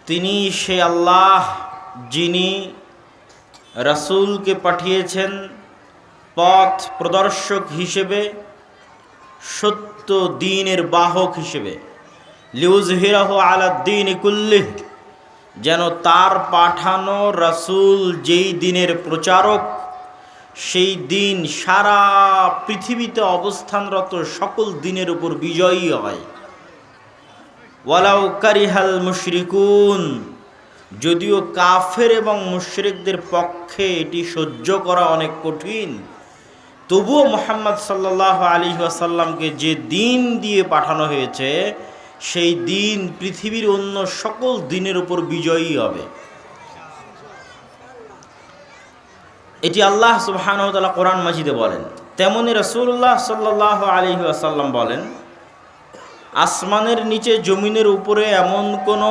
তিনি সে আল্লাহ যিনি রাসূলকে পাঠিয়েছেন পথ প্রদর্শক হিসেবে, সত্য দ্বীনের বাহক হিসেবে, লিউযহিরাহু আলা দ্বীনি কুল্লিহ, যেন তার পাঠানো রাসূল যেই দ্বীনের প্রচারক, সেই দ্বীন সারা পৃথিবীতে অবস্থানরত সকল দ্বীনের উপর বিজয়ী হয়। ওয়ালাউ কারিহাল মুশরিকুন, যদিও কাফের এবং মুশরিকদের পক্ষে এটি সহ্য করা অনেক কঠিন, তবুও মুহাম্মদ সাল্লাল্লাহু আলাইহি ওয়াসাল্লামকে যে দ্বীন দিয়ে পাঠানো হয়েছে সেই দ্বীন পৃথিবীর অন্য সকল দ্বীনের উপর বিজয়ী হবে। এটি আল্লাহ সুবহানাহু ওয়া তাআলা কোরআন মাজিদে বলেন। তেমনি রাসূলুল্লাহ সাল্লাল্লাহু আলাইহি ওয়াসাল্লাম বলেন, আসমানের নিচে জমিনের উপরে এমন কোনো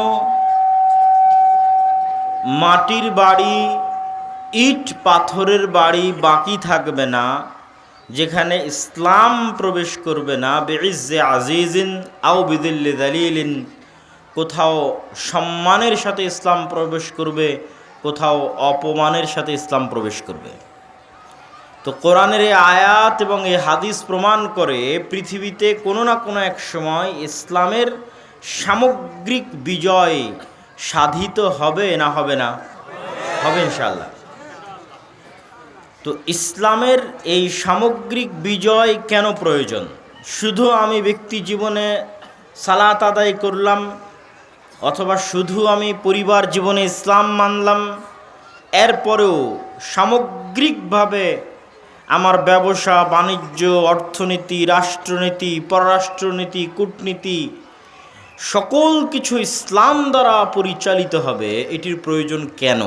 মাটির বাড়ি, ইট পাথরের বাড়ি বাকি থাকবে না যেখানে ইসলাম প্রবেশ করবে না। বিইজ্জে আজিজিন আও বিদিল্লি দালিলিন, কোথাও সম্মানের সাথে ইসলাম প্রবেশ করবে, কোথাও অপমানের সাথে ইসলাম প্রবেশ করবে। তো কোরআনের এই আয়াত এবং এই হাদিস প্রমাণ করে পৃথিবীতে কোনো না কোনো এক সময় ইসলামের সামগ্রিক বিজয় সাধিত হবে না হবে না? হবে ইনশাআল্লাহ। তো ইসলামের এই সামগ্রিক বিজয় কেন প্রয়োজন? শুধু আমি ব্যক্তি জীবনে সালাত আদায় করলাম, অথবা শুধু আমি পরিবার জীবনে ইসলাম মানলাম, এরপরেও সামগ্রিকভাবে আমার ব্যবসা বাণিজ্য, অর্থনীতি, রাষ্ট্রনীতি, পররাষ্ট্রনীতি, কূটনীতি সকল কিছু ইসলাম দ্বারা পরিচালিত হবে, এটির প্রয়োজন কেন?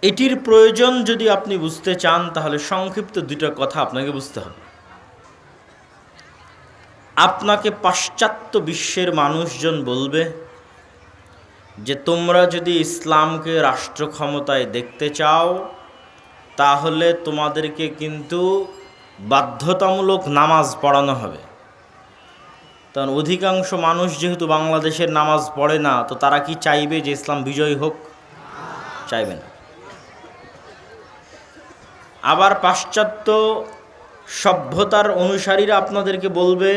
এটির প্রয়োজন যদি আপনি বুঝতে চান তাহলে সংক্ষিপ্ত দুটো কথা আপনাকে বুঝতে হবে। আপনাকে পাশ্চাত্য বিশ্বের মানুষজন বলবে যে তোমরা যদি ইসলামকে রাষ্ট্র ক্ষমতায় দেখতে চাও তাহলে তোমাদেরকে কিন্তু বাধ্যতামূলক নামাজ পড়ানো হবে। কারণ অধিকাংশ মানুষ যেহেতু বাংলাদেশের নামাজ পড়ে না, তো তারা কি চাইবে যে ইসলাম বিজয়ী হোক? চাইবে না। আবার পাশ্চাত্য সভ্যতার অনুসারীরা আপনাদেরকে বলবে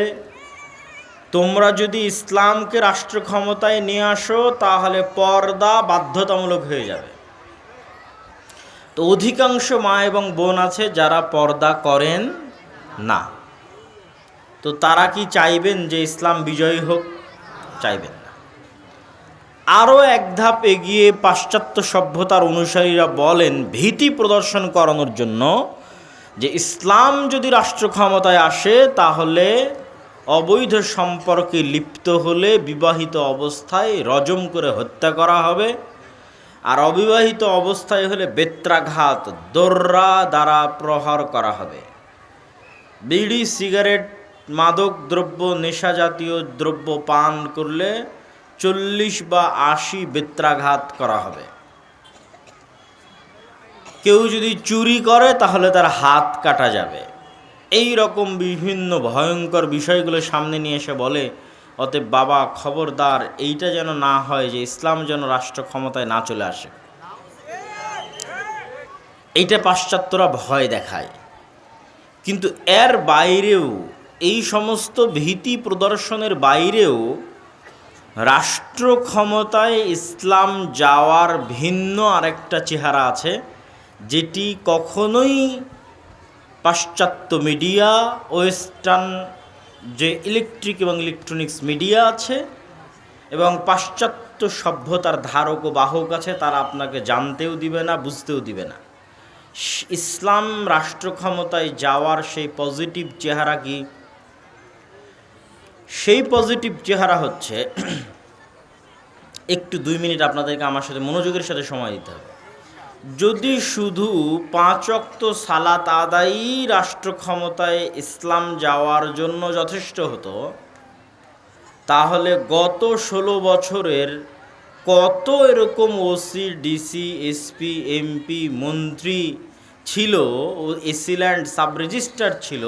তোমরা যদি ইসলামকে রাষ্ট্র ক্ষমতায় নিয়ে আসো তাহলে পর্দা বাধ্যতামূলক হয়ে যাবে। তো অধিকাংশ মা এবং বোন আছে যারা পর্দা করেন না, তো তারা কি চাইবেন যে ইসলাম বিজয়ী হোক? চাইবেন না। আরও এক ধাপ এগিয়ে পাশ্চাত্য সভ্যতার অনুসারীরা বলেন ভীতি প্রদর্শন করানোর জন্য যে ইসলাম যদি রাষ্ট্র ক্ষমতায় আসে তাহলে অবৈধ সম্পর্কে লিপ্ত হলে বিবাহিত অবস্থায় রজম করে হত্যা করা হবে, আর অবিবাহিত অবস্থায় হলে বেত্রাঘাত, দোররা দ্বারা প্রহার করা হবে। বিড়ি, সিগারেট, মাদক দ্রব্য, নেশা জাতীয় দ্রব্য পান করলে 40 বা 80 বেত্রাঘাত করা হবে। কেউ যদি চুরি করে তাহলে তার হাত কাটা যাবে। এই রকম বিভিন্ন ভয়ঙ্কর বিষয়গুলো সামনে নিয়ে এসে বলে অতএব বাবা খবরদার, এইটা যেন না হয় যে ইসলাম যেন রাষ্ট্র ক্ষমতায় না চলে আসে। এইটা পাশ্চাত্যরা ভয় দেখায়। কিন্তু এর বাইরেও, এই সমস্ত ভীতি প্রদর্শনের বাইরেও রাষ্ট্র ক্ষমতায় ইসলাম যাওয়ার ভিন্ন আরেকটা চেহারা আছে, যেটি কখনোই পাশ্চাত্য মিডিয়া, ওয়েস্টার্ন যে ইলেকট্রিক এবং ইলেকট্রনিক্স মিডিয়া আছে এবং পাশ্চাত্য সভ্যতার ধারক ও বাহক আছে, তারা আপনাকে জানতেও দিবে না, বুঝতেও দিবে না। ইসলাম রাষ্ট্র ক্ষমতায় যাওয়ার সেই পজিটিভ চেহারা কি? সেই পজিটিভ চেহারা হচ্ছে, একটু 2 মিনিট আপনাদেরকে আমার সাথে মনোযোগের সাথে সময় দিতে হবে। যদি শুধু 5 ওয়াক্ত সালাত আদায়ই রাষ্ট্র ক্ষমতায় ইসলাম যাওয়ার জন্য যথেষ্ট হতো, তাহলে গত 16 বছরের কত এরকম ওসি, ডিসি, এসপি, এমপি, মন্ত্রী ছিল ও এসিল্যান্ড সাব রেজিস্ট্রার ছিল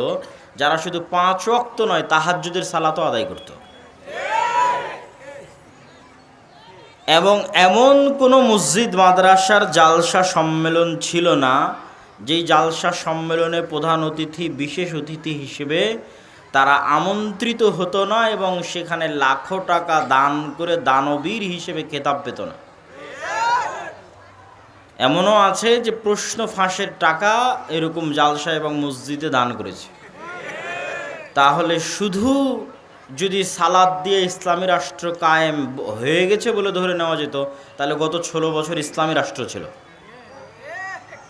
যারা শুধু 5 ওয়াক্ত নয় তাহাজ্জুদের সালাতও আদায় করত। এবং এমন কোনো মসজিদ মাদ্রাসার জালসা সম্মেলন ছিল না যেই জালসা সম্মেলনে প্রধান অতিথি বিশেষ অতিথি হিসেবে তারা আমন্ত্রিত হতো না এবং সেখানে লাখো টাকা দান করে দানবীর হিসেবে খেতাব পেত না। এমনও আছে যে প্রশ্ন ফাঁসের টাকা এরকম জালসা এবং মসজিদে দান করেছে। তাহলে শুধু যদি সালাদ দিয়ে ইসলামী রাষ্ট্র কায়েম হয়ে গেছে বলে ধরে নেওয়া যেত, তাহলে গত 16 বছর ইসলামী রাষ্ট্র ছিল।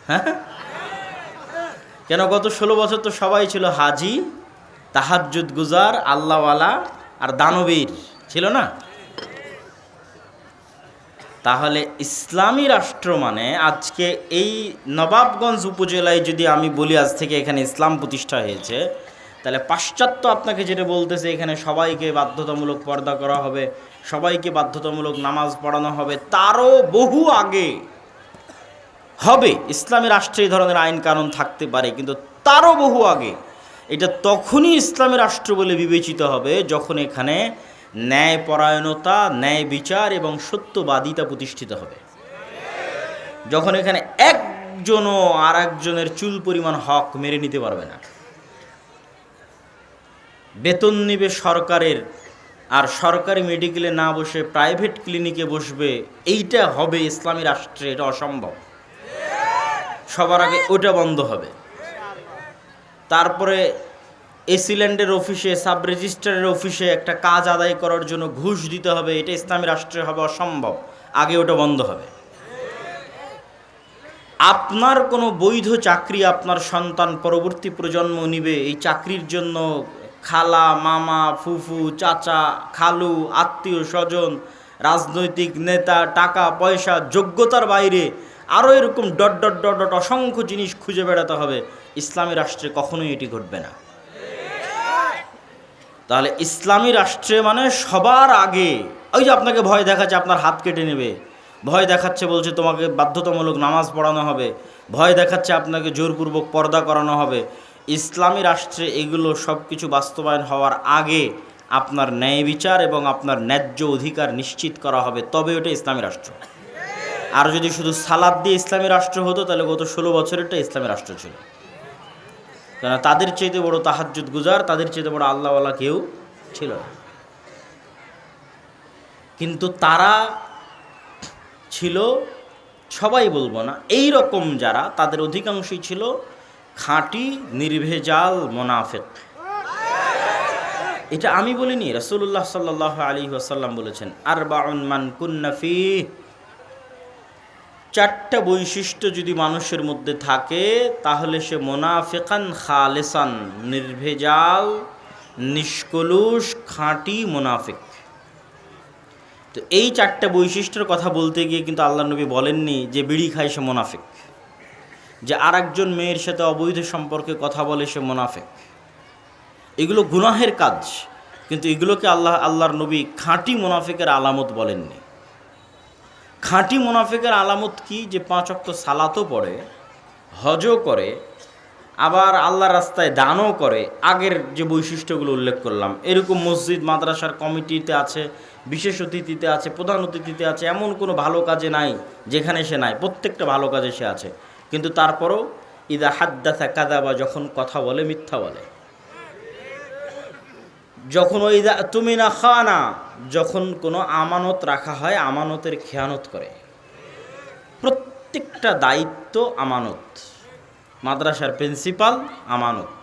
হ্যাঁ, কেন গত 16 বছর তো সবাই ছিল হাজি, তাহাজ্জুদ গুজার, আল্লাহওয়ালা আর দানবীর, ছিল না? তাহলে ইসলামী রাষ্ট্র মানে আজকে এই নবাবগঞ্জ উপজেলায় যদি আমি বলি আজ থেকে এখানে ইসলাম প্রতিষ্ঠা হয়েছে, তাহলে পাশ্চাত্য আপনাকে যেটা বলতেছে এখানে সবাইকে বাধ্যতামূলক পর্দা করা হবে, সবাইকে বাধ্যতামূলক নামাজ পড়ানো হবে, তারও বহু আগে হবে ইসলামী রাষ্ট্রে এই ধরনের আইন কানুন থাকতে পারে, কিন্তু তারও বহু আগে এটা তখনই ইসলামী রাষ্ট্র বলে বিবেচিত হবে যখন এখানে ন্যায়পরায়ণতা, ন্যায় বিচার এবং সত্যবাদিতা প্রতিষ্ঠিত হবে। যখন এখানে একজনও আর একজনের চুল পরিমাণ হক মেরে নিতে পারবে না। বেতন নিবে সরকারের, আর সরকারি মেডিকেলে না বসে প্রাইভেট ক্লিনিকে বসবে, এইটা হবে ইসলামী রাষ্ট্রে, এটা অসম্ভব। সবার আগে ওটা বন্ধ হবে। তারপরে এসিল্যান্ডের অফিসে, সাব রেজিস্ট্রারের অফিসে একটা কাজ আদায় করার জন্য ঘুষ দিতে হবে, এটা ইসলামী রাষ্ট্রে হবে অসম্ভব, আগে ওটা বন্ধ হবে। আপনার কোনো বৈধ চাকরি আপনার সন্তান পরবর্তী প্রজন্ম নিবে, এই চাকরির জন্য খালা, মামা, ফুফু, চাচা, খালু, আত্মীয় স্বজন, রাজনৈতিক নেতা, টাকা পয়সা, যোগ্যতার বাইরে আরও এরকম ডট ডট ডট ডট অসংখ্য জিনিস খুঁজে বেড়াতে হবে। ইসলামী রাষ্ট্রে কখনোই এটি ঘটবে না। তাহলে ইসলামী রাষ্ট্রে মানে সবার আগে ওই যে আপনাকে ভয় দেখাচ্ছে আপনার হাত কেটে নেবে, ভয় দেখাচ্ছে বলছে তোমাকে বাধ্যতামূলক নামাজ পড়ানো হবে, ভয় দেখাচ্ছে আপনাকে জোরপূর্বক পর্দা করানো হবে, ইসলামী রাষ্ট্রে এগুলো সব কিছু বাস্তবায়ন হওয়ার আগে আপনার ন্যায় বিচার এবং আপনার ন্যায্য অধিকার নিশ্চিত করা হবে, তবে ওটা ইসলামী রাষ্ট্র। আর যদি শুধু সালাদ দিয়ে ইসলামী রাষ্ট্র হতো তাহলে গত 16 বছরেরটা ইসলামী রাষ্ট্র ছিল। কেন তাদের চাইতে বড় তাহাজ্জুদ গুজার, তাদের চাইতে বড় আল্লাহওয়ালা কেউ ছিল না। কিন্তু তারা ছিল, সবাই বলবো না, এই রকম যারা, তাদের অধিকাংশই ছিল খাঁটি নির্ভেজাল মোনাফেক। এটা আমি বলিনি, রাসূলুল্লাহ সাল্লাল্লাহু আলাইহি ওয়াসাল্লাম বলেছেন, আরবাউন মান কুন্না ফীহি, 4টা বৈশিষ্ট্য যদি মানুষের মধ্যে থাকে তাহলে সে মোনাফিকান খালেসান, নির্ভেজাল, নিষ্কলুষ, খাঁটি মোনাফিক। তো এই 4টা বৈশিষ্ট্যের কথা বলতে গিয়ে কিন্তু আল্লাহ নবী বলেননি যে বিড়ি খায় সে মোনাফিক, যে আর একজন মেয়ের সাথে অবৈধ সম্পর্কে কথা বলে সে মোনাফিক। এগুলো গুনাহের কাজ, কিন্তু এগুলোকে আল্লাহর নবী খাঁটি মোনাফিকের আলামত বলেননি। খাঁটি মুনাফিকের আলামত কি? যে 5 ওয়াক্ত সালাতও পড়ে, হজও করে, আবার আল্লাহর রাস্তায় দানও করে। আগের যে বৈশিষ্ট্যগুলো উল্লেখ করলাম, এরকম মসজিদ মাদ্রাসার কমিটিতে আছে, বিশেষ অতিথিতে আছে, প্রধান অতিথিতে আছে, এমন কোনো ভালো কাজে নাই যেখানে সে নাই, প্রত্যেকটা ভালো কাজে সে আছে। কিন্তু তারপরও ইদা হাদ্দাসা কাযাবা, যখন কথা বলে মিথ্যা বলে। যখন ওই তুমি না খানা, যখন কোনো আমানত রাখা হয় আমানতের খেয়ানত করে। প্রত্যেকটা দায়িত্ব আমানত। মাদ্রাসার প্রিন্সিপাল আমানত,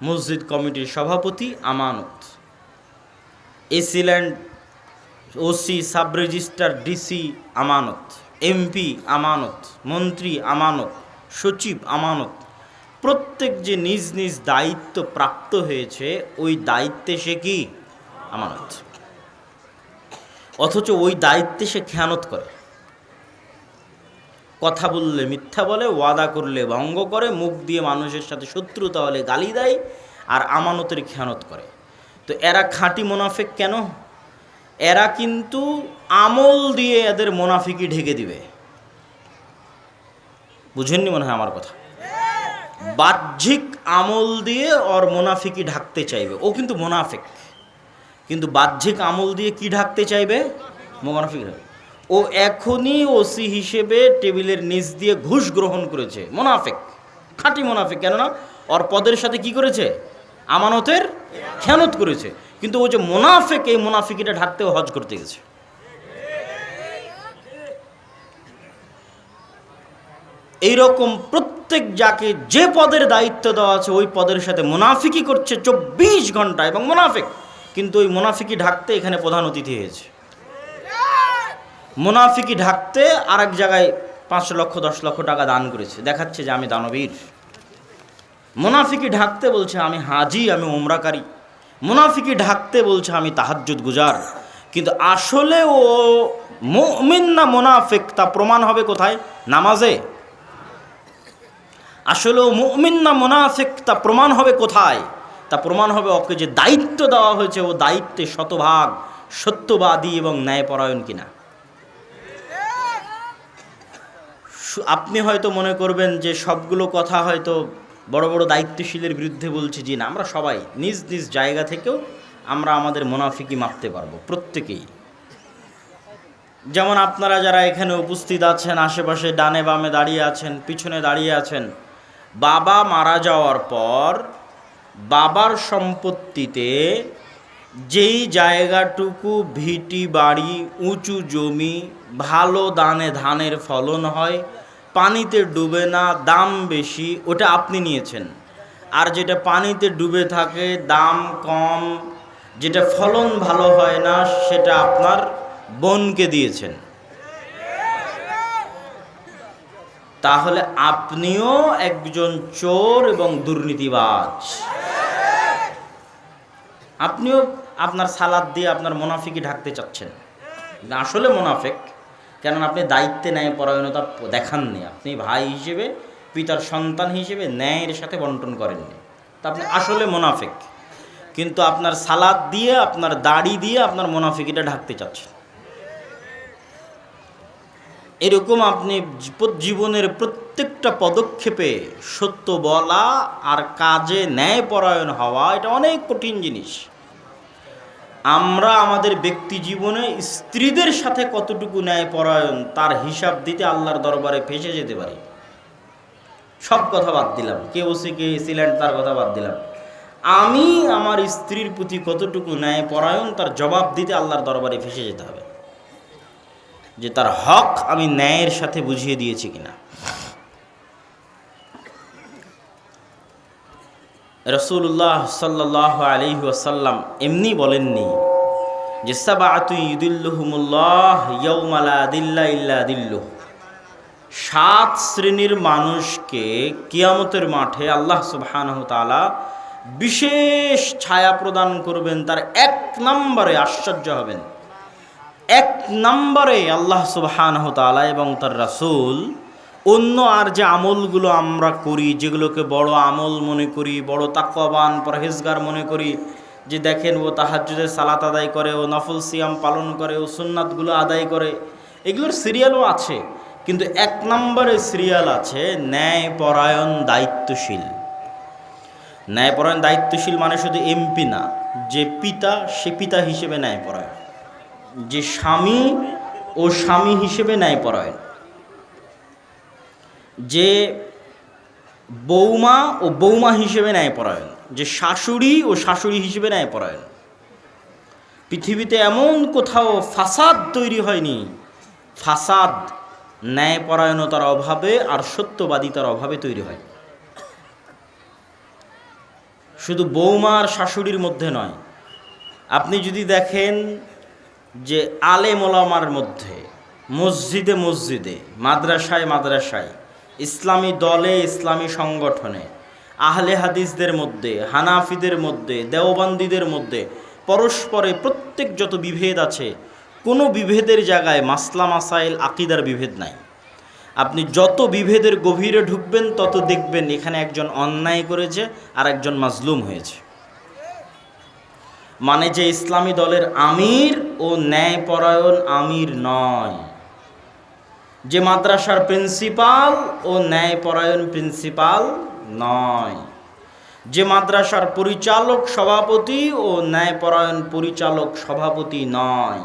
মসজিদ কমিটির সভাপতি আমানত, AC land OC, sub registrar, DC আমানত, এমপি আমানত, মন্ত্রী আমানত, সচিব আমানত। প্রত্যেক যে নিজ নিজ দায়িত্ব প্রাপ্ত হয়েছে ওই দায়িত্বে সে কি আমানত, অথচ ওই দায়িত্বে সে খেয়ানত করে। কথা বললে মিথ্যা বলে, ওয়াদা করলে ভঙ্গ করে, মুখ দিয়ে মানুষের সাথে শত্রুতা হলে গালি দেয়, আর আমানতের খেয়ানত করে। তো এরা খাঁটি মুনাফিক কেন? এরা কিন্তু আমল দিয়ে এদের মুনাফিকি ঢেকে দিবে। বুঝেননি মনে হয় আমার কথা? বাহ্যিক আমল দিয়ে ওর মুনাফিকি ঢাকতে চাইবে, ও কিন্তু মুনাফিক, কিন্তু বাহ্যিক আমল দিয়ে কি ঢাকতে চাইবে? মুনাফিক। ও এখনই ওসি হিসেবে টেবিলের নিচ দিয়ে ঘুষ গ্রহণ করেছে, মুনাফিক, খাঁটি মুনাফিক। কেননা ওর পদের সাথে কি করেছে? আমানতের খেয়ানত করেছে। কিন্তু ও যে মুনাফিক, এই মুনাফিকিটা ঢাকতেও হজ করতে গেছে। এইরকম প্রত্যেক যাকে যে পদের দায়িত্ব দেওয়া আছে ওই পদের সাথে মুনাফিকি করছে 24 ঘন্টা, এবং মুনাফিক, কিন্তু ওই মুনাফিকি ঢাকতে এখানে প্রধান অতিথি হয়েছে। মুনাফিকি ঢাকতে আরেক জায়গায় 5 লক্ষ 10 লক্ষ টাকা দান করেছে, দেখাচ্ছে যে আমি দানবীর। মুনাফিকি ঢাকতে বলছে আমি হাজি, আমি উমরাকারী। মুনাফিকি ঢাকতে বলছে আমি তাহাজ্জুদ গুজার। কিন্তু আসলে ও মুমিন না মুনাফিক তা প্রমাণ হবে কোথায়? নামাজে। আসলে ও মুমিন না মুনাফিক তা প্রমাণ হবে কোথায়? তা প্রমাণ হবে ওকে যে দায়িত্ব দেওয়া হয়েছে ও দায়িত্বে শতভাগ সত্যবাদী এবং ন্যায়পরায়ণ কিনা। আপনি হয়তো মনে করবেন যে সবগুলো কথা হয়তো বড় বড় দায়িত্বশীলের বিরুদ্ধে বলছি। জি না, আমরা সবাই নিজ নিজ জায়গা থেকেও আমরা আমাদের মুনাফিকি মাপতে পারবো, প্রত্যেকেই। যেমন আপনারা যারা এখানে উপস্থিত আছেন, আশেপাশে ডানে বামে দাঁড়িয়ে আছেন, পিছনে দাঁড়িয়ে আছেন, বাবা মারা যাওয়ার পর বাবার সম্পত্তিতে যেই জায়গাটুকু ভিটি বাড়ি, উঁচু জমি, ভালো দানে ধানের ফলন হয়, পানিতে ডুবে না, দাম বেশি, ওটা আপনি নিয়েছেন। আর যেটা পানিতে ডুবে থাকে, দাম কম, যেটা ফলন ভালো হয় না, সেটা আপনার বোনকে দিয়েছেন। তাহলে আপনিও একজন চোর এবং দুর্নীতিবাজ। আপনিও আপনার সালাদ দিয়ে আপনার মুনাফিকি ঢাকতে চাচ্ছেন। আসলে মুনাফিক, কেননা আপনি দায়িত্বে ন্যায় পরায়ণতা দেখাননি। আপনি ভাই হিসেবে, পিতার সন্তান হিসেবে ন্যায়ের সাথে বন্টন করেননি। তা আপনি আসলে মুনাফিক, কিন্তু আপনার সালাদ দিয়ে, আপনার দাড়ি দিয়ে আপনার মুনাফিকিটা ঢাকতে চাচ্ছেন। এরকম আপনি জীবনের প্রত্যেকটা পদক্ষেপে সত্য বলা আর কাজে ন্যায়পরায়ণ হওয়া, এটা অনেক কঠিন জিনিস। আমরা আমাদের ব্যক্তি জীবনে স্ত্রীদের সাথে কতটুকু ন্যায়পরায়ণ তার হিসাব দিতে আল্লাহর দরবারে ফেঁসে যেতে পারি। সব কথা বাদ দিলাম, কে ওসি কে এসিল্যান্ড তার কথা বাদ দিলাম। আমি আমার স্ত্রীর প্রতি কতটুকু ন্যায়পরায়ণ তার জবাব দিতে আল্লাহর দরবারে ফেঁসে যেতে হবে, যে তার হক আমি ন্যায়ের সাথে বুঝিয়ে দিয়েছি কিনা। রাসূলুল্লাহ সাল্লাল্লাহু আলাইহি ওয়াসাল্লাম এমনি বলেননি যে সাবআতু ইউদিল্লুহুমুল্লাহ ইয়াউমা লা দিল্লা ইল্লা দিল্লুহ। 7 শ্রেণীর মানুষকে কিয়ামতের মাঠে আল্লাহ সুবহানাহু ওয়া তাআলা বিশেষ ছায়া প্রদান করবেন। তার 1 নম্বরে আশ্চর্য হবেন, 1 নম্বরে আল্লাহ সুবহানাহু ওয়া তাআলা এবং তার রাসূল অন্য আর যে আমলগুলো আমরা করি, যেগুলোকে বড় আমল মনে করি, বড় তাকওয়াবান পরহেজগার মনে করি, যে দেখেন ও তাহাজ্জুদের সালাত আদায় করে, ও নফল সিয়াম পালন করে, ও সুন্নাতগুলো আদায় করে, এগুলোর সিরিয়ালও আছে। কিন্তু 1 নম্বরে সিরিয়াল আছে ন্যায়পরায়ণ দায়িত্বশীল। ন্যায়পরায়ণ দায়িত্বশীল মানে শুধু এমপি না, যে পিতা সে পিতা হিসেবে ন্যায়পরায়ণ, যে স্বামী ও স্বামী হিসেবে ন্যায়পরায়ণ, যে বৌমা ও বৌমা হিসেবে ন্যায়পরায়ণ, যে শাশুড়ি ও শাশুড়ি হিসেবে ন্যায়পরায়ণ। পৃথিবীতে এমন কোথাও ফাসাদ তৈরি হয়নি, ফাসাদ ন্যায়পরায়ণতার অভাবে আর সত্যবাদিতার অভাবে তৈরি হয়। শুধু বৌমা আর শাশুড়ির মধ্যে নয়, আপনি যদি দেখেন যে আলেম ওলামার মধ্যে, মসজিদে মসজিদে, মাদ্রাসায় মাদ্রাসায়, ইসলামী দলে, ইসলামী সংগঠনে, আহলে হাদিসদের মধ্যে, হানাফিদের মধ্যে, দেওবন্দীদের মধ্যে পরস্পরে প্রত্যেক যত বিভেদ আছে, কোনো বিভেদের জায়গায় মাসলা মাসাইল আকিদার বিভেদ নাই। আপনি যত বিভেদের গভীরে ঢুকবেন তত দেখবেন এখানে একজন অন্যায় করেছে আর একজন মাজলুম হয়েছে। মানে যে ইসলামী দলের আমির ও ন্যায়পরায়ণ আমির নয়, যে মাদ্রাসার প্রিন্সিপাল ও ন্যায়পরায়ণ প্রিন্সিপাল নয়, যে মাদ্রাসার পরিচালক সভাপতি ও ন্যায়পরায়ণ পরিচালক সভাপতি নয়।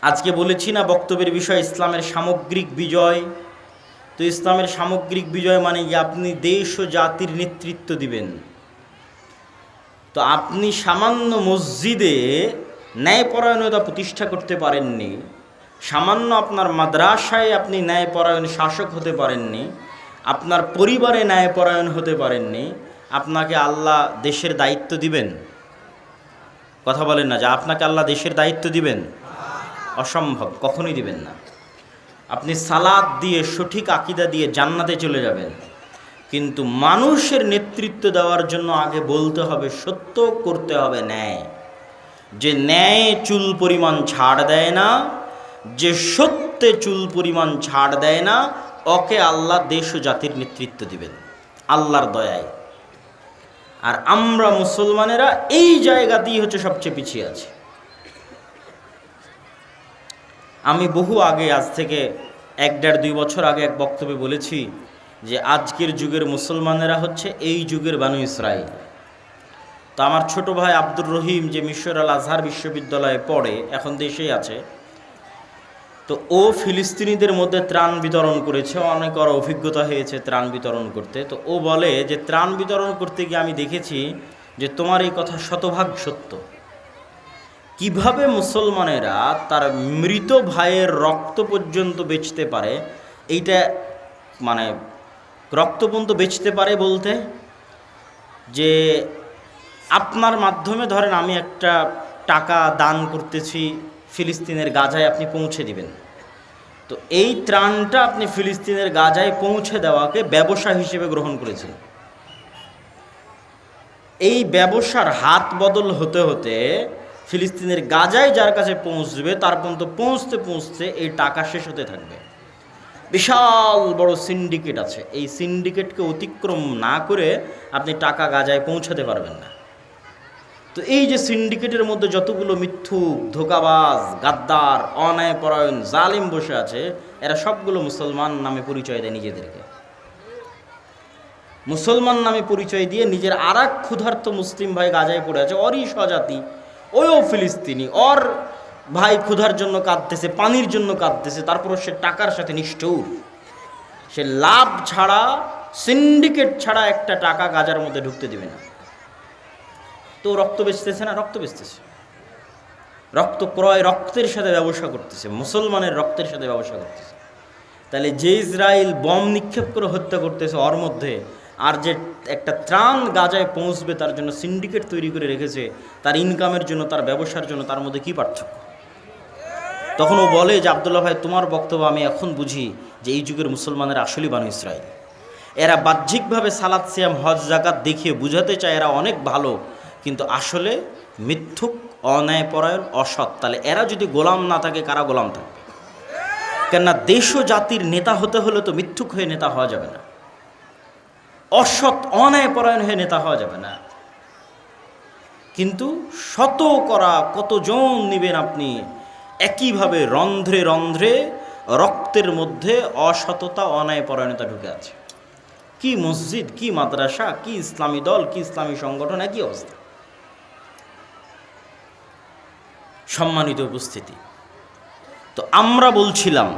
আজকে বলেছি না বক্তব্যের বিষয় ইসলামের সামগ্রিক বিজয়। তো ইসলামের সামগ্রিক বিজয় মানে কি আপনি দেশ ও জাতির নেতৃত্ব দিবেন। তো আপনি সামান্য মসজিদে ন্যায়পরায়ণতা প্রতিষ্ঠা করতে পারেননি, সামান্য আপনার মাদ্রাসায় আপনি ন্যায়পরায়ণ শাসক হতে পারেননি, আপনার পরিবারে ন্যায়পরায়ণ হতে পারেননি, আপনাকে আল্লাহ দেশের দায়িত্ব দিবেন? কথা বলেন না যে আপনাকে আল্লাহ দেশের দায়িত্ব দিবেন? অসম্ভব, কখনোই দিবেন না। আপনি সালাত দিয়ে সঠিক আকীদা দিয়ে জান্নাতে চলে যাবেন, কিন্তু মানুষের নেতৃত্ব দেওয়ার জন্য আগে বলতে হবে সত্য, করতে হবে ন্যায়। যে ন্যায় চুল পরিমাণ ছাড় দেয় না, যে সত্যে চুল পরিমাণ ছাড় দেয় না, ওকে আল্লাহ দেশ ও জাতির নেতৃত্ব দিবেন আল্লাহর দয়ায়। আর আমরা মুসলমানেরা এই জায়গাতেই হচ্ছে সবচেয়ে পিছিয়ে আছি। আমি বহু আগে, আজ থেকে 1-1.5-2 বছর আগে এক বক্তব্যে বলেছি যে আজকের যুগের মুসলমানেরা হচ্ছে এই যুগের বানু ইসরাইল। তো আমার ছোট ভাই আব্দুর রহিম, যে মিশর আল আজহার বিশ্ববিদ্যালয়ে পড়ে, এখন দেশেই আছে, তো ও ফিলিস্তিনিদের মধ্যে ত্রাণ বিতরণ করেছে, অনেক ওর অভিজ্ঞতা হয়েছে ত্রাণ বিতরণ করতে। তো ও বলে যে ত্রাণ বিতরণ করতে গিয়ে আমি দেখেছি যে তোমার এই কথা শতভাগ সত্য। কিভাবে মুসলমানেরা তার মৃত ভাইয়ের রক্ত পর্যন্ত বেচতে পারে, এইটা মানে রক্ত পর্যন্ত বেচতে পারে বলতে যে আপনার মাধ্যমে ধরেন আমি একটা টাকা দান করতেছি ফিলিস্তিনের গাজায়, আপনি পৌঁছে দিবেন। তো এই ত্রাণটা আপনি ফিলিস্তিনের গাজায় পৌঁছে দেওয়াকে ব্যবসা হিসেবে গ্রহণ করেছেন। এই ব্যবসার হাত বদল হতে হতে ফিলিস্তিনের গাজায় যার কাছে পৌঁছবে তার পর্যন্ত পৌঁছতে পৌঁছতে এই টাকা শেষ হতে থাকবে। বিশাল বড় সিন্ডিকেট আছে, এই সিন্ডিকেটকে অতিক্রম না করে আপনি টাকা গাজায় পৌঁছাতে পারবেন না। তো এই যে সিন্ডিকেটের মধ্যে যতগুলো মিথ্যুক, ধোঁকাবাজ, গাদ্দার, অন্যায়পরায়ণ, জালিম বসে আছে, এরা সবগুলো মুসলমান নামে পরিচয় দেয় নিজেদেরকে। মুসলমান নামে পরিচয় দিয়ে নিজের আর এক ক্ষুধার্ত মুসলিম ভাই গাজায় পড়ে আছে, ওরই স্বজাতি, ওইও ফিলিস্তিনি, ওর ভাই ক্ষুধার জন্য কাঁদতেছে, পানির জন্য কাঁদতেছে, তারপর সে টাকার সাথে নিষ্ঠুর। সে লাভ ছাড়া, সিন্ডিকেট ছাড়া একটা টাকা গাজার মধ্যে ঢুকতে দিবে না। তো রক্ত বেচতেছে না, রক্ত বেচতেছে, রক্ত ক্রয়, রক্তের সাথে ব্যবসা করতেছে, মুসলমানের রক্তের সাথে ব্যবসা করতেছে। তাহলে যে ইসরায়েল বম নিক্ষেপ করে হত্যা করতেছে ওর মধ্যে, আর যে একটা ত্রাণ গাজায় পৌঁছবে তার জন্য সিন্ডিকেট তৈরি করে রেখেছে, তার ইনকামের জন্য, তার ব্যবসার জন্য, তার মধ্যে কি পার্থক্য? তখন ও বলে যে আব্দুল্লাহ ভাই, তোমার বক্তব্য আমি এখন বুঝি যে এই যুগের মুসলমানের আসলেই বানু ইসরাইল। এরা বাহ্যিকভাবে সালাত, সিয়াম, হজ, জাকাত দেখিয়ে বুঝাতে চায় এরা অনেক ভালো, কিন্তু আসলে মিথ্যুক, অন্যায়পরায়ণ, অসৎ। তাহলে এরা যদি গোলাম না থাকে, কারা গোলাম থাকবে? কেননা দেশ ও জাতির নেতা হতে হলে তো মিথ্যুক হয়ে নেতা হওয়া যাবে না, অসৎ অন্যায়পরায়ণ হয়ে নেতা হওয়া যাবে না। কিন্তু শতকরা কতজন নেবেন আপনি? একইভাবে রন্ধ্রে রন্ধ্রে রক্তের মধ্যে অসততা, অন্যায়পরায়ণতা ঢুকে আছে। কি মসজিদ, কি মাদ্রাসা, কি ইসলামী দল, কি ইসলামী সংগঠন, একই অবস্থা। সম্মানিত উপস্থিতি, তো আমরা বলছিলাম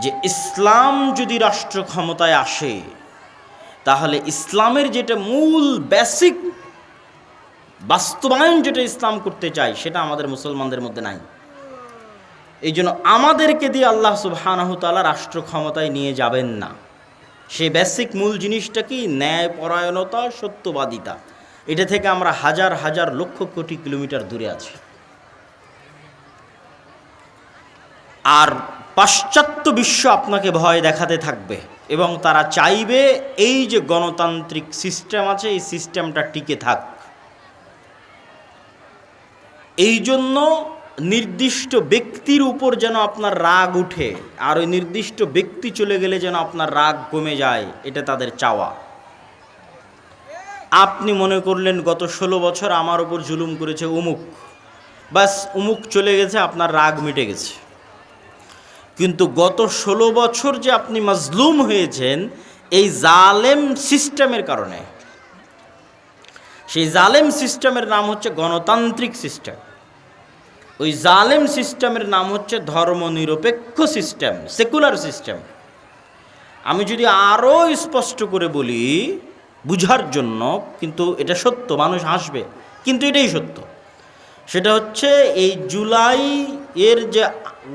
যে ইসলাম যদি রাষ্ট্র ক্ষমতায় আসে, তাহলে ইসলামের যেটা মূল বেসিক বাস্তবায়ন, যেটা ইসলাম করতে চায়, সেটা আমাদের মুসলমানদের মধ্যে নাই। এই জন্য আমাদেরকে দিয়ে আল্লাহ সুবহানাহু তাআলা রাষ্ট্র ক্ষমতায় নিয়ে যাবেন না। সেই বেসিক মূল জিনিসটা কি? ন্যায়পরায়ণতা, সত্যবাদিতা। এটা থেকে আমরা হাজার হাজার লক্ষ কোটি কিলোমিটার দূরে আছি। আর পাশ্চাত্য বিশ্ব আপনাকে ভয় দেখাতে থাকবে এবং তারা চাইবে এই যে গণতান্ত্রিক সিস্টেম আছে, এই সিস্টেমটা টিকে থাক। এই জন্য নির্দিষ্ট ব্যক্তির উপর যেন আপনার রাগ উঠে, আর ওই নির্দিষ্ট ব্যক্তি চলে গেলে যেন আপনার রাগ কমে যায়, এটা তাদের চাওয়া। আপনি মনে করলেন গত 16 বছর আমার উপর জুলুম করেছে অমুক, বাস অমুক চলে গেছে, আপনার রাগ মিটে গেছে। কিন্তু গত 16 বছর যে আপনি মাজলুম হয়েছেন এই জালেম সিস্টেমের কারণে। সেই জালেম সিস্টেমের নাম হচ্ছে গণতান্ত্রিক সিস্টেম। ওই জালেম সিস্টেমের নাম হচ্ছে ধর্মনিরপেক্ষ সিস্টেম, সেকুলার সিস্টেম। আমি যদি আরও স্পষ্ট করে বলি বুঝার জন্য, কিন্তু এটা সত্য, মানুষ হাসবে কিন্তু এটাই সত্য, সেটা হচ্ছে এই জুলাই এর যে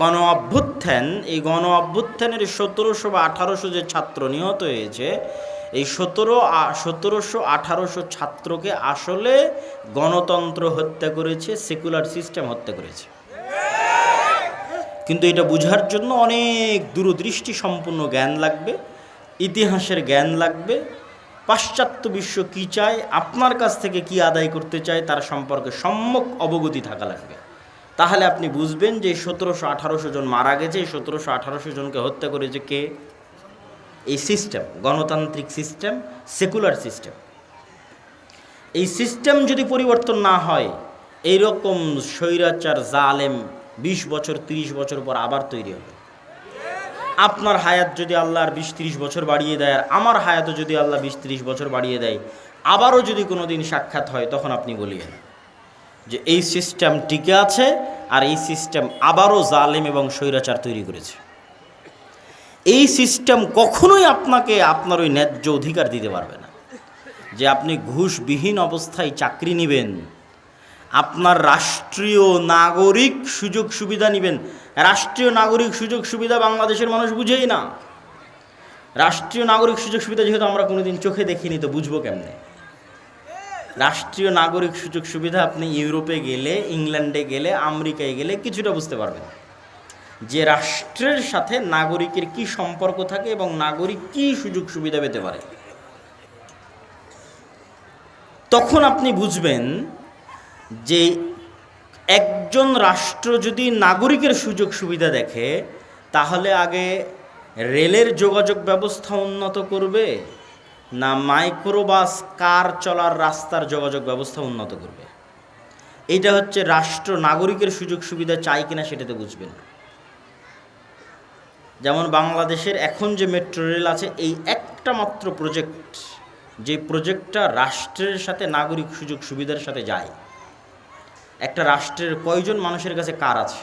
গণ অভ্যুত্থান, এই গণ অভ্যুত্থানের 1700 বা 1800 যে ছাত্র নিহত হয়েছে, এই 1700 1800 ছাত্রকে আসলে গণতন্ত্র হত্যা করেছে, সেকুলার সিস্টেম হত্যা করেছে। কিন্তু এটা বুঝার জন্য অনেক দূরদৃষ্টি সম্পন্ন জ্ঞান লাগবে, ইতিহাসের জ্ঞান লাগবে, পাশ্চাত্য বিশ্ব কী চায়, আপনার কাছ থেকে কি আদায় করতে চায় তার সম্পর্কে সম্যক অবগতি থাকা লাগবে। তাহলে আপনি বুঝবেন যে 1700-1800 জন মারা গেছে, এই 1700-1800 জনকে হত্যা করেছে কে? এই সিস্টেম, গণতান্ত্রিক সিস্টেম, সেকুলার সিস্টেম। এই সিস্টেম যদি পরিবর্তন না হয়, এইরকম স্বৈরাচার জালেম 20 বছর 30 বছর পর আবার তৈরি হবে। আপনার হায়াত যদি আল্লাহ আর 20-30 বছর বাড়িয়ে দেয়, আর আমার হায়াতও যদি আল্লাহ 20-30 বছর বাড়িয়ে দেয়, আবারও যদি কোনো দিন সাক্ষাৎ হয়, তখন আপনি বলিয়েন যে এই সিস্টেম টিকে আছে, আর এই সিস্টেম আবারও জালেম এবং স্বৈরাচার তৈরি করেছে। এই সিস্টেম কখনোই আপনাকে আপনার ওই ন্যায্য অধিকার দিতে পারবে না যে আপনি ঘুষবিহীন অবস্থায় চাকরি নেবেন, আপনার রাষ্ট্রীয় নাগরিক সুযোগ সুবিধা নেবেন। রাষ্ট্রীয় নাগরিক সুযোগ সুবিধা বাংলাদেশের মানুষ বুঝেই না। রাষ্ট্রীয় নাগরিক সুযোগ সুবিধা যেহেতু আমরা কোনোদিন চোখে দেখিনি, তো বুঝবো কেমনে? রাষ্ট্রীয় নাগরিক সুযোগ সুবিধা আপনি ইউরোপে গেলে, ইংল্যান্ডে গেলে, আমেরিকায় গেলে কিছুটা বুঝতে পারবেন যে রাষ্ট্রের সাথে নাগরিকের কি সম্পর্ক থাকে এবং নাগরিক কি সুযোগ সুবিধা পেতে পারে। তখন আপনি বুঝবেন যে একজন রাষ্ট্র যদি নাগরিকের সুযোগ সুবিধা দেখে, তাহলে আগে রেলের যোগাযোগ ব্যবস্থা উন্নত করবে, না মাইক্রোবাস কার চলার রাস্তার যোগাযোগ ব্যবস্থা উন্নত করবে। এইটা হচ্ছে রাষ্ট্র নাগরিকের সুযোগ সুবিধা চাই কিনা সেটাতে বুঝবেন। যেমন বাংলাদেশের এখন যে মেট্রো রেল আছে, এই একটা মাত্র প্রজেক্ট, যে প্রজেক্টটা রাষ্ট্রের সাথে নাগরিক সুযোগ সুবিধার সাথে যায়। একটা রাষ্ট্রের কয়জন মানুষের কাছে কার আছে,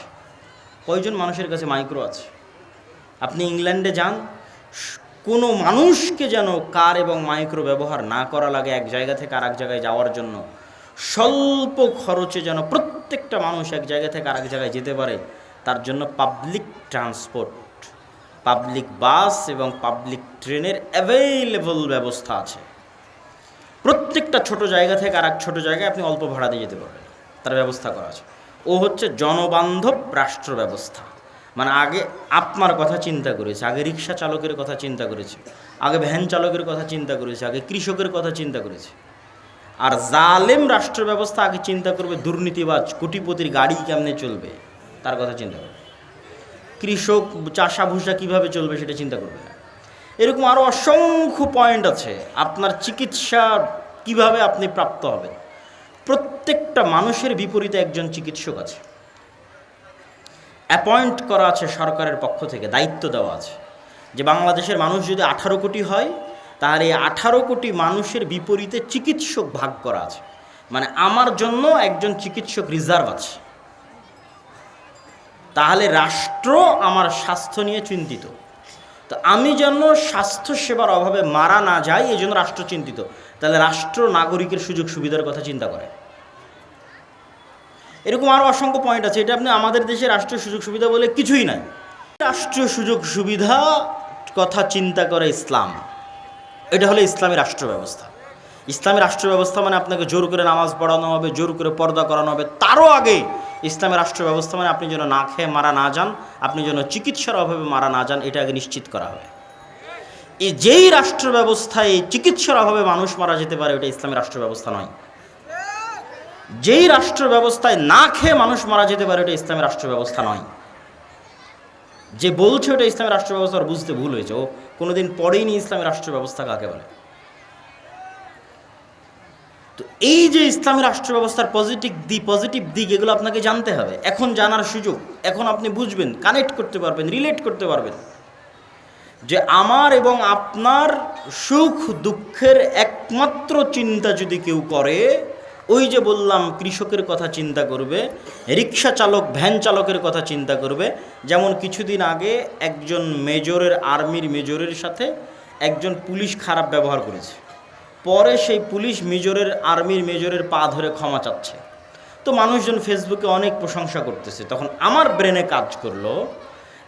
কয়জন মানুষের কাছে মাইক্রো আছে? আপনি ইংল্যান্ডে যান, কোনো মানুষকে যেন কার এবং মাইক্রো ব্যবহার না করা লাগে এক জায়গা থেকে আরেক জায়গায় যাওয়ার জন্য। স্বল্প খরচে যেন প্রত্যেকটা মানুষ এক জায়গা থেকে আরেক জায়গায় যেতে পারে, তার জন্য পাবলিক ট্রান্সপোর্ট, পাবলিক বাস এবং পাবলিক ট্রেনের অ্যাভেইলেবল ব্যবস্থা আছে। প্রত্যেকটা ছোট জায়গা থেকে আরেক ছোট জায়গায় আপনি অল্প ভাড়া দিয়ে যেতে পারবেন, তার ব্যবস্থা করা আছে। ও হচ্ছে জনবান্ধব রাষ্ট্র ব্যবস্থা। মানে আগে আপনার কথা চিন্তা করেছে, আগে রিক্সা চালকের কথা চিন্তা করেছে, আগে ভ্যান চালকের কথা চিন্তা করেছে, আগে কৃষকের কথা চিন্তা করেছে। আর জালেম রাষ্ট্র ব্যবস্থা আগে চিন্তা করবে দুর্নীতিবাজ কোটিপতির গাড়ি কেমনে চলবে, তার কথা চিন্তা করবে। কৃষক চাষা ভুষা কীভাবে চলবে সেটা চিন্তা করবে না। এরকম আরও অসংখ্য পয়েন্ট আছে। আপনার চিকিৎসা কিভাবে আপনি প্রাপ্ত হবেন, প্রত্যেকটা মানুষের বিপরীতে একজন চিকিৎসক আছে, অ্যাপয়েন্ট করা আছে সরকারের পক্ষ থেকে, দায়িত্ব দেওয়া আছে যে বাংলাদেশের মানুষ যদি 18 কোটি হয়, তাহলে এই 18 কোটি মানুষের বিপরীতে চিকিৎসক ভাগ করা আছে। মানে আমার জন্য একজন চিকিৎসক রিজার্ভ আছে। তাহলে রাষ্ট্র আমার স্বাস্থ্য নিয়ে চিন্তিত। তো আমি যেন স্বাস্থ্য সেবার অভাবে মারা না যাই, এই জন্য রাষ্ট্র চিন্তিত। তাহলে রাষ্ট্র নাগরিকের সুযোগ সুবিধার কথা চিন্তা করে। এরকম আরও অসংখ্য পয়েন্ট আছে। এটা আপনি আমাদের দেশে রাষ্ট্রীয় সুযোগ সুবিধা বলে কিছুই নাই। রাষ্ট্রীয় সুযোগ সুবিধা কথা চিন্তা করে ইসলাম। এটা হলো ইসলামী রাষ্ট্র ব্যবস্থা। ইসলামী রাষ্ট্র ব্যবস্থা মানে আপনাকে জোর করে নামাজ পড়ানো হবে, জোর করে পর্দা করানো হবে। তারও আগে ইসলামী রাষ্ট্র ব্যবস্থা মানে আপনি যেন না খেয়ে মারা না যান, আপনি যেন চিকিৎসার অভাবে মারা না যান, এটা আগে নিশ্চিত করা হবে। এই যেই রাষ্ট্র ব্যবস্থায় চিকিৎসার অভাবে মানুষ মারা যেতে পারে, ওটা ইসলামী রাষ্ট্র ব্যবস্থা নয়। যেই রাষ্ট্র ব্যবস্থায় না খেয়ে মানুষ মারা যেতে পারে, ওটা ইসলামী রাষ্ট্র ব্যবস্থা নয়। যে বলছে ওটা ইসলামী রাষ্ট্র ব্যবস্থা, বুঝতে ভুল হয়েছে। ও কোনোদিন পড়েইনি ইসলামী রাষ্ট্র ব্যবস্থা কাকে বলে। তো এই যে ইসলামী রাষ্ট্র ব্যবস্থার পজিটিভ দিক এগুলো আপনাকে জানতে হবে। এখন জানার সুযোগ, এখন আপনি বুঝবেন, কানেক্ট করতে পারবেন, রিলেট করতে পারবেন যে আমার এবং আপনার সুখ দুঃখের একমাত্র চিন্তা যদি কেউ করে, ওই যে বললাম কৃষকের কথা চিন্তা করবে, রিক্সা চালক, ভ্যান চালকের কথা চিন্তা করবে। যেমন কিছুদিন আগে একজন মেজরের, আর্মির মেজরের সাথে একজন পুলিশ খারাপ ব্যবহার করেছে, পরে সেই পুলিশ মেজরের, আর্মির মেজরের পা ধরে ক্ষমা চাচ্ছে। তো মানুষজন ফেসবুকে অনেক প্রশংসা করতেছে। তখন আমার ব্রেনে কাজ করলো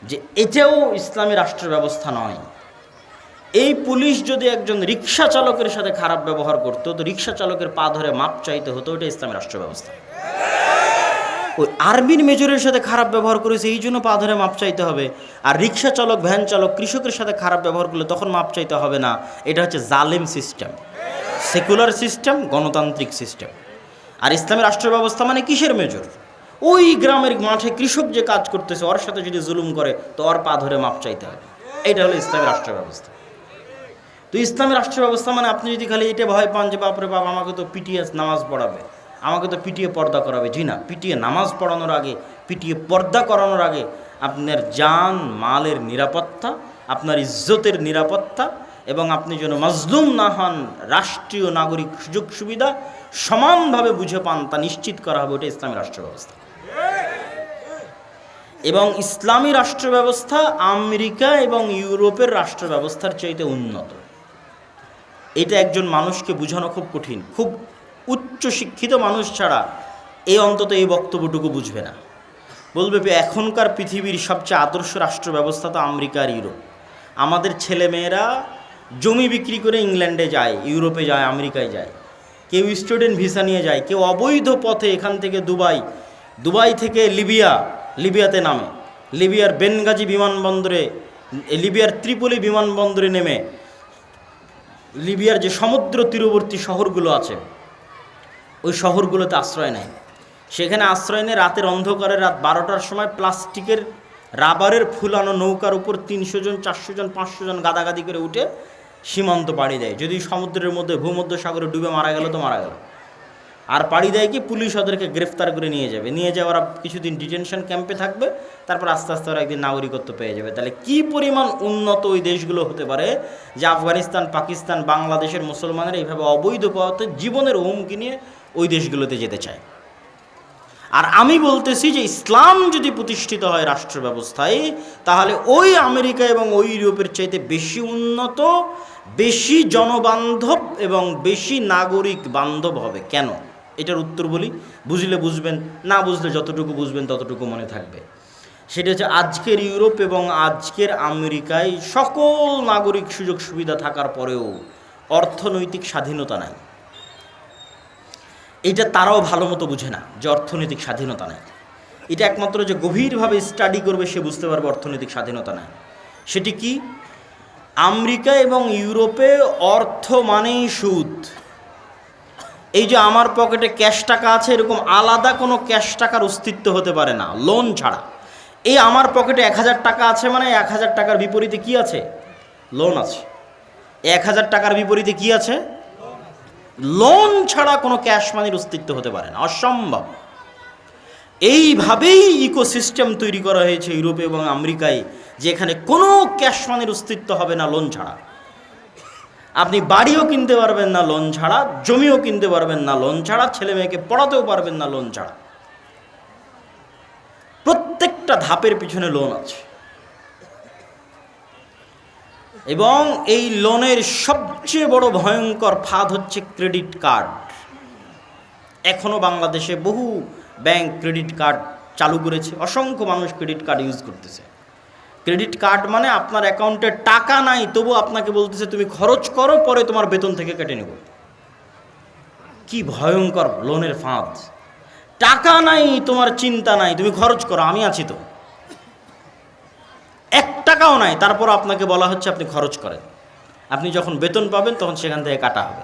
যে এটাও ইসলামী রাষ্ট্র ব্যবস্থা নয়। এই পুলিশ যদি একজন রিক্সা চালকের সাথে খারাপ ব্যবহার করতো, তো রিক্সা চালকের পা ধরে মাপ চাইতে হতো, ওটা ইসলামী রাষ্ট্র ব্যবস্থা। ওই আর্মির মেজরের সাথে খারাপ ব্যবহার করেছে এই জন্য পা ধরে মাপ চাইতে হবে, আর রিক্সা চালক, ভ্যান চালক, কৃষকের সাথে খারাপ ব্যবহার করলে তখন মাপ চাইতে হবে না। এটা হচ্ছে জালেম সিস্টেম, সেকুলার সিস্টেম, গণতান্ত্রিক সিস্টেম। আর ইসলামী রাষ্ট্র ব্যবস্থা মানে কিসের মেজর? ওই গ্রামের মাঠে কৃষক যে কাজ করতেছে ওর সাথে যদি জুলুম করে তো ওর পা ধরে মাপ চাইতে হবে। এইটা হলো ইসলামী রাষ্ট্র ব্যবস্থা। তো ইসলামী রাষ্ট্র ব্যবস্থা মানে আপনি যদি খালি এটা ভয় পান যে বাপরে বাপ আমাকে তো পিটিয়ে নামাজ পড়াবে, আমাকে তো পিটিয়ে পর্দা করাবে, জি না, পিটিয়ে নামাজ পড়ানোর আগে, পিটিয়ে পর্দা করানোর আগে আপনার জান মালের নিরাপত্তা, আপনার ইজ্জতের নিরাপত্তা, এবং আপনি যেন মাজলুম না হন, রাষ্ট্রীয় নাগরিক সুযোগ সুবিধা সমানভাবে বুঝে পান, তা নিশ্চিত করা হবে। ওটা ইসলামী রাষ্ট্র ব্যবস্থা। এবং ইসলামী রাষ্ট্র ব্যবস্থা আমেরিকা এবং ইউরোপের রাষ্ট্র ব্যবস্থার চাইতে উন্নত। এটা একজন মানুষকে বোঝানো খুব কঠিন। খুব উচ্চ শিক্ষিত মানুষ ছাড়া অন্তত এই বক্তব্যটুকু বুঝবে না। বলবে এখনকার পৃথিবীর সবচেয়ে আদর্শ রাষ্ট্র ব্যবস্থা তো আমেরিকা আর ইউরোপ। আমাদের ছেলেমেয়েরা জমি বিক্রি করে ইংল্যান্ডে যায়, ইউরোপে যায়, আমেরিকায় যায়, কেউ স্টুডেন্ট ভিসা নিয়ে যায়, কেউ অবৈধ পথে এখান থেকে দুবাই থেকে লিবিয়াতে নামে, লিবিয়ার বেনগাজি বিমানবন্দরে, লিবিয়ার ত্রিপলি বিমানবন্দরে নেমে লিবিয়ার যে সমুদ্র তীরবর্তী শহরগুলো আছে ওই শহরগুলোতে আশ্রয় নেয়। সেখানে আশ্রয় নিয়ে রাতের অন্ধকারে, রাত 12টার সময় প্লাস্টিকের, রাবারের ফুলানো নৌকার উপর 300 জন, 400 জন, 500 জন গাদাগাদি করে উঠে সীমান্ত পাড়ি দেয়। যদি সমুদ্রের মধ্যে, ভূমধ্য সাগরে ডুবে মারা গেল তো মারা গেল। আর পাড়ি দেয় কি, পুলিশ ওদেরকে গ্রেফতার করে নিয়ে যাবে, নিয়ে যাওয়া ওরা কিছুদিন ডিটেনশন ক্যাম্পে থাকবে, তারপর আস্তে আস্তে ওরা একদিন নাগরিকত্ব পেয়ে যাবে। তাহলে কি পরিমাণ উন্নত ওই দেশগুলো হতে পারে যে আফগানিস্তান, পাকিস্তান, বাংলাদেশের মুসলমানেরা এইভাবে অবৈধ পথে জীবনের হুমকি নিয়ে ওই দেশগুলোতে যেতে চায়। আর আমি বলতেছি যে ইসলাম যদি প্রতিষ্ঠিত হয় রাষ্ট্র ব্যবস্থায়, তাহলে ওই আমেরিকা এবং ওই ইউরোপের চাইতে বেশি উন্নত, বেশি জনবান্ধব এবং বেশি নাগরিক বান্ধব হবে। কেন? এটার উত্তর বলি, বুঝলে বুঝবেন, না বুঝলে যতটুকু বুঝবেন ততটুকু মনে থাকবে। সেটা হচ্ছে আজকের ইউরোপ এবং আজকের আমেরিকায় সকল নাগরিক সুযোগ সুবিধা থাকার পরেও অর্থনৈতিক স্বাধীনতা নাই। এটা তারাও ভালো মতো বুঝে না যে অর্থনৈতিক স্বাধীনতা নেই। এটা একমাত্র যে গভীরভাবে স্টাডি করবে সে বুঝতে পারবে অর্থনৈতিক স্বাধীনতা নেই। সেটি কি? আমেরিকা এবং ইউরোপে অর্থ মানেই সুদ। এই যে আমার পকেটে ক্যাশ টাকা আছে, এরকম আলাদা কোনো ক্যাশ টাকার অস্তিত্ব হতে পারে না লোন ছাড়া। এই আমার পকেটে 1000 টাকা আছে মানে 1000 টাকার বিপরীতে কি আছে? লোন আছে। 1000 টাকার বিপরীতে কি আছে? লোন ছাড়া কোনো ক্যাশ মানির অস্তিত্ব হতে পারে না, অসম্ভব। এইভাবেই ইকোসিস্টেম তৈরি করা হয়েছে ইউরোপে এবং আমেরিকায়, যেখানে কোনো ক্যাশ মানির অস্তিত্ব হবে না লোন ছাড়া। আপনি বাড়িও কিনতে পারবেন না লোন ছাড়া, জমিও কিনতে পারবেন না লোন ছাড়া, ছেলে মেয়েকে পড়াতেও পারবেন না লোন ছাড়া। প্রত্যেকটা ধাপের পিছনে লোন আছে। এবং এই লোনের সবচেয়ে বড় ভয়ঙ্কর ফাঁদ হচ্ছে ক্রেডিট কার্ড। এখনও বাংলাদেশে বহু ব্যাংক ক্রেডিট কার্ড চালু করেছে, অসংখ্য মানুষ ক্রেডিট কার্ড ইউজ করতেছে। ক্রেডিট কার্ড মানে আপনার অ্যাকাউন্টে টাকা নাই, তবু আপনাকে বলতেছে তুমি খরচ করো, পরে তোমার বেতন থেকে কেটে নেব। কি ভয়ঙ্কর লোনের ফাঁদ! টাকা নাই, তোমার চিন্তা নাই, তুমি খরচ করো, আমি আছি তো। 1 টাকাও নাই, তারপর আপনাকে বলা হচ্ছে আপনি খরচ করেন, আপনি যখন বেতন পাবেন তখন সেখান থেকে কাটা হবে।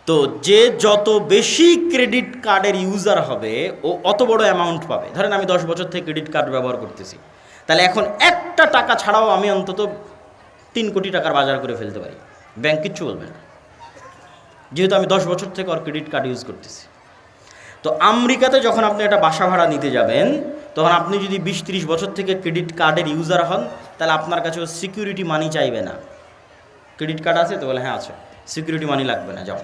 তো যে যত বেশি ক্রেডিট কার্ডের ইউজার হবে ও অত বড় অ্যামাউন্ট পাবে। ধরেন আমি 10 বছর থেকে ক্রেডিট কার্ড ব্যবহার করতেছি, তাহলে এখন 1টা টাকা ছাড়াও আমি অন্তত 3 কোটি টাকার বাজার করে ফেলতে পারি, ব্যাংক কিচ্ছু বলবে না, যেহেতু আমি 10 বছর থেকে ওর ক্রেডিট কার্ড ইউজ করতেছি। তো আমেরিকাতে যখন আপনি একটা বাসা ভাড়া নিতে যাবেন, তখন আপনি যদি 20-30 বছর থেকে ক্রেডিট কার্ডের ইউজার হন, তাহলে আপনার কাছে সিকিউরিটি মানি চাইবে না। ক্রেডিট কার্ড আছে তো? বলে হ্যাঁ আছে, সিকিউরিটি মানি লাগবে না, যাও।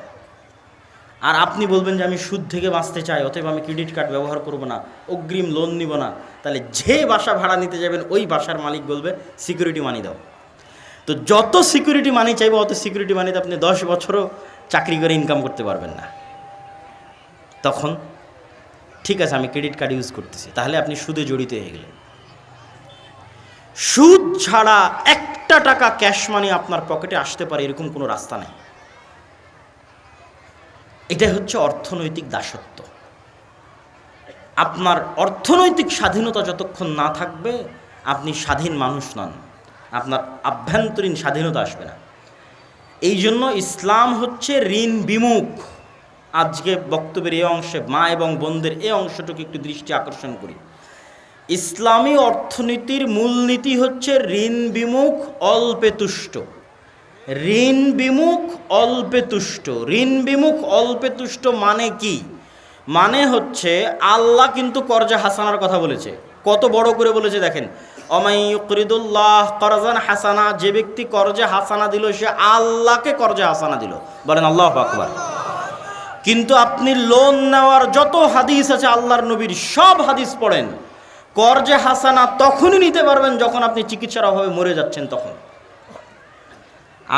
আর আপনি বলবেন যে আমি সুদ থেকে বাঁচতে চাই, অতএব আমি ক্রেডিট কার্ড ব্যবহার করব না, অগ্রিম লোন নিব না, তাহলে যে বাসা ভাড়া নিতে যাবেন ওই বাসার মালিক বলবে সিকিউরিটি মানি দাও। তো যত সিকিউরিটি মানি চাইবে অত সিকিউরিটি মানিতে আপনি 10 বছরও চাকরি করে ইনকাম করতে পারবেন না। তখন ঠিক আছে আমি ক্রেডিট কার্ড ইউজ করতেছি, তাহলে আপনি সুদে জড়িত হয়ে গেলেন। সুদ ছাড়া একটা টাকা ক্যাশ মানি আপনার পকেটে আসতে পারে এরকম কোনো রাস্তা নেই। এটাই হচ্ছে অর্থনৈতিক দাসত্ব। আপনার অর্থনৈতিক স্বাধীনতা যতক্ষণ না থাকবে আপনি স্বাধীন মানুষ নন, আপনার আভ্যন্তরীণ স্বাধীনতা আসবে না। এই জন্য ইসলাম হচ্ছে ঋণ বিমুখ। আজকে বক্তব্যের এই অংশে মা এবং বোনদের এই অংশটুকু একটু দৃষ্টি আকর্ষণ করি। ইসলামী অর্থনীতির মূলনীতি হচ্ছে ঋণ বিমুখ, অল্পে তুষ্ট। ঋণ বিমুখ, অল্পে তুষ্ট। ঋণ বিমুখ, অল্পে তুষ্ট মানে কি? মানে হচ্ছে আল্লাহ কিন্তু কর্জে হাসানার কথা বলেছে, কত বড় করে বলেছে দেখেন, অমাই ইউকরিদুল্লাহ করজান হাসানা, যে ব্যক্তি কর্জে হাসানা দিল সে আল্লাহকে কর্জে হাসানা দিল। বলেন আল্লাহু আকবার। কিন্তু আপনি লোন নেওয়ার যত হাদিস আছে আল্লাহর নবীর সব হাদিস পড়েন, কর্জে হাসানা তখনই নিতে পারবেন যখন আপনি চিকিৎসার অভাবে মরে যাচ্ছেন। তখন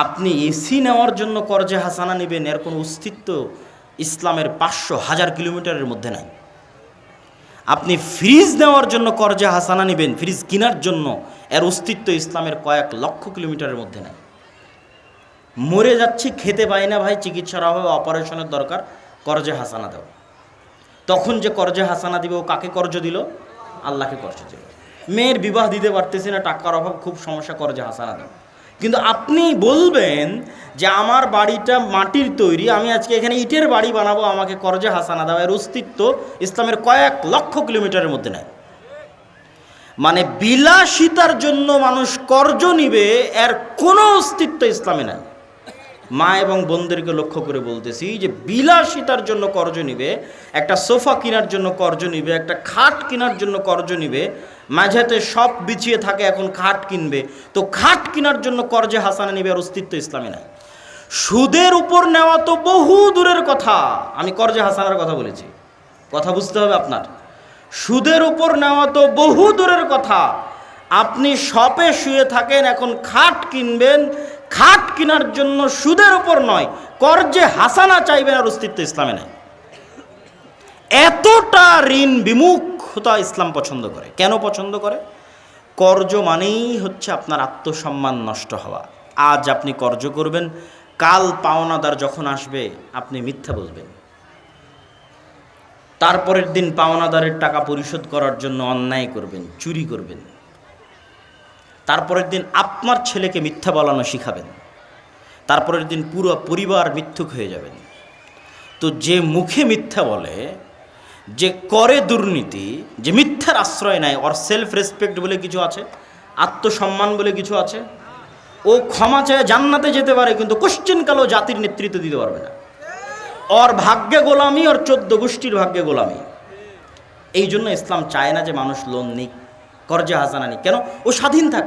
আপনি এসি নেওয়ার জন্য কর্জে হাসানা নেবেন, এর কোনো অস্তিত্ব ইসলামের 500,000 কিলোমিটারের মধ্যে নাই। আপনি ফ্রিজ নেওয়ার জন্য কর্জে হাসানা নেবেন, ফ্রিজ কেনার জন্য, এর অস্তিত্ব ইসলামের কয়েক লক্ষ কিলোমিটারের মধ্যে নাই। মরে যাচ্ছি, খেতে পাই না ভাই, চিকিৎসার অভাবে অপারেশনের দরকার, কর্জে হাসানা দাও। তখন যে কর্জে হাসানা দিবে ও কাকে কর্জ দিল? আল্লাহকে কর্জ দিল। মেয়ের বিবাহ দিতে পারতেছি না, টাকার অভাব, খুব সমস্যা, কর্জে হাসানা দাও। কিন্তু আপনি বলবেন যে আমার বাড়িটা মাটির তৈরি, আমি আজকে এখানে ইটের বাড়ি বানাবো, আমাকে কর্জে হাসানা দাও, এর অস্তিত্ব ইসলামের কয়েক লক্ষ কিলোমিটারের মধ্যে নাই। মানে বিলাসিতার জন্য মানুষ কর্জ নিবে, এর কোনো অস্তিত্ব ইসলামে নাই। মা এবং বোনদেরকে লক্ষ্য করে বলতেছি যে বিলাসিতার জন্য কর্জ নিবে, একটা সোফা কেনার জন্য কর্জ নিবে, একটা খাট কেনার জন্য কর্জ নিবে, মাঝেতে সব বিছিয়ে থাকে এখন খাট কিনবে, তো খাট কেনার জন্য কর্জে হাসানা নিবে, আর অস্তিত্ব ইসলামে নাই। সুদের উপর নেওয়া তো বহু দূরের কথা, আমি কর্জে হাসানার কথা বলেছি, কথা বুঝতে হবে আপনার। সুদের উপর নেওয়া তো বহু দূরের কথা, আপনি শপে শুয়ে থাকেন, এখন খাট কিনবেন, খাট কেনার জন্য সুদের উপর নয় কর্জে হাসানা চাইবেন, আর অস্তিত্ব ইসলামে নাই। এতটা ঋণ বিমুখতা ইসলাম পছন্দ করে। কেন পছন্দ করে? কর্জ মানেই হচ্ছে আপনার আত্মসম্মান নষ্ট হওয়া। আজ আপনি কর্জ করবেন, কাল পাওনাদার যখন আসবে আপনি মিথ্যা বলবেন, তারপরের দিন পাওনাদারের টাকা পরিশোধ করার জন্য অন্যায় করবেন, চুরি করবেন, তারপরের দিন আপনার ছেলেকে মিথ্যা বলানো শিখাবেন, তারপরের দিন পুরো পরিবার মিথ্যুক হয়ে যাবেন। তো যে মুখে মিথ্যা বলে, যে করে দুর্নীতি, যে মিথ্যার আশ্রয় নেয়, ওর সেলফ রেসপেক্ট বলে কিছু আছে, আত্মসম্মান বলে কিছু আছে, ও ক্ষমা চায় জান্নাতে যেতে পারে, কিন্তু কোশ্চেনকালেও জাতির নেতৃত্ব দিতে পারবে না। ওর ভাগ্যে গোলামি, ওর 14 গোষ্ঠীর ভাগ্যে গোলামি। এই জন্য ইসলাম চায় না যে মানুষ লোন নিক, কর্জে হাসানা নিক। কেন? ও স্বাধীন থাক,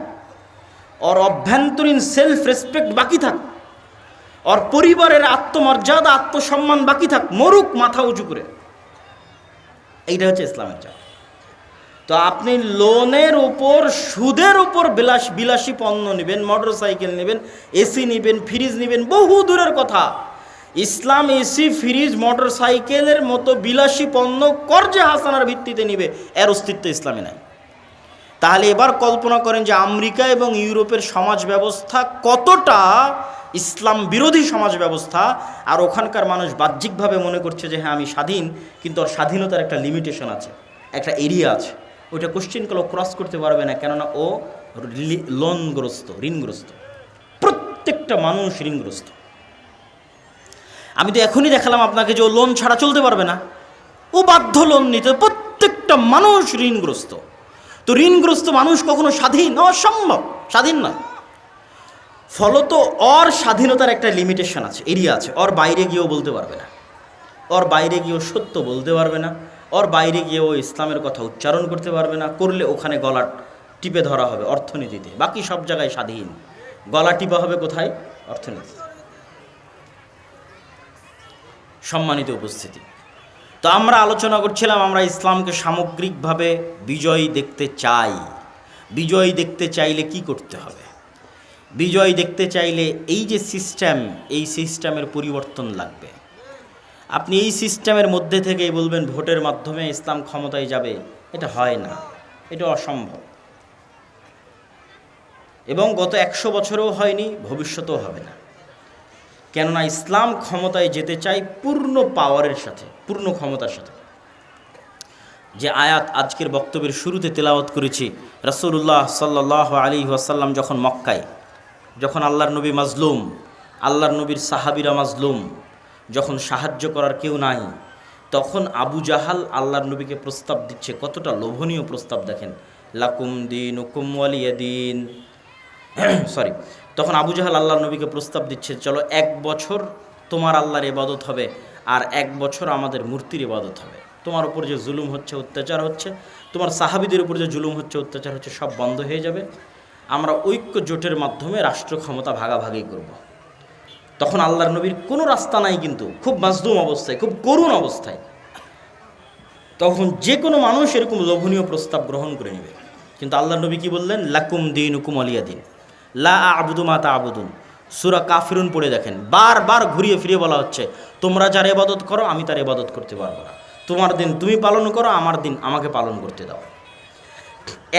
ওর অভ্যন্তরীণ সেলফ রেসপেক্ট বাকি থাক, ওর পরিবারের আত্মমর্যাদা, আত্মসম্মান বাকি থাক, মরুক মাথা উঁচু করে। এইটা হচ্ছে ইসলামের চাপ। তো আপনি লোনের উপর, সুদের উপর বিলাসী পণ্য নেবেন, মোটর সাইকেল নেবেন, এসি নেবেন, ফ্রিজ নেবেন, বহু দূরের কথা। ইসলাম এসি, ফ্রিজ, মোটর সাইকেলের মতো বিলাসী পণ্য কর্জে হাসানার ভিত্তিতে নিবে, এর অস্তিত্ব ইসলামে নাই। তাহলে এবার কল্পনা করেন যে আমেরিকা এবং ইউরোপের সমাজ ব্যবস্থা কতটা ইসলাম বিরোধী সমাজ ব্যবস্থা, আর ওখানকার মানুষ বাহ্যিকভাবে মনে করছে যে হ্যাঁ আমি স্বাধীন, কিন্তু ওর স্বাধীনতার একটা লিমিটেশন আছে, একটা এরিয়া আছে, ওইটা কোশ্চেনকালেও ক্রস করতে পারবে না, কেননা ও লোনগ্রস্ত, ঋণগ্রস্ত। প্রত্যেকটা মানুষ ঋণগ্রস্ত। আমি তো এখনই দেখালাম আপনাকে যে ও লোন ছাড়া চলতে পারবে না, ও বাধ্য লোন নিতে। প্রত্যেকটা মানুষ ঋণগ্রস্ত। তো ঋণগ্রস্ত মানুষ কখনো স্বাধীন? অসম্ভব, স্বাধীন নয়। ফলত ওর স্বাধীনতার একটা লিমিটেশন আছে, এরিয়া আছে। ওর বাইরে গিয়েও বলতে পারবে না, ওর বাইরে গিয়েও সত্য বলতে পারবে না, ওর বাইরে গিয়েও ইসলামের কথা উচ্চারণ করতে পারবে না। করলে ওখানে গলা টিপে ধরা হবে অর্থনীতিতে। বাকি সব জায়গায় স্বাধীন, গলা টিপা হবে কোথায়? অর্থনীতিতে। সম্মানিত উপস্থিতি, তো আমরা আলোচনা করছিলাম আমরা ইসলামকে সামগ্রিকভাবে বিজয়ী দেখতে চাই। বিজয়ী দেখতে চাইলে কি করতে হবে? বিজয় দেখতে চাইলে এই যে সিস্টেম, এই সিস্টেমের পরিবর্তন লাগবে। আপনি এই সিস্টেমের মধ্যে থেকেই বলবেন ভোটের মাধ্যমে ইসলাম ক্ষমতায় যাবে, এটা হয় না, এটা অসম্ভব। এবং গত 100 বছরেও হয়নি, ভবিষ্যতেও হবে না। কেননা ইসলাম ক্ষমতায় যেতে চাই পূর্ণ পাওয়ারের সাথে, পূর্ণ ক্ষমতার সাথে। যে আয়াত আজকের বক্তব্যের শুরুতে তেলাওয়াত করেছি, রাসূলুল্লাহ সাল্লাল্লাহু আলাইহি ওয়াসাল্লাম যখন মক্কায়, যখন আল্লাহর নবী মাজলুম, আল্লাহর নবীর সাহাবীরা মাজলুম, যখন সাহায্য করার কেউ নাই, তখন আবু জাহাল আল্লাহর নবীকে প্রস্তাব দিচ্ছে। কতটা লোভনীয় প্রস্তাব দেখেন, লাকুম দীনুকুম ওয়ালিয়া দীন। সরি, তখন আবু জাহাল আল্লাহর নবীকে প্রস্তাব দিচ্ছে, চলো 1 বছর তোমার আল্লাহর ইবাদত হবে আর 1 বছর আমাদের মূর্তির ইবাদত হবে। তোমার উপর যে জুলুম হচ্ছে, অত্যাচার হচ্ছে, তোমার সাহাবীদের উপর যে জুলুম হচ্ছে, অত্যাচার হচ্ছে, সব বন্ধ হয়ে যাবে। আমরা ঐক্য জোটের মাধ্যমে রাষ্ট্র ক্ষমতা ভাগাভাগি করব। তখন আল্লাহর নবীর কোনো রাস্তা নাই, কিন্তু খুব মাজলুম অবস্থায়, খুব করুণ অবস্থায়। তখন যে কোনো মানুষ এরকম লোভনীয় প্রস্তাব গ্রহণ করে নেবে। কিন্তু আল্লাহর নবী কি বললেন? লাকুম দীনুকুম ওয়ালিয়া দীন, লা আ'বুদু মা তা'বুদুন। সূরা কাফিরুন পড়ে দেখেন, বারবার ঘুরিয়ে ফিরিয়ে বলা হচ্ছে তোমরা যার ইবাদত করো আমি তার ইবাদত করতে পারবো না। তোমার দিন তুমি পালন করো, আমার দিন আমাকে পালন করতে দাও।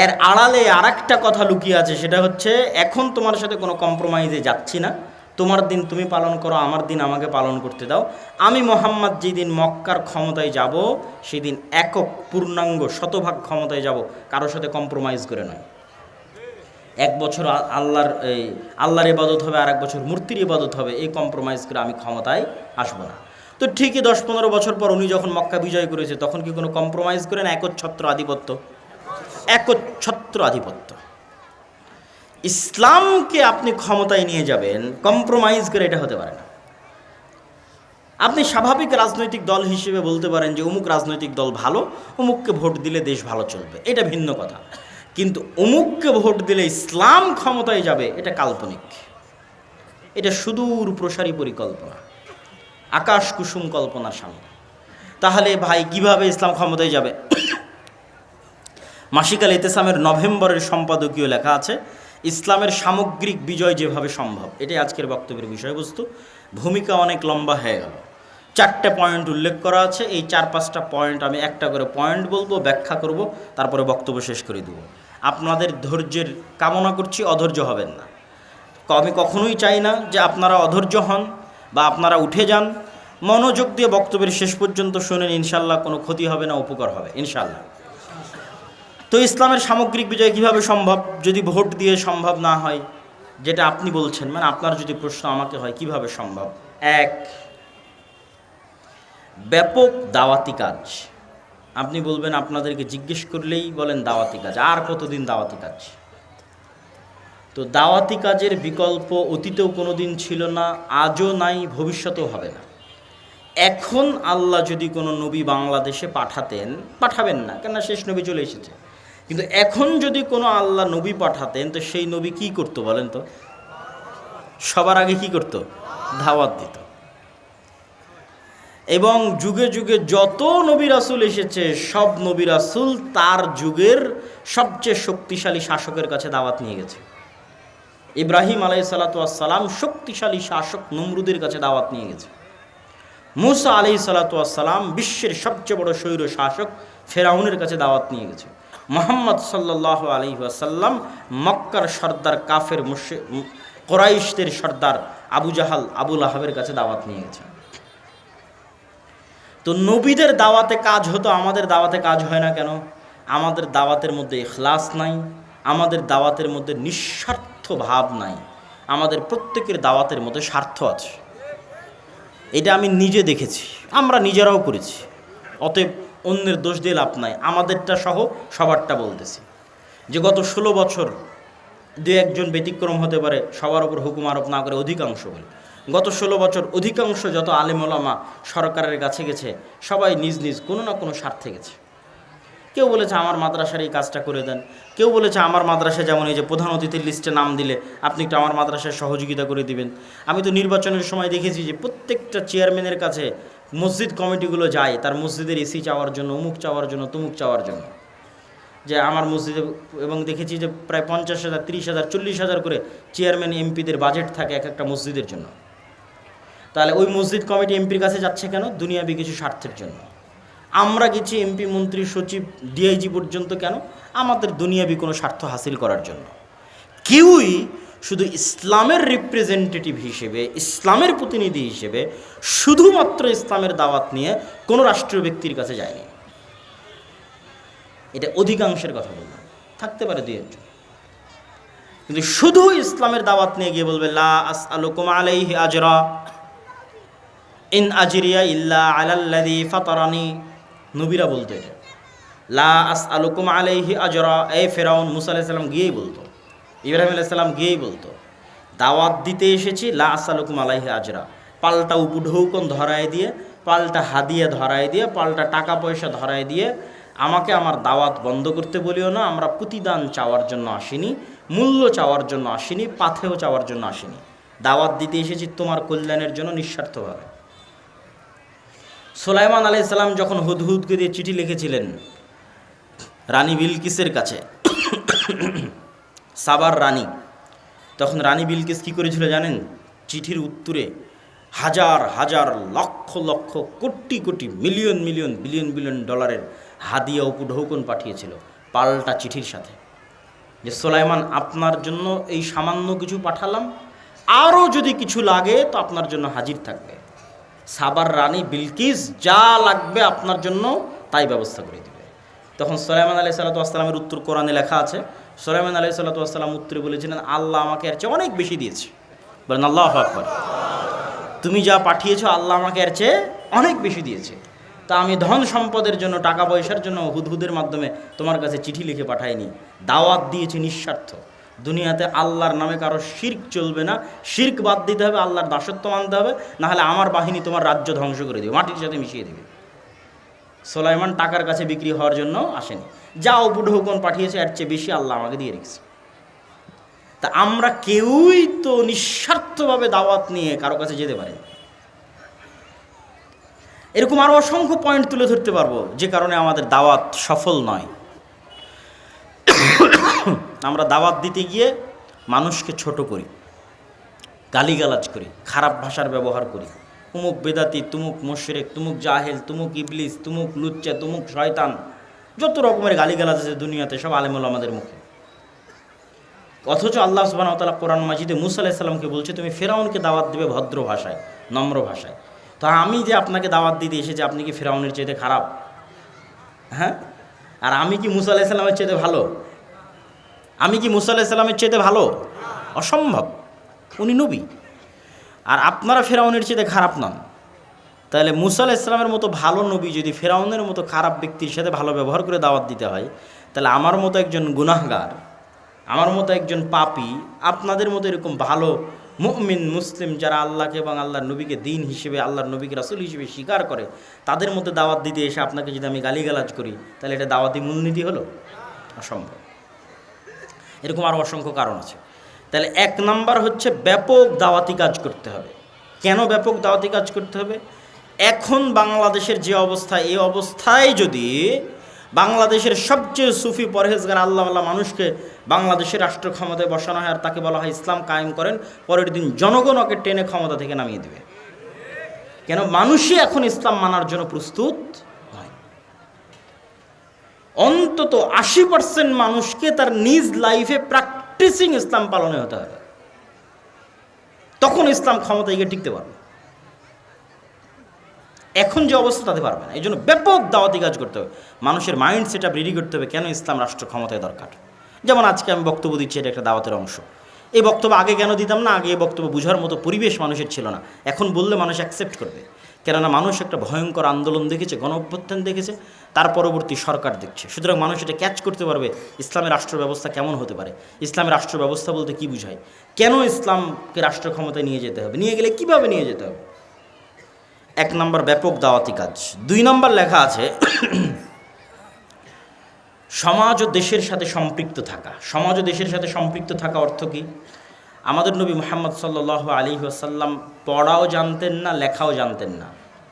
এর আড়ালে আরেকটা কথা লুকিয়ে আছে, সেটা হচ্ছে এখন তোমার সাথে কোনো কম্প্রোমাইজে যাচ্ছি না। তোমার দিন তুমি পালন করো, আমার দিন আমাকে পালন করতে দাও। আমি মুহাম্মদ যেদিন মক্কার ক্ষমতায় যাব, সেদিন একক পূর্ণাঙ্গ শতভাগ ক্ষমতায় যাব, কারোর সাথে কম্প্রোমাইজ করে নয়। 1 বছর আল্লাহর ইবাদত হবে আর 1 বছর মূর্তির ইবাদত হবে, এই কম্প্রোমাইজ করে আমি ক্ষমতায় আসবো না। তো ঠিকই 10-15 বছর পর উনি যখন মক্কা বিজয় করেছে, তখন কি কোনো কম্প্রোমাইজ করেন? একচ্ছত্র আধিপত্য, একচ্ছত্র আধিপত্য। ইসলামকে আপনি ক্ষমতায় নিয়ে যাবেন কম্প্রোমাইজ করে, এটা হতে পারে না। আপনি স্বাভাবিক রাজনৈতিক দল হিসেবে বলতে পারেন যে অমুক রাজনৈতিক দল ভালো, অমুককে ভোট দিলে দেশ ভালো চলবে, এটা ভিন্ন কথা। কিন্তু অমুককে ভোট দিলে ইসলাম ক্ষমতায় যাবে, এটা কাল্পনিক, এটা সুদূর প্রসারী পরিকল্পনা, আকাশ কুসুম কল্পনার সামনে। তাহলে ভাই কিভাবে ইসলাম ক্ষমতায় যাবে? মাসিক আল ইতিসামের নভেম্বরের সম্পাদকীয় লেখা আছে, ইসলামের সামগ্রিক বিজয় যেভাবে সম্ভব। এটাই আজকের বক্তব্যের বিষয়বস্তু। ভূমিকা অনেক লম্বা হয়ে গেল, 4টে পয়েন্ট উল্লেখ করা আছে। এই 4-5টা পয়েন্ট আমি একটা করে পয়েন্ট বলবো, ব্যাখ্যা করব, তারপরে বক্তব্য শেষ করে দেব। আপনাদের ধৈর্যের কামনা করছি, অধৈর্য হবেন না। আমি কখনোই চাই না যে আপনারা অধৈর্য হন বা আপনারা উঠে যান। মনোযোগ দিয়ে বক্তব্যের শেষ পর্যন্ত শুনেন, ইনশাল্লাহ কোনো ক্ষতি হবে না, উপকার হবে ইনশাল্লাহ। তো ইসলামের সামগ্রিক বিজয় কিভাবে সম্ভব যদি ভোট দিয়ে সম্ভব না হয়, যেটা আপনি বলছেন, মানে আপনার যদি প্রশ্ন আমাকে হয় কিভাবে সম্ভব? 1, ব্যাপক দাওয়াতি কাজ। আপনি বলবেন আপনাদেরকে জিজ্ঞেস করলেই বলেন দাওয়াতি কাজ, আর কতদিন দাওয়াতি কাজ? তো দাওয়াতি কাজের বিকল্প অতীতেও কোনো দিন ছিল না, আজও নাই, ভবিষ্যতেও হবে না। এখন আল্লাহ যদি কোনো নবী বাংলাদেশে পাঠাবেন না, কেননা শেষ নবী চলে এসেছে, কিন্তু এখন যদি কোনো আল্লাহ নবী পাঠাতেন, তো সেই নবী কি করতো বলেন তো? সবার আগে কি করতো? দাওয়াত দিত। এবং যুগে যুগে যত নবী রাসূল এসেছে, সব নবী রাসূল তার যুগের সবচেয়ে শক্তিশালী শাসকের কাছে দাওয়াত নিয়ে গেছে। ইব্রাহিম আলাইহিসসালাতু ওয়াসসালাম শক্তিশালী শাসক নমরুদের কাছে দাওয়াত নিয়ে গেছে। মুসা আলাইহিসসালাতু ওয়াসসালাম বিশ্বের সবচেয়ে বড় স্বৈর শাসক ফেরাউনের কাছে দাওয়াত নিয়ে গেছে। মুহাম্মদ সাল্লাল্লাহু আলাইহি ওয়াসাল্লাম মক্কার সর্দার কাফের কুরাইশদের সর্দার আবু জাহাল, আবু লাহাবের কাছে দাওয়াত নিয়ে গেছে। তো নবীদের দাওয়াতে কাজ হতো, আমাদের দাওয়াতে কাজ হয় না কেন? আমাদের দাওয়াতের মধ্যে ইখলাস নাই, আমাদের দাওয়াতের মধ্যে নিঃস্বার্থ ভাব নাই, আমাদের প্রত্যেকের দাওয়াতের মধ্যে স্বার্থ আছে। এটা আমি নিজে দেখেছি, আমরা নিজেরাও করেছি। অতএব অন্যের দোষ দিয়ে লাভ নাই, আমাদেরটা সহ সবারটা বলতেছি। যে গত 16 বছর 2-1জন ব্যতিক্রম হতে পারে, সবার উপর হুকুম আরোপ না করে অধিকাংশ বলে, গত 16 বছর অধিকাংশ যত আলেম ওলামা সরকারের কাছে গেছে, সবাই নিজ নিজ কোনো না কোনো স্বার্থে গেছে। কেউ বলেছে আমার মাদ্রাসার এই কাজটা করে দেন, কেউ বলেছে আমার মাদ্রাসা, যেমন এই যে প্রধান অতিথির লিস্টে নাম দিলে আপনি একটু আমার মাদ্রাসায় সহযোগিতা করে দিবেন। আমি তো নির্বাচনের সময় দেখেছি যে প্রত্যেকটা চেয়ারম্যানের কাছে মসজিদ কমিটিগুলো যায় তার মসজিদের এসি চাওয়ার জন্য, অমুক চাওয়ার জন্য, তমুক চাওয়ার জন্য, যে আমার মসজিদে, এবং দেখেছি যে প্রায় 50,000, 30,000, 40,000 করে চেয়ারম্যান এমপিদের বাজেট থাকে এক একটা মসজিদের জন্য। তাহলে ওই মসজিদ কমিটি এমপির কাছে যাচ্ছে কেন? দুনিয়াবি কিছু স্বার্থের জন্য। আমরা গেছি এমপি, মন্ত্রী, সচিব, ডিআইজি পর্যন্ত কেন? আমাদের দুনিয়াবি কোনো স্বার্থ হাসিল করার জন্য। কেউই শুধু ইসলামের রিপ্রেজেন্টেটিভ হিসেবে, ইসলামের প্রতিনিধি হিসেবে শুধুমাত্র ইসলামের দাওয়াত নিয়ে কোনো রাষ্ট্রীয় ব্যক্তির কাছে যায়নি। এটা অধিকাংশের কথা বললাম, থাকতে পারে দুই একজন, কিন্তু শুধু ইসলামের দাওয়াত নিয়ে গিয়ে বলবে লা আসআলুকুম আলাইহি আজরা ইন আজরিয়া ইল্লা আলাল্লাযী ফাতারানি। নবীরা বলতো এটা, লা আসআলুকুম আলাইহি আজরা। এই ফেরাউন মুসা আলাইহিস সালাম গিয়েই বলতো, ইব্রাহিম আলাইহিস সালাম গিয়েই বলতো, দাওয়াত দিতে এসেছি, লা আসআলুকুম আলাইহি আজরা। পাল্টা উপঢৌকন ধরায় দিয়ে, পাল্টা হাদিয়া ধরায় দিয়ে, পাল্টা টাকা পয়সা ধরায় দিয়ে আমাকে আমার দাওয়াত বন্ধ করতে বলিও না। আমরা প্রতিদান চাওয়ার জন্য আসিনি, মূল্য চাওয়ার জন্য আসিনি, পাথেও চাওয়ার জন্য আসিনি। দাওয়াত দিতে এসেছি তোমার কল্যাণের জন্য নিঃস্বার্থভাবে। সুলাইমান আলাইহিস সালাম যখন হুদহুদকে দিয়ে চিঠি লিখেছিলেন রানী বিলকিসের কাছে, সাবার রানী, তখন রানী বিলকিস কী করেছিল জানেন? চিঠির উত্তরে হাজার হাজার, lakh lakh, crore crore, million million, billion billion ডলারের হাদিয়া উপঢৌকন পাঠিয়েছিল পাল্টা চিঠির সাথে, যে সুলাইমান আপনার জন্য এই সামান্য কিছু পাঠালাম, আরও যদি কিছু লাগে তো আপনার জন্য হাজির থাকবে। সাবার রানী বিলকিস যা লাগবে আপনার জন্য তাই ব্যবস্থা করে দেবে। তখন সুলাইমান আলাইহিস সালাতু ওয়াস সালামের উত্তর কোরআনে লেখা আছে। সুলাইমান আলাইহিস সালাতু ওয়াস সালাম উত্তরে বলেছিলেন, আল্লাহ আমাকে এর চেয়ে অনেক বেশি দিয়েছে। বলেন আল্লাহু আকবার। তুমি যা পাঠিয়েছো আল্লাহ আমাকে এর চেয়ে অনেক বেশি দিয়েছে। তা আমি ধন সম্পদের জন্য, টাকা পয়সার জন্য হুদহুদের মাধ্যমে তোমার কাছে চিঠি লিখে পাঠাইনি, দাওয়াত দিয়েছি নিঃস্বার্থ। দুনিয়াতে আল্লাহর নামে কারো শিরক চলবে না, শিরক বাদ দিতে হবে, আল্লাহর দাসত্ব মানতে হবে, নাহলে আমার বাহিনী তোমার রাজ্য ধ্বংস করে দেবে, মাটির সাথে মিশিয়ে দেবে। সুলাইমান টাকার কাছে বিক্রি হওয়ার জন্য আসেনি, যা উপঢৌকন পাঠিয়েছে এর চেয়ে বেশি আল্লাহ আমাকে দিয়ে রেখেছে। তা আমরা কেউই তো নিঃস্বার্থভাবে দাওয়াত নিয়ে কারো কাছে যেতে পারি। এরকম আরও অসংখ্য পয়েন্ট তুলে ধরতে পারবো যে কারণে আমাদের দাওয়াত সফল নয়। আমরা দাওয়াত দিতে গিয়ে মানুষকে ছোট করি, গালিগালাজ করি, খারাপ ভাষার ব্যবহার করি, তুমুক বেদাতি, তুমুক মুশরিক, তুমুক জাহেল, তুমুক ইবলিস, তুমুক লুচ্চা, তুমুক শয়তান, যত রকমের গালিগালাজ আছে দুনিয়াতে সব আলেমুল আমাদের মুখে। অথচ আল্লাহ সুবহানাহু ওয়া তাআলা কোরআন মাজিদে মুসা আলাইহিস সালামকে বলছে তুমি ফেরাউনকে দাওয়াত দিবে ভদ্র ভাষায়, নম্র ভাষায়। তো আমি যে আপনাকে দাওয়াত দিতে এসেছি, আপনি কি ফেরাউনের চাইতে খারাপ? হ্যাঁ? আর আমি কি মুসা আলাইহিস সালামের চাইতে ভালো? আমি কি মুসা আলাইহিস সালামের চাইতে ভালো? অসম্ভব, উনি নবী। আর আপনারা ফেরাউনের চাইতে খারাপ নন। তাহলে মুসা আলাইহিস সালামের মতো ভালো নবী যদি ফেরাউনের মতো খারাপ ব্যক্তির সাথে ভালো ব্যবহার করে দাওয়াত দিতে হয়, তাহলে আমার মতো একজন গুনাহগার, আমার মতো একজন পাপী, আপনাদের মতো এরকম ভালো মুমিন মুসলিম যারা আল্লাহকে এবং আল্লাহর নবীকে দিন হিসেবে, আল্লাহর নবীকে রাসূল হিসেবে স্বীকার করে, তাদের মধ্যে দাওয়াত দিতে এসে আপনাকে যদি আমি গালিগালাজ করি, তাহলে এটা দাওয়াতি মূলনীতি হলো? অসম্ভব। এরকম আরও অসংখ্য কারণ আছে। তাহলে এক নাম্বার হচ্ছে ব্যাপক দাওয়াতি কাজ করতে হবে। কেন ব্যাপক দাওয়াতি কাজ করতে হবে? এখন বাংলাদেশের যে অবস্থা, এই অবস্থায় যদি বাংলাদেশের সবচেয়ে সুফি পরহেজগার আল্লাহওয়ালা মানুষকে বাংলাদেশের রাষ্ট্র ক্ষমতায় বসানো হয় আর তাকে বলা হয় ইসলাম কায়েম করেন, পরের দিন জনগণ ওকে টেনে ক্ষমতা থেকে নামিয়ে দেবে। কেন? মানুষই এখন ইসলাম মানার জন্য প্রস্তুত নয়। অন্তত 80% মানুষকে তার নিজ লাইফে প্র্যাকটিসিং ইসলাম পালনে হতে হবে, তখন ইসলাম ক্ষমতায় গিয়ে টিকতে পারবে। এখন যে অবস্থা তাতে পারবে না। এই জন্য ব্যাপক দাওয়াতি কাজ করতে হবে, মানুষের মাইন্ড সেট আপ রেডি করতে হবে কেন ইসলাম রাষ্ট্র ক্ষমতায় দরকার। যেমন আজকে আমি বক্তব্য দিচ্ছি, এটা একটা দাওয়াতের অংশ। এই বক্তব্য আগে কেন দিতাম না? আগে এই বক্তব্য বোঝার মতো পরিবেশ মানুষের ছিল না। এখন বললে মানুষ অ্যাকসেপ্ট করবে, কেননা মানুষ একটা ভয়ঙ্কর আন্দোলন দেখেছে, গণ অভ্যুত্থান দেখেছে, তার পরবর্তী সরকার দেখছে। সুতরাং মানুষ এটা ক্যাচ করতে পারবে ইসলামের রাষ্ট্র ব্যবস্থা কেমন হতে পারে, ইসলামের রাষ্ট্র ব্যবস্থা বলতে কী বুঝায়, কেন ইসলামকে রাষ্ট্র ক্ষমতায় নিয়ে যেতে হবে, নিয়ে গেলে কীভাবে নিয়ে যেতে হবে। এক নম্বর ব্যাপক দাওয়াতি কাজ। 2 নম্বর লেখা আছে সমাজ ও দেশের সাথে সম্পৃক্ত থাকা। সমাজ ও দেশের সাথে সম্পৃক্ত থাকা অর্থ কি? আমাদের নবী মুহাম্মদ সাল্লাল্লাহু আলাইহি ওয়াসাল্লাম পড়াও জানতেন না, লেখাও জানতেন না।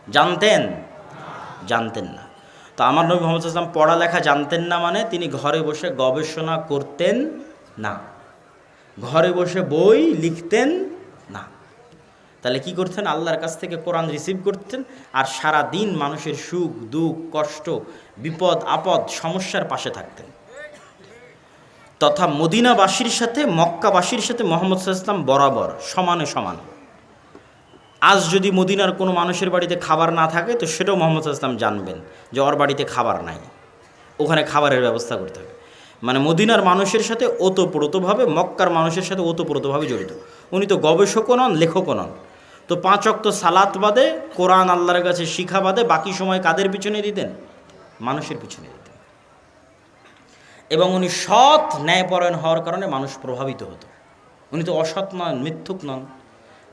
জানতেন? জানতেন না। তো আমার নবী মুহাম্মদ সাল্লাল্লাহু আলাইহি ওয়াসাল্লাম পড়ালেখা জানতেন না মানে তিনি ঘরে বসে গবেষণা করতেন না, ঘরে বসে বই লিখতেন না। তাহলে কি করতেন? আল্লাহর কাছ থেকে কোরআন রিসিভ করতেন আর সারা দিন মানুষের সুখ দুঃখ কষ্ট বিপদ আপদ সমস্যার পাশে থাকতেন। তথা মদিনাবাসীর সাথে মক্কাবাসীর সাথে মুহাম্মদ সাল্লাল্লাহু আলাইহি ওয়াসাল্লাম বরাবর সমানে সমান। আজ যদি মদিনার কোনো মানুষের বাড়িতে খাবার না থাকে তো সেটাও মুহাম্মদ সাল্লাল্লাহু আলাইহি ওয়াসাল্লাম জানবেন যে ওর বাড়িতে খাবার নাই, ওখানে খাবারের ব্যবস্থা করতে হবে। মানে মদিনার মানুষের সাথে ওতপ্রোতভাবে, মক্কার মানুষের সাথে ওতপ্রোতভাবে জড়িত। উনি তো গবেষকও নন, লেখকও নন। তো 5 ওয়াক্ত সালাত বাদে, কোরআন আল্লাহর কাছে শিখা বাদে বাকি সময় কাদের পিছনে দিতেন? মানুষের পিছনে দিতেন। এবং উনি সৎ ন্যায়পরায়ণ হওয়ার কারণে মানুষ প্রভাবিত হতো। উনি তো অসৎ নন, মিথ্যুক নন।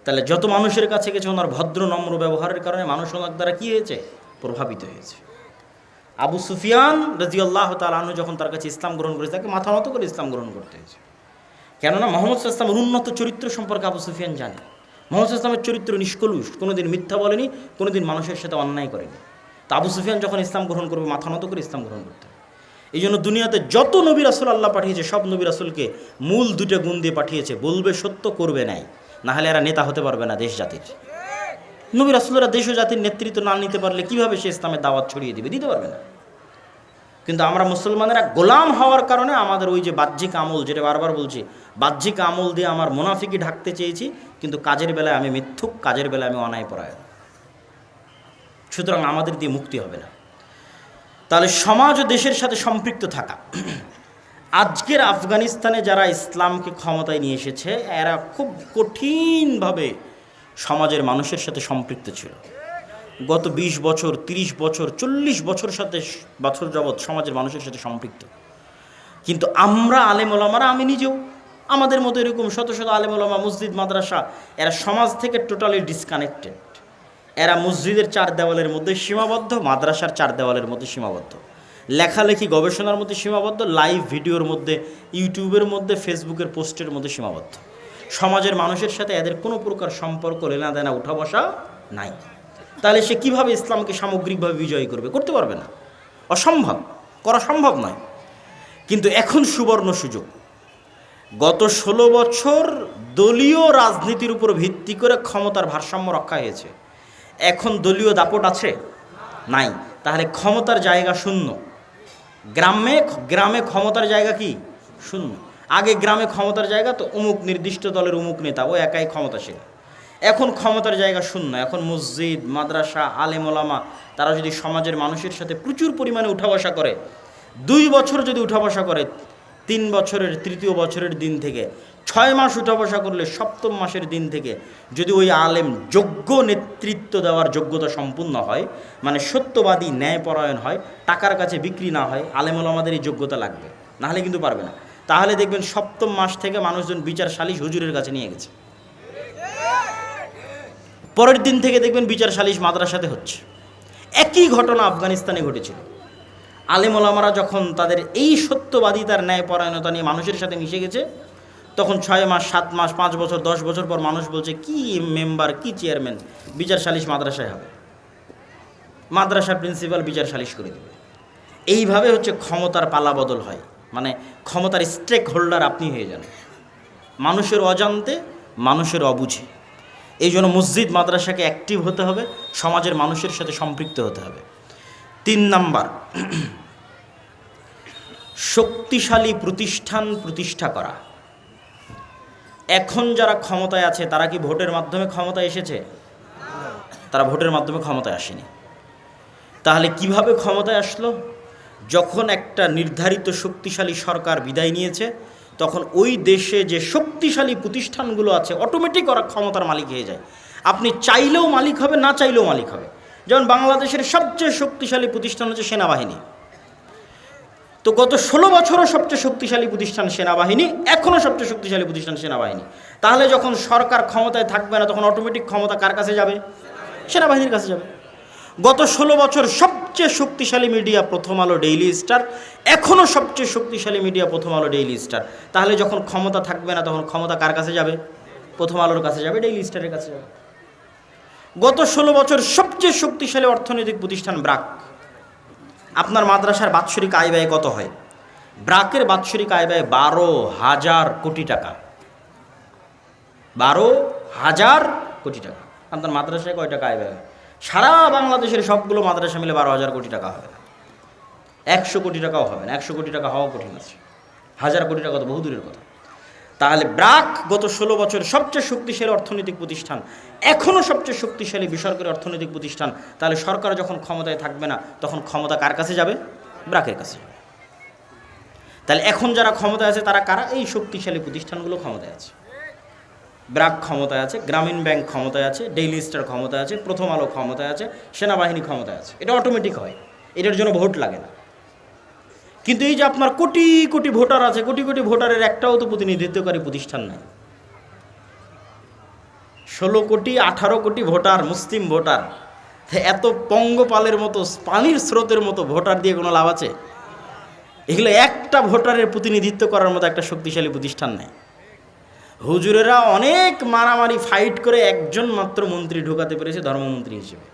তাহলে যত মানুষের কাছে গেছে ওনার ভদ্র নম্র ব্যবহারের কারণে মানুষ ওনার দ্বারা কী হয়েছে? প্রভাবিত হয়েছে। আবু সুফিয়ান রাদিয়াল্লাহু তাআলা আনহু যখন তার কাছে ইসলাম গ্রহণ করেছে তাকে মাথা নত করে ইসলাম গ্রহণ করতে হয়েছে। কেননা মুহাম্মদ সাল্লাল্লাহু আলাইহি ওয়াসাল্লামের উন্নত চরিত্র সম্পর্কে আবু সুফিয়ান জানে। মুহাম্মদ সাল্লাল্লাহু আলাইহি ওয়াসাল্লামের চরিত্র নিষ্কলুষ, কোনোদিন মিথ্যা বলেনি, কোনোদিন মানুষের সাথে অন্যায় করেনি। তো আবু সুফিয়ান যখন ইসলাম গ্রহণ করবে মাথা নত করে ইসলাম গ্রহণ করতে হবে। এই জন্য দুনিয়াতে যত নবী রাসূল আল্লাহ পাঠিয়েছে সব নবী রাসূলকে মূল 2টা গুণ দিয়ে পাঠিয়েছে: বলবে সত্য, করবে নাই, না হলে এরা নেতা হতে পারবে না দেশ জাতির। নবী রাসূলরা দেশ ও জাতির নেতৃত্ব না নিতে পারলে কিভাবে সে ইসলামের দাওয়াত ছড়িয়ে দিবে? দিতে পারবে না। কিন্তু আমরা মুসলমানেরা গোলাম হওয়ার কারণে আমাদের ওই যে বাহ্যিক আমল, যেটা বারবার বলছি, বাহ্যিক আমল দিয়ে আমার মুনাফিকি ঢাকতে চেয়েছি, কিন্তু কাজের বেলায় আমি মিথ্যুক, কাজের বেলায় আমি অন্যায়পরায়ণ। সুতরাং আমাদের দিয়ে মুক্তি হবে না। তাহলে সমাজ ও দেশের সাথে সম্পৃক্ত থাকা। আজকের আফগানিস্তানে যারা ইসলামকে ক্ষমতায় নিয়ে এসেছে এরা খুব কঠিনভাবে সমাজের মানুষের সাথে সম্পৃক্ত ছিল। গত 20 বছর, 30 বছর, 40 বছর যাবৎ সমাজের মানুষের সাথে সম্পৃক্ত। কিন্তু আমরা আলেম ওলামারা, আমি নিজেও, আমাদের মতো এরকম শত শত আলেম ওলামা, মসজিদ মাদ্রাসা, এরা সমাজ থেকে টোটালি ডিসকানেক্টেড। এরা মসজিদের 4 দেওয়ালের মধ্যে সীমাবদ্ধ, মাদ্রাসার 4 দেওয়ালের মধ্যে সীমাবদ্ধ, লেখালেখি গবেষণার মধ্যে সীমাবদ্ধ, লাইভ ভিডিওর মধ্যে, ইউটিউবের মধ্যে, ফেসবুকের পোস্টের মধ্যে সীমাবদ্ধ। সমাজের মানুষের সাথে এদের কোনো প্রকার সম্পর্ক, লেনা দেনা, উঠা বসা নাই। তাহলে সে কীভাবে ইসলামকে সামগ্রিকভাবে বিজয়ী করবে? করতে পারবে না, অসম্ভব, করা সম্ভব নয়। কিন্তু এখন সুবর্ণ সুযোগ। গত 16 বছর দলীয় রাজনীতির উপর ভিত্তি করে ক্ষমতার ভারসাম্য রক্ষা হয়েছে। এখন দলীয় দাপট আছে? নাই। তাহলে ক্ষমতার জায়গা শূন্য। গ্রামে ক্ষমতার জায়গা কি? শূন্য। আগে গ্রামে ক্ষমতার জায়গা তো অমুক নির্দিষ্ট দলের অমুক নেতা, ও একাই ক্ষমতাশীল। এখন ক্ষমতার জায়গা শূন্য। এখন মসজিদ, মাদ্রাসা, আলেম ওলামা তারা যদি সমাজের মানুষের সাথে প্রচুর পরিমাণে উঠা বসা করে, 2 বছর যদি উঠা বসা করে, 3 বছরের 3য় বছরের দিন থেকে 6 মাস উঠা বসা করলে 7ম মাসের দিন থেকে যদি ওই আলেম যোগ্য নেতৃত্ব দেওয়ার যোগ্যতা সম্পূর্ণ হয়, মানে সত্যবাদী, ন্যায়পরায়ণ হয়, টাকার কাছে বিক্রি না হয়, আলেম ওলামাদের এই যোগ্যতা লাগবে, নাহলে কিন্তু পারবে না। তাহলে দেখবেন 7ম মাস থেকে মানুষজন বিচার সালিশ হুজুরের কাছে নিয়ে গেছে। পরের দিন থেকে দেখবেন বিচার সালিশ মাদ্রাসাতে হচ্ছে। একই ঘটনা আফগানিস্তানে ঘটেছিল। আলেম ওলামারা যখন তাদের এই সত্যবাদিতার ন্যায়পরায়ণতা নিয়ে মানুষের সাথে মিশে গেছে, তখন 6 মাস, 7 মাস, 5 বছর, 10 বছর পর মানুষ বলছে কি মেম্বার, কি চেয়ারম্যান, বিচার সালিশ মাদ্রাসায় হবে, মাদ্রাসার প্রিন্সিপাল বিচার সালিশ করে দেবে। এইভাবে হচ্ছে ক্ষমতার পালা বদল হয়, মানে ক্ষমতার স্টেক হোল্ডার আপনি হয়ে যান, মানুষের অজান্তে, মানুষের অবুঝে। এই জন্য মসজিদ মাদ্রাসাকে অ্যাক্টিভ হতে হবে, সমাজের মানুষের সাথে সম্পৃক্ত হতে হবে। 3 নাম্বার, শক্তিশালী প্রতিষ্ঠান প্রতিষ্ঠা করা। এখন যারা ক্ষমতায় আছে তারা কি ভোটের মাধ্যমে ক্ষমতায় এসেছে? তারা ভোটের মাধ্যমে ক্ষমতায় আসেনি। তাহলে কিভাবে ক্ষমতায় আসলো? যখন একটা নির্ধারিত শক্তিশালী সরকার বিদায় নিয়েছে, তখন ওই দেশে যে শক্তিশালী প্রতিষ্ঠানগুলো আছে অটোমেটিক ওরা ক্ষমতার মালিক হয়ে যায়। আপনি চাইলেও মালিক হবে, না চাইলেও মালিক হবে। যেমন বাংলাদেশের সবচেয়ে শক্তিশালী প্রতিষ্ঠান হচ্ছে সেনাবাহিনী। তো গত 16 বছরও সবচেয়ে শক্তিশালী প্রতিষ্ঠান সেনাবাহিনী, এখনও সবচেয়ে শক্তিশালী প্রতিষ্ঠান সেনাবাহিনী। তাহলে যখন সরকার ক্ষমতায় থাকবে না তখন অটোমেটিক ক্ষমতা কার কাছে যাবে? সেনাবাহিনীর কাছে যাবে। গত 16 বছর সবচেয়ে শক্তিশালী মিডিয়া প্রথম আলো, ডেইলি স্টার, এখনও সবচেয়ে শক্তিশালী মিডিয়া প্রথম আলো, ডেইলি স্টার। তাহলে যখন ক্ষমতা থাকবে না তখন ক্ষমতা কার কাছে যাবে? প্রথম আলোর কাছে যাবে, ডেইলি স্টারের কাছে যাবে। গত 16 বছর সবচেয়ে শক্তিশালী অর্থনৈতিক প্রতিষ্ঠান ব্রাক। আপনার মাদ্রাসার বাৎসরিক আয় ব্যয় কত হয়? ব্রাকের বাৎসরিক আয় ব্যয় 12,000 কোটি টাকা। 12,000 কোটি টাকা। আপনার মাদ্রাসায় কয় টাকা আয় ব্যয়? সারা বাংলাদেশের সবগুলো মাদ্রাসা মিলে 12,000 কোটি টাকা হবে না, 100 কোটি টাকাও হবে না। 100 কোটি টাকা হওয়া কঠিন আছে, 1000 কোটি টাকা তো বহু দূরের কথা। তাহলে ব্রাক গত 16 বছর সবচেয়ে শক্তিশালী অর্থনৈতিক প্রতিষ্ঠান, এখনও সবচেয়ে শক্তিশালী বেসরকারি অর্থনৈতিক প্রতিষ্ঠান। তাহলে সরকার যখন ক্ষমতায় থাকবে না, তখন ক্ষমতা কার কাছে যাবে? ব্রাকের কাছে যাবে। তাহলে এখন যারা ক্ষমতায় আছে তারা কারা? এই শক্তিশালী প্রতিষ্ঠানগুলো ক্ষমতায় আছে। ব্রাক ক্ষমতায় আছে, গ্রামীণ ব্যাংক ক্ষমতায় আছে, ডেইলি স্টার ক্ষমতায় আছে, প্রথম আলো ক্ষমতায় আছে, সেনাবাহিনী ক্ষমতায় আছে। এটা অটোমেটিক হয়, এটার জন্য ভোট লাগে না। কিন্তু এই যে আপনার কোটি কোটি ভোটার আছে, কোটি কোটি ভোটারের একটাও তো প্রতিনিধিত্বকারী প্রতিষ্ঠান নাই। 16 কোটি 18 কোটি ভোটার, মুসলিম ভোটার, এত পঙ্গপালের মতো পানির স্রোতের মতো ভোটার দিয়ে কোনো লাভ আছে? এগুলো একটা ভোটারের প্রতিনিধিত্ব করার মতো একটা শক্তিশালী প্রতিষ্ঠান নেই। হুজুরেরা অনেক মারামারি ফাইট করে একজন মাত্র মন্ত্রী ঢোকাতে পেরেছে ধর্মমন্ত্রী হিসেবে।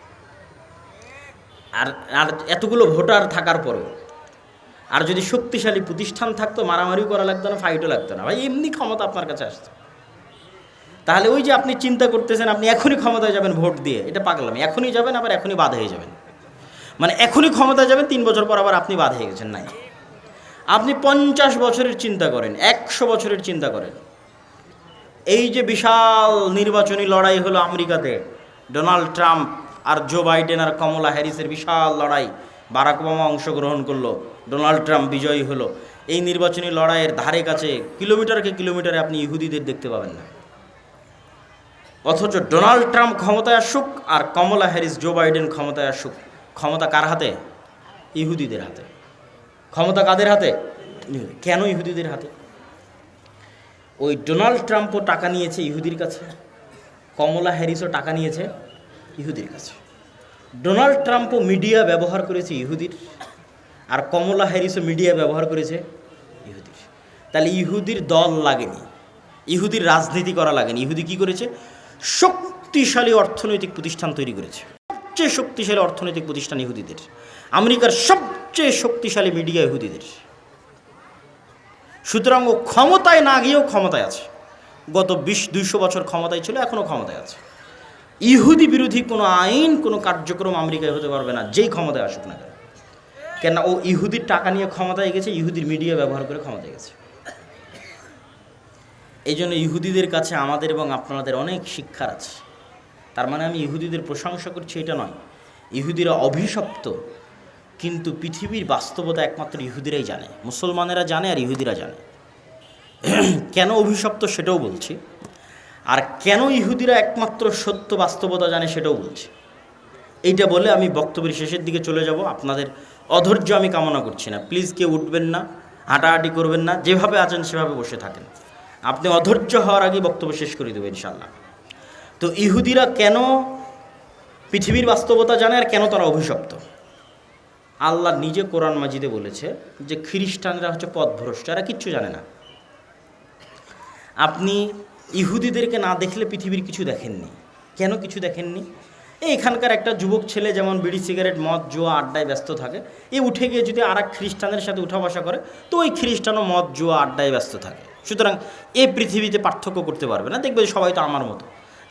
আর আর এতগুলো ভোটার থাকার পরেও, আর যদি শক্তিশালী প্রতিষ্ঠান থাকতো মারামারিও করা লাগতো না, ফাইটও লাগতো না ভাই, এমনি ক্ষমতা আপনার কাছে আসতো। তাহলে ওই যে আপনি চিন্তা করতেছেন আপনি এখনই ক্ষমতায় যাবেন ভোট দিয়ে, এটা পাগলামি। এখনই যাবেন আবার এখনই বাদ হয়ে যাবেন, মানে এখনই ক্ষমতায় যাবেন 3 বছর পর আবার আপনি বাদ হয়ে গেছেন। নাই, আপনি 50 বছরের চিন্তা করেন, 100 বছরের চিন্তা করেন। এই যে বিশাল নির্বাচনী লড়াই হলো আমেরিকাতে, ডোনাল্ড ট্রাম্প আর জো বাইডেন আর কমলা হ্যারিসের বিশাল লড়াই, বারাক ওবামা অংশগ্রহণ করলো, ডোনাল্ড ট্রাম্প বিজয়ী হলো। এই নির্বাচনী লড়াইয়ের ধারে কাছে কিলোমিটারকে কিলোমিটারে আপনি ইহুদিদের দেখতে পাবেন না। অথচ ডোনাল্ড ট্রাম্প ক্ষমতায় আসুক আর কমলা হ্যারিস জো বাইডেন ক্ষমতায় আসুক, ক্ষমতা কার হাতে? ইহুদিদের হাতে। ক্ষমতা কাদের হাতে? কেন ইহুদিদের হাতে? ওই ডোনাল্ড ট্রাম্পও টাকা নিয়েছে ইহুদির কাছে, কমলা হ্যারিসও টাকা নিয়েছে ইহুদির কাছে। ডোনাল্ড ট্রাম্পও মিডিয়া ব্যবহার করেছে ইহুদির, আর কমলা হ্যারিসও মিডিয়া ব্যবহার করেছে ইহুদির। তাহলে ইহুদির দল লাগেনি, ইহুদির রাজনীতি করা লাগেনি। ইহুদি কি করেছে? শক্তিশালী অর্থনৈতিক প্রতিষ্ঠান তৈরি করেছে। সবচেয়ে শক্তিশালী অর্থনৈতিক প্রতিষ্ঠান ইহুদিদের। আমেরিকার সবচেয়ে শক্তিশালী মিডিয়া ইহুদিদের। সুতরাং ও ক্ষমতায় না গিয়েও ক্ষমতায় আছে। গত 20-200 বছর ক্ষমতায় ছিল, এখনও ক্ষমতায় আছে। ইহুদি বিরোধী কোনো আইন, কোনো কার্যক্রম আমেরিকায় হতে পারবে না, যেই ক্ষমতায় আসুক না কেন। কেন? ও ইহুদির টাকা নিয়ে ক্ষমতায় গেছে, ইহুদির মিডিয়া ব্যবহার করে ক্ষমতায় গেছে। এই জন্য ইহুদিদের কাছে আমাদের এবং আপনাদের অনেক শিক্ষার আছে। তার মানে আমি ইহুদিদের প্রশংসা করছি এটা নয়। ইহুদিরা অভিশপ্ত, কিন্তু পৃথিবীর বাস্তবতা একমাত্র ইহুদিরাই জানে, মুসলমানেরা জানে আর ইহুদিরা জানে। কেন অভিশপ্ত সেটাও বলছি, আর কেন ইহুদিরা একমাত্র সত্য বাস্তবতা জানে সেটাও বলছি। এইটা বলে আমি বক্তব্যের শেষের দিকে চলে যাব। আপনাদের অধৈর্য আমি কামনা করছি না, প্লিজ কেউ উঠবেন না, হাঁটাহাঁটি করবেন না, যেভাবে আছেন সেভাবে বসে থাকেন। আপনি অধৈর্য হওয়ার আগে বক্তব্য শেষ করে দেবেন ইনশাআল্লাহ। তো ইহুদিরা কেন পৃথিবীর বাস্তবতা জানে আর কেন তারা অভিশপ্ত? আল্লাহ নিজে কোরআন মাজিদে বলেছে যে খ্রিস্টানরা হচ্ছে পথভ্রষ্ট, এরা কিচ্ছু জানে না। আপনি ইহুদিদেরকে না দেখলে পৃথিবীর কিছু দেখেননি। কেন কিছু দেখেননি? এখানকার একটা যুবক ছেলে যেমন বিড়ি সিগারেট মদ জুয়া আড্ডায় ব্যস্ত থাকে, এ উঠে গিয়ে যদি আর এক খ্রিস্টানের সাথে উঠা বসা করে, তো ওই খ্রিস্টানও মদ জুয়া আড্ডায় ব্যস্ত থাকে। সুতরাং এই পৃথিবীতে পার্থক্য করতে পারবে না। দেখবে সবাই তো আমার মতো,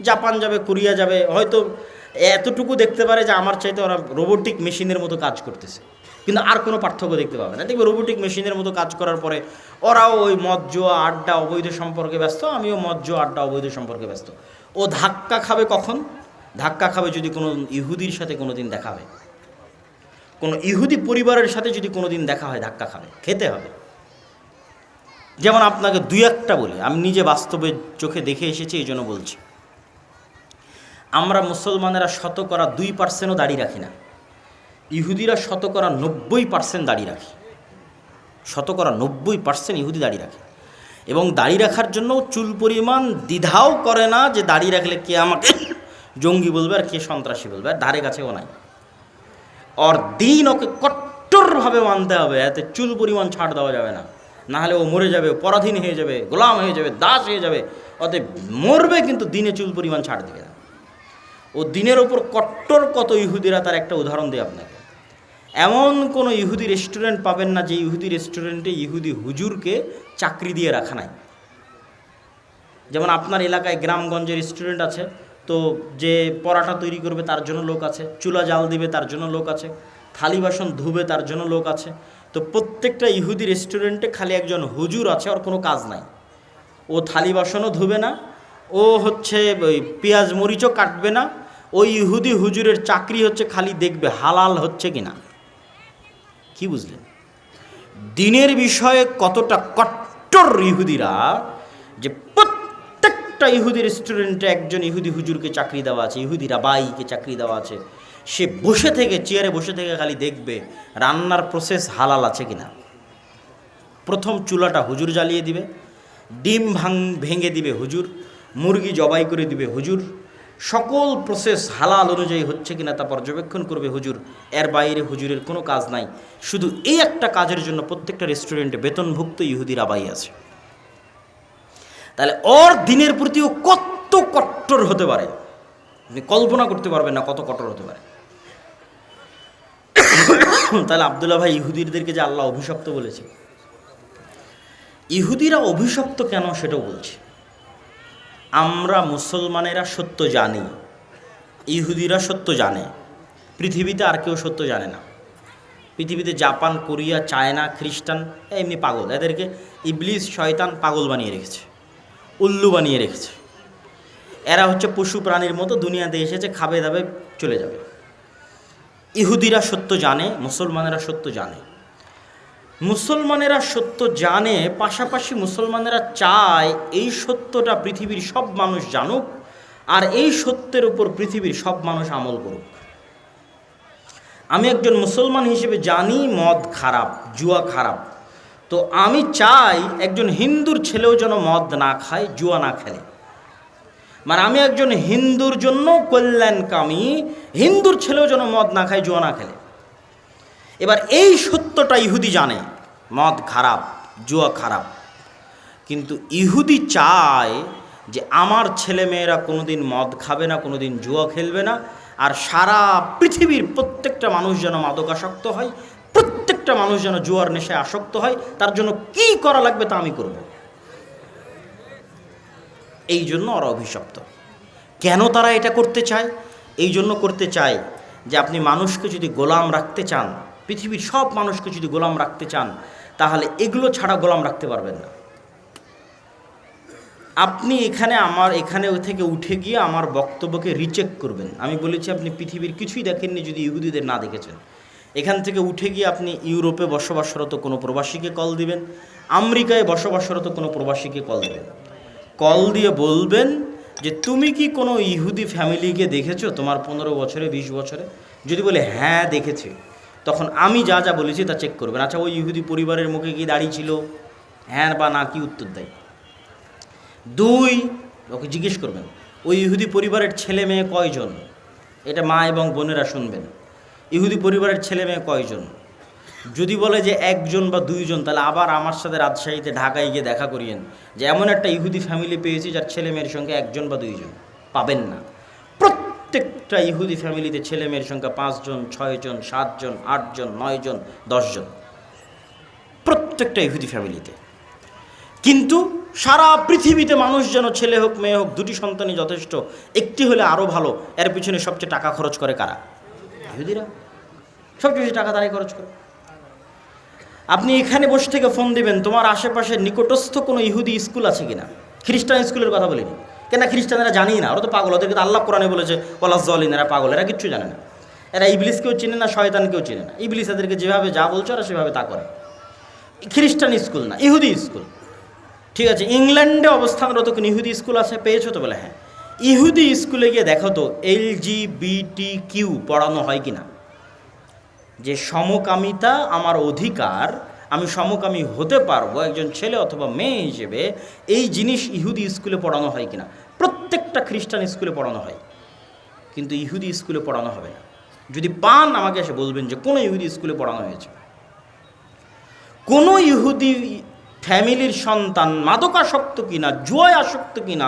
জাপান যাবে, কোরিয়া যাবে, হয়তো এতটুকু দেখতে পারে যে আমার চাইতে ওরা রোবোটিক মেশিনের মতো কাজ করতেছে, কিন্তু আর কোনো পার্থক্য দেখতে পাবে না। দেখবে রোবোটিক মেশিনের মতো কাজ করার পরে ওরাও ওই মদ জুয়া আড্ডা অবৈধ সম্পর্কে ব্যস্ত, আমিও মদ জুয়া আড্ডা অবৈধ সম্পর্কে ব্যস্ত। ও ধাক্কা খাবে কখন? ধাক্কা খাবে যদি কোনো ইহুদির সাথে কোনো দিন দেখা হয়, কোনো ইহুদি পরিবারের সাথে যদি কোনো দিন দেখা হয়, ধাক্কা খাবে, খেতে হবে। যেমন আপনাকে 2-1টা বলি, আমি নিজে বাস্তবে চোখে দেখে এসেছি, এই জন্য বলছি। আমরা মুসলমানেরা 2% দাড়ি রাখি না, ইহুদিরা 90% দাড়ি রাখে। 90% ইহুদি দাড়ি রাখে, এবং দাড়ি রাখার জন্য চুল পরিমাণ দ্বিধাও করে না যে দাড়ি রাখলে কে আমাকে জঙ্গি বলবে আর কে সন্ত্রাসী বলবে, আর ধারে কাছেও নাই। ওর দিন ওকে কট্টরভাবে মানতে হবে, এতে চুল পরিমাণ ছাড় দেওয়া যাবে না, না হলে ও মরে যাবে, পরাধীন হয়ে যাবে, গোলাম হয়ে যাবে, দাস হয়ে যাবে। অতএব মরবে কিন্তু দিনে চুল পরিমাণ ছাড় দিবে না। ও দিনের ওপর কট্টর কত ইহুদিরা, তার একটা উদাহরণ দিই আপনাকে। এমন কোনো ইহুদি রেস্টুরেন্ট পাবেন না যে ইহুদি রেস্টুরেন্টে ইহুদি হুজুরকে চাকরি দিয়ে রাখা নাই। যেমন আপনার এলাকায় গ্রামগঞ্জে রেস্টুরেন্ট আছে, তো যে পরাটা তৈরি করবে তার জন্য লোক আছে, চুলা জাল দিবে তার জন্য লোক আছে, থালি বাসন ধুবে তার জন্য লোক আছে। তো প্রত্যেকটা ইহুদি রেস্টুরেন্টে খালি একজন হুজুর আছে, ওর কোনো কাজ নাই। ও থালি বাসনও ধুবে না, ও হচ্ছে ওই পেঁয়াজ মরিচও কাটবে না। ওই ইহুদি হুজুরের চাকরি হচ্ছে খালি দেখবে হালাল হচ্ছে কিনা। কি বুঝলেন দিনের বিষয়ে কতটা কট্টর ইহুদিরা, যে প্রত্যেকটা ইহুদি রেস্টুরেন্টে একজন ইহুদি হুজুরকে চাকরি দেওয়া আছে, ইহুদি রাবাইকে চাকরি দেওয়া আছে। সে বসে থেকে, চেয়ারে বসে থেকে খালি দেখবে রান্নার প্রসেস হালাল আছে কিনা। প্রথম চুলাটা হুজুর জ্বালিয়ে দিবে, ডিম ভেঙে দিবে হুজুর, মুরগি জবাই করে দিবে হুজুর, সকল প্রসেস হালাল অনুযায়ী হচ্ছে কিনা তা পর্যবেক্ষণ করবে হুজুর। এর বাইরে হুজুরের কোনো কাজ নাই। শুধু এই একটা কাজের জন্য প্রত্যেকটা রেস্টুরেন্টে বেতনভুক্ত ইহুদি রাবাই আছে। তাহলে ওর দিনের প্রতিও কত কট্টর হতে পারে, আপনি কল্পনা করতে পারবেন না কত কঠোর হতে পারে। তাহলে আব্দুল্লাহ ভাই, ইহুদিদেরকে যে আল্লাহ অভিশপ্ত বলেছে, ইহুদিরা অভিশপ্ত কেন সেটাও বলছে। আমরা মুসলমানেরা সত্য জানি, ইহুদিরা সত্য জানে। পৃথিবীতে আর কেউ সত্য জানে না। পৃথিবীতে জাপান, কোরিয়া, চায়না, খ্রিস্টান এমনি পাগল। এদেরকে ইবলিস শয়তান পাগল বানিয়ে রেখেছে, উল্লু বানিয়ে রেখেছে। এরা হচ্ছে পশু প্রাণীর মতো দুনিয়াতে এসেছে, খাবে দাবে চলে যাবে। ইহুদিরা সত্য জানে, মুসলমানেরা সত্য জানে। মুসলমানেরা সত্য জানে, পাশাপাশি মুসলমানেরা চায় এই সত্যটা পৃথিবীর সব মানুষ জানুক, আর এই সত্যের উপর পৃথিবীর সব মানুষ আমল করুক। আমি একজন মুসলমান হিসেবে জানি মদ খারাপ, জুয়া খারাপ। তো আমি চাই একজন হিন্দুর ছেলেও যেন মদ না খায়, জুয়া না খেলে। মানে আমি একজন হিন্দুর জন্য কল্যাণকামী, হিন্দুর ছেলেও যেন মদ না খায়, জুয়া না খেলে। এবার এই সত্যটা ইহুদি জানে, মদ খারাপ, জুয়া খারাপ। কিন্তু ইহুদি চায় যে আমার ছেলে মেয়েরা কোনোদিন মদ খাবে না, কোনোদিন জুয়া খেলবে না, আর সারা পৃথিবীর প্রত্যেকটা মানুষ যেন মাদকাসক্ত হয়, প্রত্যেকটা মানুষ যেন জুয়ার নেশায় আসক্ত হয়। তার জন্য কি করা লাগবে তা আমি করব। এই জন্য ওরা অভিশপ্ত। কেন তারা এটা করতে চায়? এই জন্য করতে চায় যে আপনি মানুষকে যদি গোলাম রাখতে চান, পৃথিবীর সব মানুষকে যদি গোলাম রাখতে চান, তাহলে এগুলো ছাড়া গোলাম রাখতে পারবেন না। আপনি এখানে থেকে উঠে গিয়ে আমার বক্তব্যকে রিচেক করবেন। আমি বলেছি আপনি পৃথিবীর কিছুই দেখেননি যদি ইহুদিদের না দেখেছেন। এখান থেকে উঠে গিয়ে আপনি ইউরোপে বসবাসরত কোনো প্রবাসীকে কল দিবেন, আমেরিকায় বসবাসরত কোনো প্রবাসীকে কল দিবেন। কল দিয়ে বলবেন যে তুমি কি কোনো ইহুদি ফ্যামিলিকে দেখেছো তোমার 15 বছরে, 20 বছরে? যদি বলে হ্যাঁ দেখেছি, তখন আমি যা যা বলেছি তা চেক করবেন। আচ্ছা, ওই ইহুদি পরিবারের মুখে কি দাড়ি ছিল? হ্যাঁ বা না কি উত্তর দেয়। 2, ওকে জিজ্ঞেস করবেন ওই ইহুদি পরিবারের ছেলে মেয়ে কয়জন? এটা মা এবং বোনেরা শুনবেন। ইহুদি পরিবারের ছেলে মেয়ে কয়জন? যদি বলে যে 1জন বা 2জন, তাহলে আবার আমার সাথে রাজশাহীতে, ঢাকায় গিয়ে দেখা করিয়েন যে এমন একটা ইহুদি ফ্যামিলি পেয়েছি যার ছেলে মেয়ের সংখ্যা 1জন বা 2জন। পাবেন না। প্রত্যেকটা ইহুদি ফ্যামিলিতে ছেলে মেয়ের সংখ্যা 5জন, 6জন, 7জন, 8জন, 9জন, 10জন, প্রত্যেকটা ইহুদি ফ্যামিলিতে। কিন্তু সারা পৃথিবীতে মানুষ যেন ছেলে হোক মেয়ে হোক 2টি সন্তানই যথেষ্ট, একটি হলে আরও ভালো, এর পিছনে সবচেয়ে টাকা খরচ করে কারা? ইহুদিরা। সবচেয়ে বেশি টাকা তারাই খরচ করে। আপনি এখানে বসে থেকে ফোন দিবেন, তোমার আশেপাশে নিকটস্থ কোনো ইহুদি স্কুল আছে কিনা? খ্রিস্টান স্কুলের কথা বলিনি, কেন খ্রিস্টানেরা জানি না, ওরা তো পাগল। ওদেরকে তো আল্লাহ কোরআনে বলেছে ওয়ালাজ্জালিন, এরা পাগল, এরা কিচ্ছু জানে না। এরা ইবলিসকেও চিনে না, শয়তানকেও চিনে না। ইবলিস এদেরকে যেভাবে যা বলছে ওরা সেভাবে তা করে। খ্রিস্টান স্কুল না, ইহুদি স্কুল। ঠিক আছে, ইংল্যান্ডে অবস্থানরত কোনো ইহুদি স্কুল আছে? পেয়েছো তো? বলে হ্যাঁ। ইহুদি স্কুলে গিয়ে দেখো তো LGBTQ পড়ানো হয় কিনা। যে সমকামিতা আমার অধিকার, আমি সমকামী হতে পারবো একজন ছেলে অথবা মেয়ে হিসেবে, এই জিনিস ইহুদি স্কুলে পড়ানো হয় কিনা? প্রত্যেকটা খ্রিস্টান স্কুলে পড়ানো হয়, কিন্তু ইহুদি স্কুলে পড়ানো হবে না। যদি পান আমাকে এসে বলবেন যে কোনো ইহুদি স্কুলে পড়ানো হয়েছে। কোনো ইহুদি ফ্যামিলির সন্তান মাদকাসক্ত কিনা, জুয়ায় আসক্ত কিনা,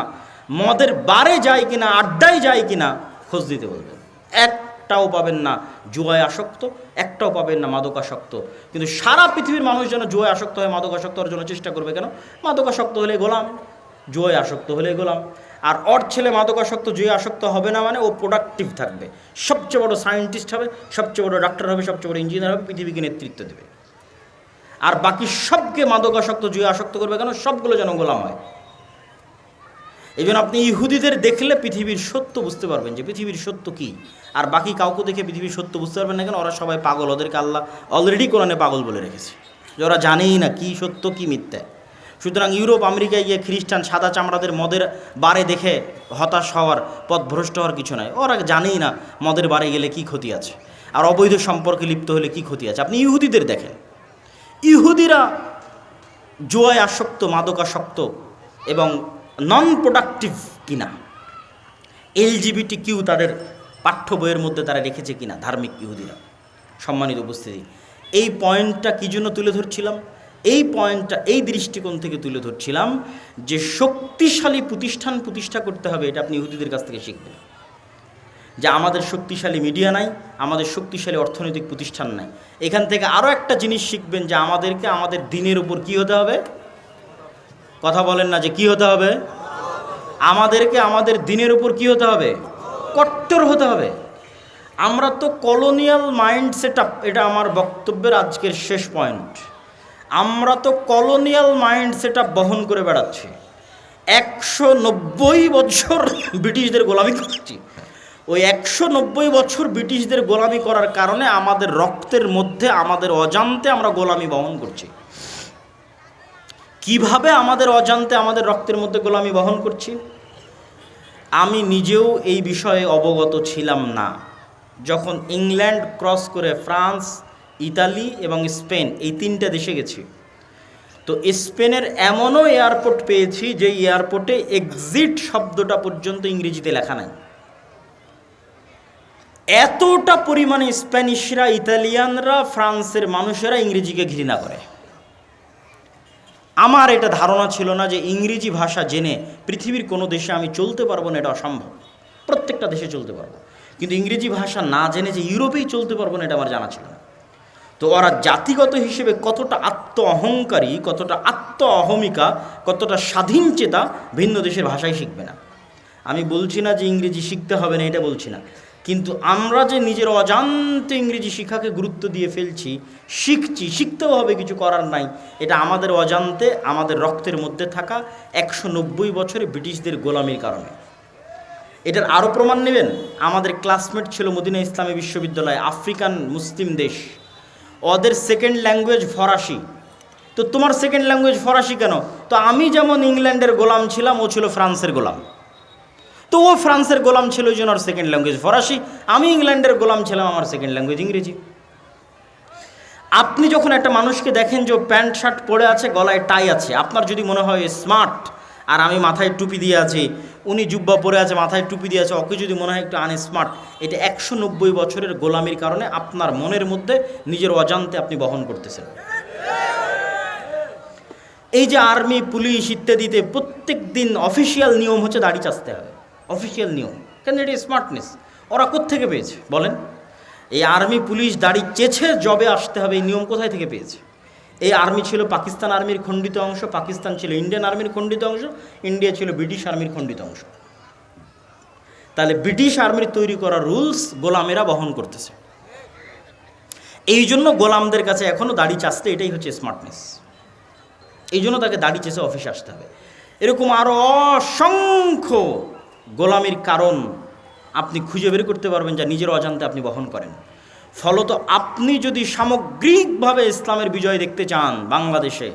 মদের বারে যায় কিনা, আড্ডায় যায় কিনা, খোঁজ দিতে বলবেন। একটাও পাবেন না জুয়ায় আসক্ত, একটাও পাবেন না মাদকাসক্ত। কিন্তু সারা পৃথিবীর মানুষ যেন জুয়ায় আসক্ত হয়, মাদকাসক্ত হওয়ার জন্য চেষ্টা করবে। কেন? মাদকাসক্ত হলে গোলাম, জুয়ায় আসক্ত হলে গোলাম। আর ওর ছেলে মাদকাসক্ত, জুয়ে আসক্ত হবে না মানে ও প্রোডাক্টিভ থাকবে, সবচেয়ে বড় সায়েন্টিস্ট হবে, সবচেয়ে বড় ডাক্তার হবে, সবচেয়ে বড় ইঞ্জিনিয়ার হবে, পৃথিবীকে নেতৃত্ব দেবে। আর বাকি সবকে মাদকাসক্ত, জুয়ে আসক্ত করবে কেন? সবগুলো যেন গোলাম হয়। এই জন্য আপনি ইহুদিদের দেখলে পৃথিবীর সত্য বুঝতে পারবেন যে পৃথিবীর সত্য কী। আর বাকি কাউকে দেখে পৃথিবীর সত্য বুঝতে পারবেন না কেন? ওরা সবাই পাগল, ওদেরকে আল্লাহ অলরেডি কোরআনে পাগল বলে রেখেছে, যে ওরা জানেই না কী সত্য কী মিথ্যা। সুতরাং ইউরোপ আমেরিকায় গিয়ে খ্রিস্টান সাদা চামড়াদের মদের বারে দেখে হতাশ হওয়ার, পথভ্রষ্ট হওয়ার কিছু নাই। ওরা জানেই না মদের বারে গেলে কি ক্ষতি আছে, আর অবৈধ সম্পর্কে লিপ্ত হলে কি ক্ষতি আছে। আপনি ইহুদিদের দেখেন, ইহুদিরা জুয়ায় আসক্ত, মাদকাসক্ত এবং নন প্রোডাক্টিভ কিনা, এলজিবিটি কিউ তাদের পাঠ্য বইয়ের মধ্যে তারা রেখেছে কিনা ধার্মিক ইহুদিরা। সম্মানিত উপস্থিতি, এই পয়েন্টটা কী জন্য তুলে ধরছিলাম? এই পয়েন্টটা এই দৃষ্টিকোণ থেকে তুলে ধরছিলাম যে শক্তিশালী প্রতিষ্ঠান প্রতিষ্ঠা করতে হবে, এটা আপনি ইহুদিদের কাছ থেকে শিখবেন। যে আমাদের শক্তিশালী মিডিয়া নাই, আমাদের শক্তিশালী অর্থনৈতিক প্রতিষ্ঠান নাই। এখান থেকে আরও একটা জিনিস শিখবেন যে আমাদেরকে আমাদের দিনের উপর কী হতে হবে? কথা বলেন না যে কী হতে হবে? আমাদেরকে আমাদের দিনের উপর কী হতে হবে? কট্টর হতে হবে। আমরা তো কলোনিয়াল মাইন্ড সেট আপ, এটা আমার বক্তব্যের আজকের শেষ পয়েন্ট। আমরা তো কলোনিয়াল মাইন্ড সেট আপ বহন করে বেড়াচ্ছি। 190 বছর ব্রিটিশদের গোলামি করছি। ওই 190 বছর ব্রিটিশদের গোলামি করার কারণে আমাদের রক্তের মধ্যে, আমাদের অজান্তে আমরা গোলামি বহন করছি। কিভাবে আমাদের অজান্তে আমাদের রক্তের মধ্যে গোলামি বহন করছি? আমি নিজেও এই বিষয়ে অবগত ছিলাম না। যখন ইংল্যান্ড ক্রস করে ফ্রান্স, ইতালি এবং স্পেন, এই 3টে দেশে গেছি, তো স্পেনের এমনও এয়ারপোর্ট পেয়েছি যে এয়ারপোর্টে এক্সিট শব্দটা পর্যন্ত ইংরেজিতে লেখা নাই। এতটা পরিমাণে স্প্যানিশরা, ইতালিয়ানরা, ফ্রান্সের মানুষেরা ইংরেজিকে ঘৃণা করে। আমার এটা ধারণা ছিল না যে ইংরেজি ভাষা জেনে পৃথিবীর কোনো দেশে আমি চলতে পারবো না, এটা অসম্ভব। প্রত্যেকটা দেশে চলতে পারবো, কিন্তু ইংরেজি ভাষা না জেনে যে ইউরোপেই চলতে পারবো না, এটা আমার জানা ছিল না। তো ওরা জাতিগত হিসেবে কতটা আত্ম অহংকারী, কতটা আত্ম অহমিকা, কতটা স্বাধীনচেতা, ভিন্ন দেশের ভাষাই শিখবে না। আমি বলছি না যে ইংরেজি শিখতে হবে না, এটা বলছি না, কিন্তু আমরা যে নিজের অজান্তে ইংরেজি শিক্ষাকে গুরুত্ব দিয়ে ফেলছি, শিখছি, শিখতেও হবে, কিছু করার নাই। এটা আমাদের অজান্তে, আমাদের রক্তের মধ্যে থাকা 190 বছরে ব্রিটিশদের গোলামির কারণে। এটার আরও প্রমাণ নেবেন, আমাদের ক্লাসমেট ছিল মদিনা ইসলামী বিশ্ববিদ্যালয়, আফ্রিকান মুসলিম দেশ, ওদের সেকেন্ড ল্যাঙ্গুয়েজ ফরাসি। তো তোমার সেকেন্ড ল্যাঙ্গুয়েজ ফরাসি কেন? তো আমি যেমন ইংল্যান্ডের গোলাম ছিলাম, ও ছিল ফ্রান্সের গোলাম। তো ও ফ্রান্সের গোলাম ছিল, ওই জন্য ওর সেকেন্ড ল্যাঙ্গুয়েজ ফরাসি। আমি ইংল্যান্ডের গোলাম ছিলাম, আমার সেকেন্ড ল্যাঙ্গুয়েজ ইংরেজি। আপনি যখন একটা মানুষকে দেখেন যে ও প্যান্ট শার্ট পরে আছে, গলায় টাই আছে, আপনার যদি মনে হয় স্মার্ট, আর আমি মাথায় টুপি দিয়ে আছি, উনি জুব্বা পরে আছে, মাথায় টুপি দিয়ে আছে, ওকে যদি মনে হয় একটু আনস্মার্ট, এটা 190 বছরের গোলামির কারণে আপনার মনের মধ্যে নিজের অজান্তে আপনি বহন করতেছেন। এই যে আর্মি, পুলিশ ইত্যাদিতে প্রত্যেক দিন অফিসিয়াল নিয়ম হচ্ছে দাড়ি চাচতে হবে, অফিসিয়াল নিয়ম। কেন? এটা স্মার্টনেস। ওরা কোত্থেকে পেয়েছে বলেন? এই আর্মি পুলিশ দাড়ি চেছে জবে আসতে হবে, এই নিয়ম কোথায় থেকে পেয়েছে? এই আর্মি ছিল পাকিস্তান আর্মির খণ্ডিত অংশ, পাকিস্তান ছিল ইন্ডিয়ান আর্মির খণ্ডিত অংশ, ইন্ডিয়া ছিল ব্রিটিশ আর্মির খণ্ডিত অংশ। তাহলে ব্রিটিশ আর্মির তৈরি করা রুলস গোলামেরা বহন করতেছে। এই জন্য গোলামদের কাছে এখনও দাড়ি চাচতে এটাই হচ্ছে স্মার্টনেস। এই জন্য তাকে দাড়ি চেষে অফিসে আসতে হবে। এরকম আরও অসংখ্য গোলামির কারণ আপনি খুঁজে বের করতে পারবেন, যা নিজের অজান্তে আপনি বহন করেন। ফলত আপনি যদি সামগ্রিকভাবে ইসলামের বিজয় দেখতে চান বাংলাদেশে,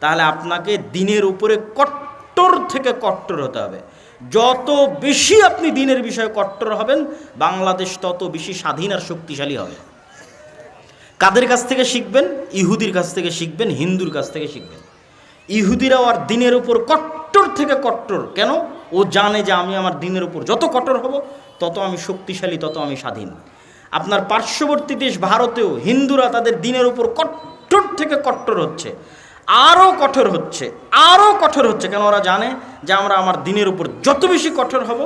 তাহলে আপনাকে দিনের উপরে কট্টর থেকে কট্টর হতে হবে। যত বেশি আপনি দিনের বিষয়ে কট্টর হবেন, বাংলাদেশ তত বেশি স্বাধীন আর শক্তিশালী হবে। কাদের কাছ থেকে শিখবেন? ইহুদির কাছ থেকে শিখবেন, হিন্দুর কাছ থেকে শিখবেন। ইহুদিরাও আর দিনের উপর কট্টর থেকে কট্টর। কেন? ও জানে যে আমি আমার দিনের উপর যত কঠোর হব, তত আমি শক্তিশালী, তত আমি স্বাধীন। আপনার পার্শ্ববর্তী দেশ ভারতেও হিন্দুরা তাদের দিনের উপর কট্টর থেকে কট্টর হচ্ছে, আরও কঠোর হচ্ছে, আরও কঠোর হচ্ছে। কেন? ওরা জানে যে আমরা আমার দিনের উপর যত বেশি কঠোর হব,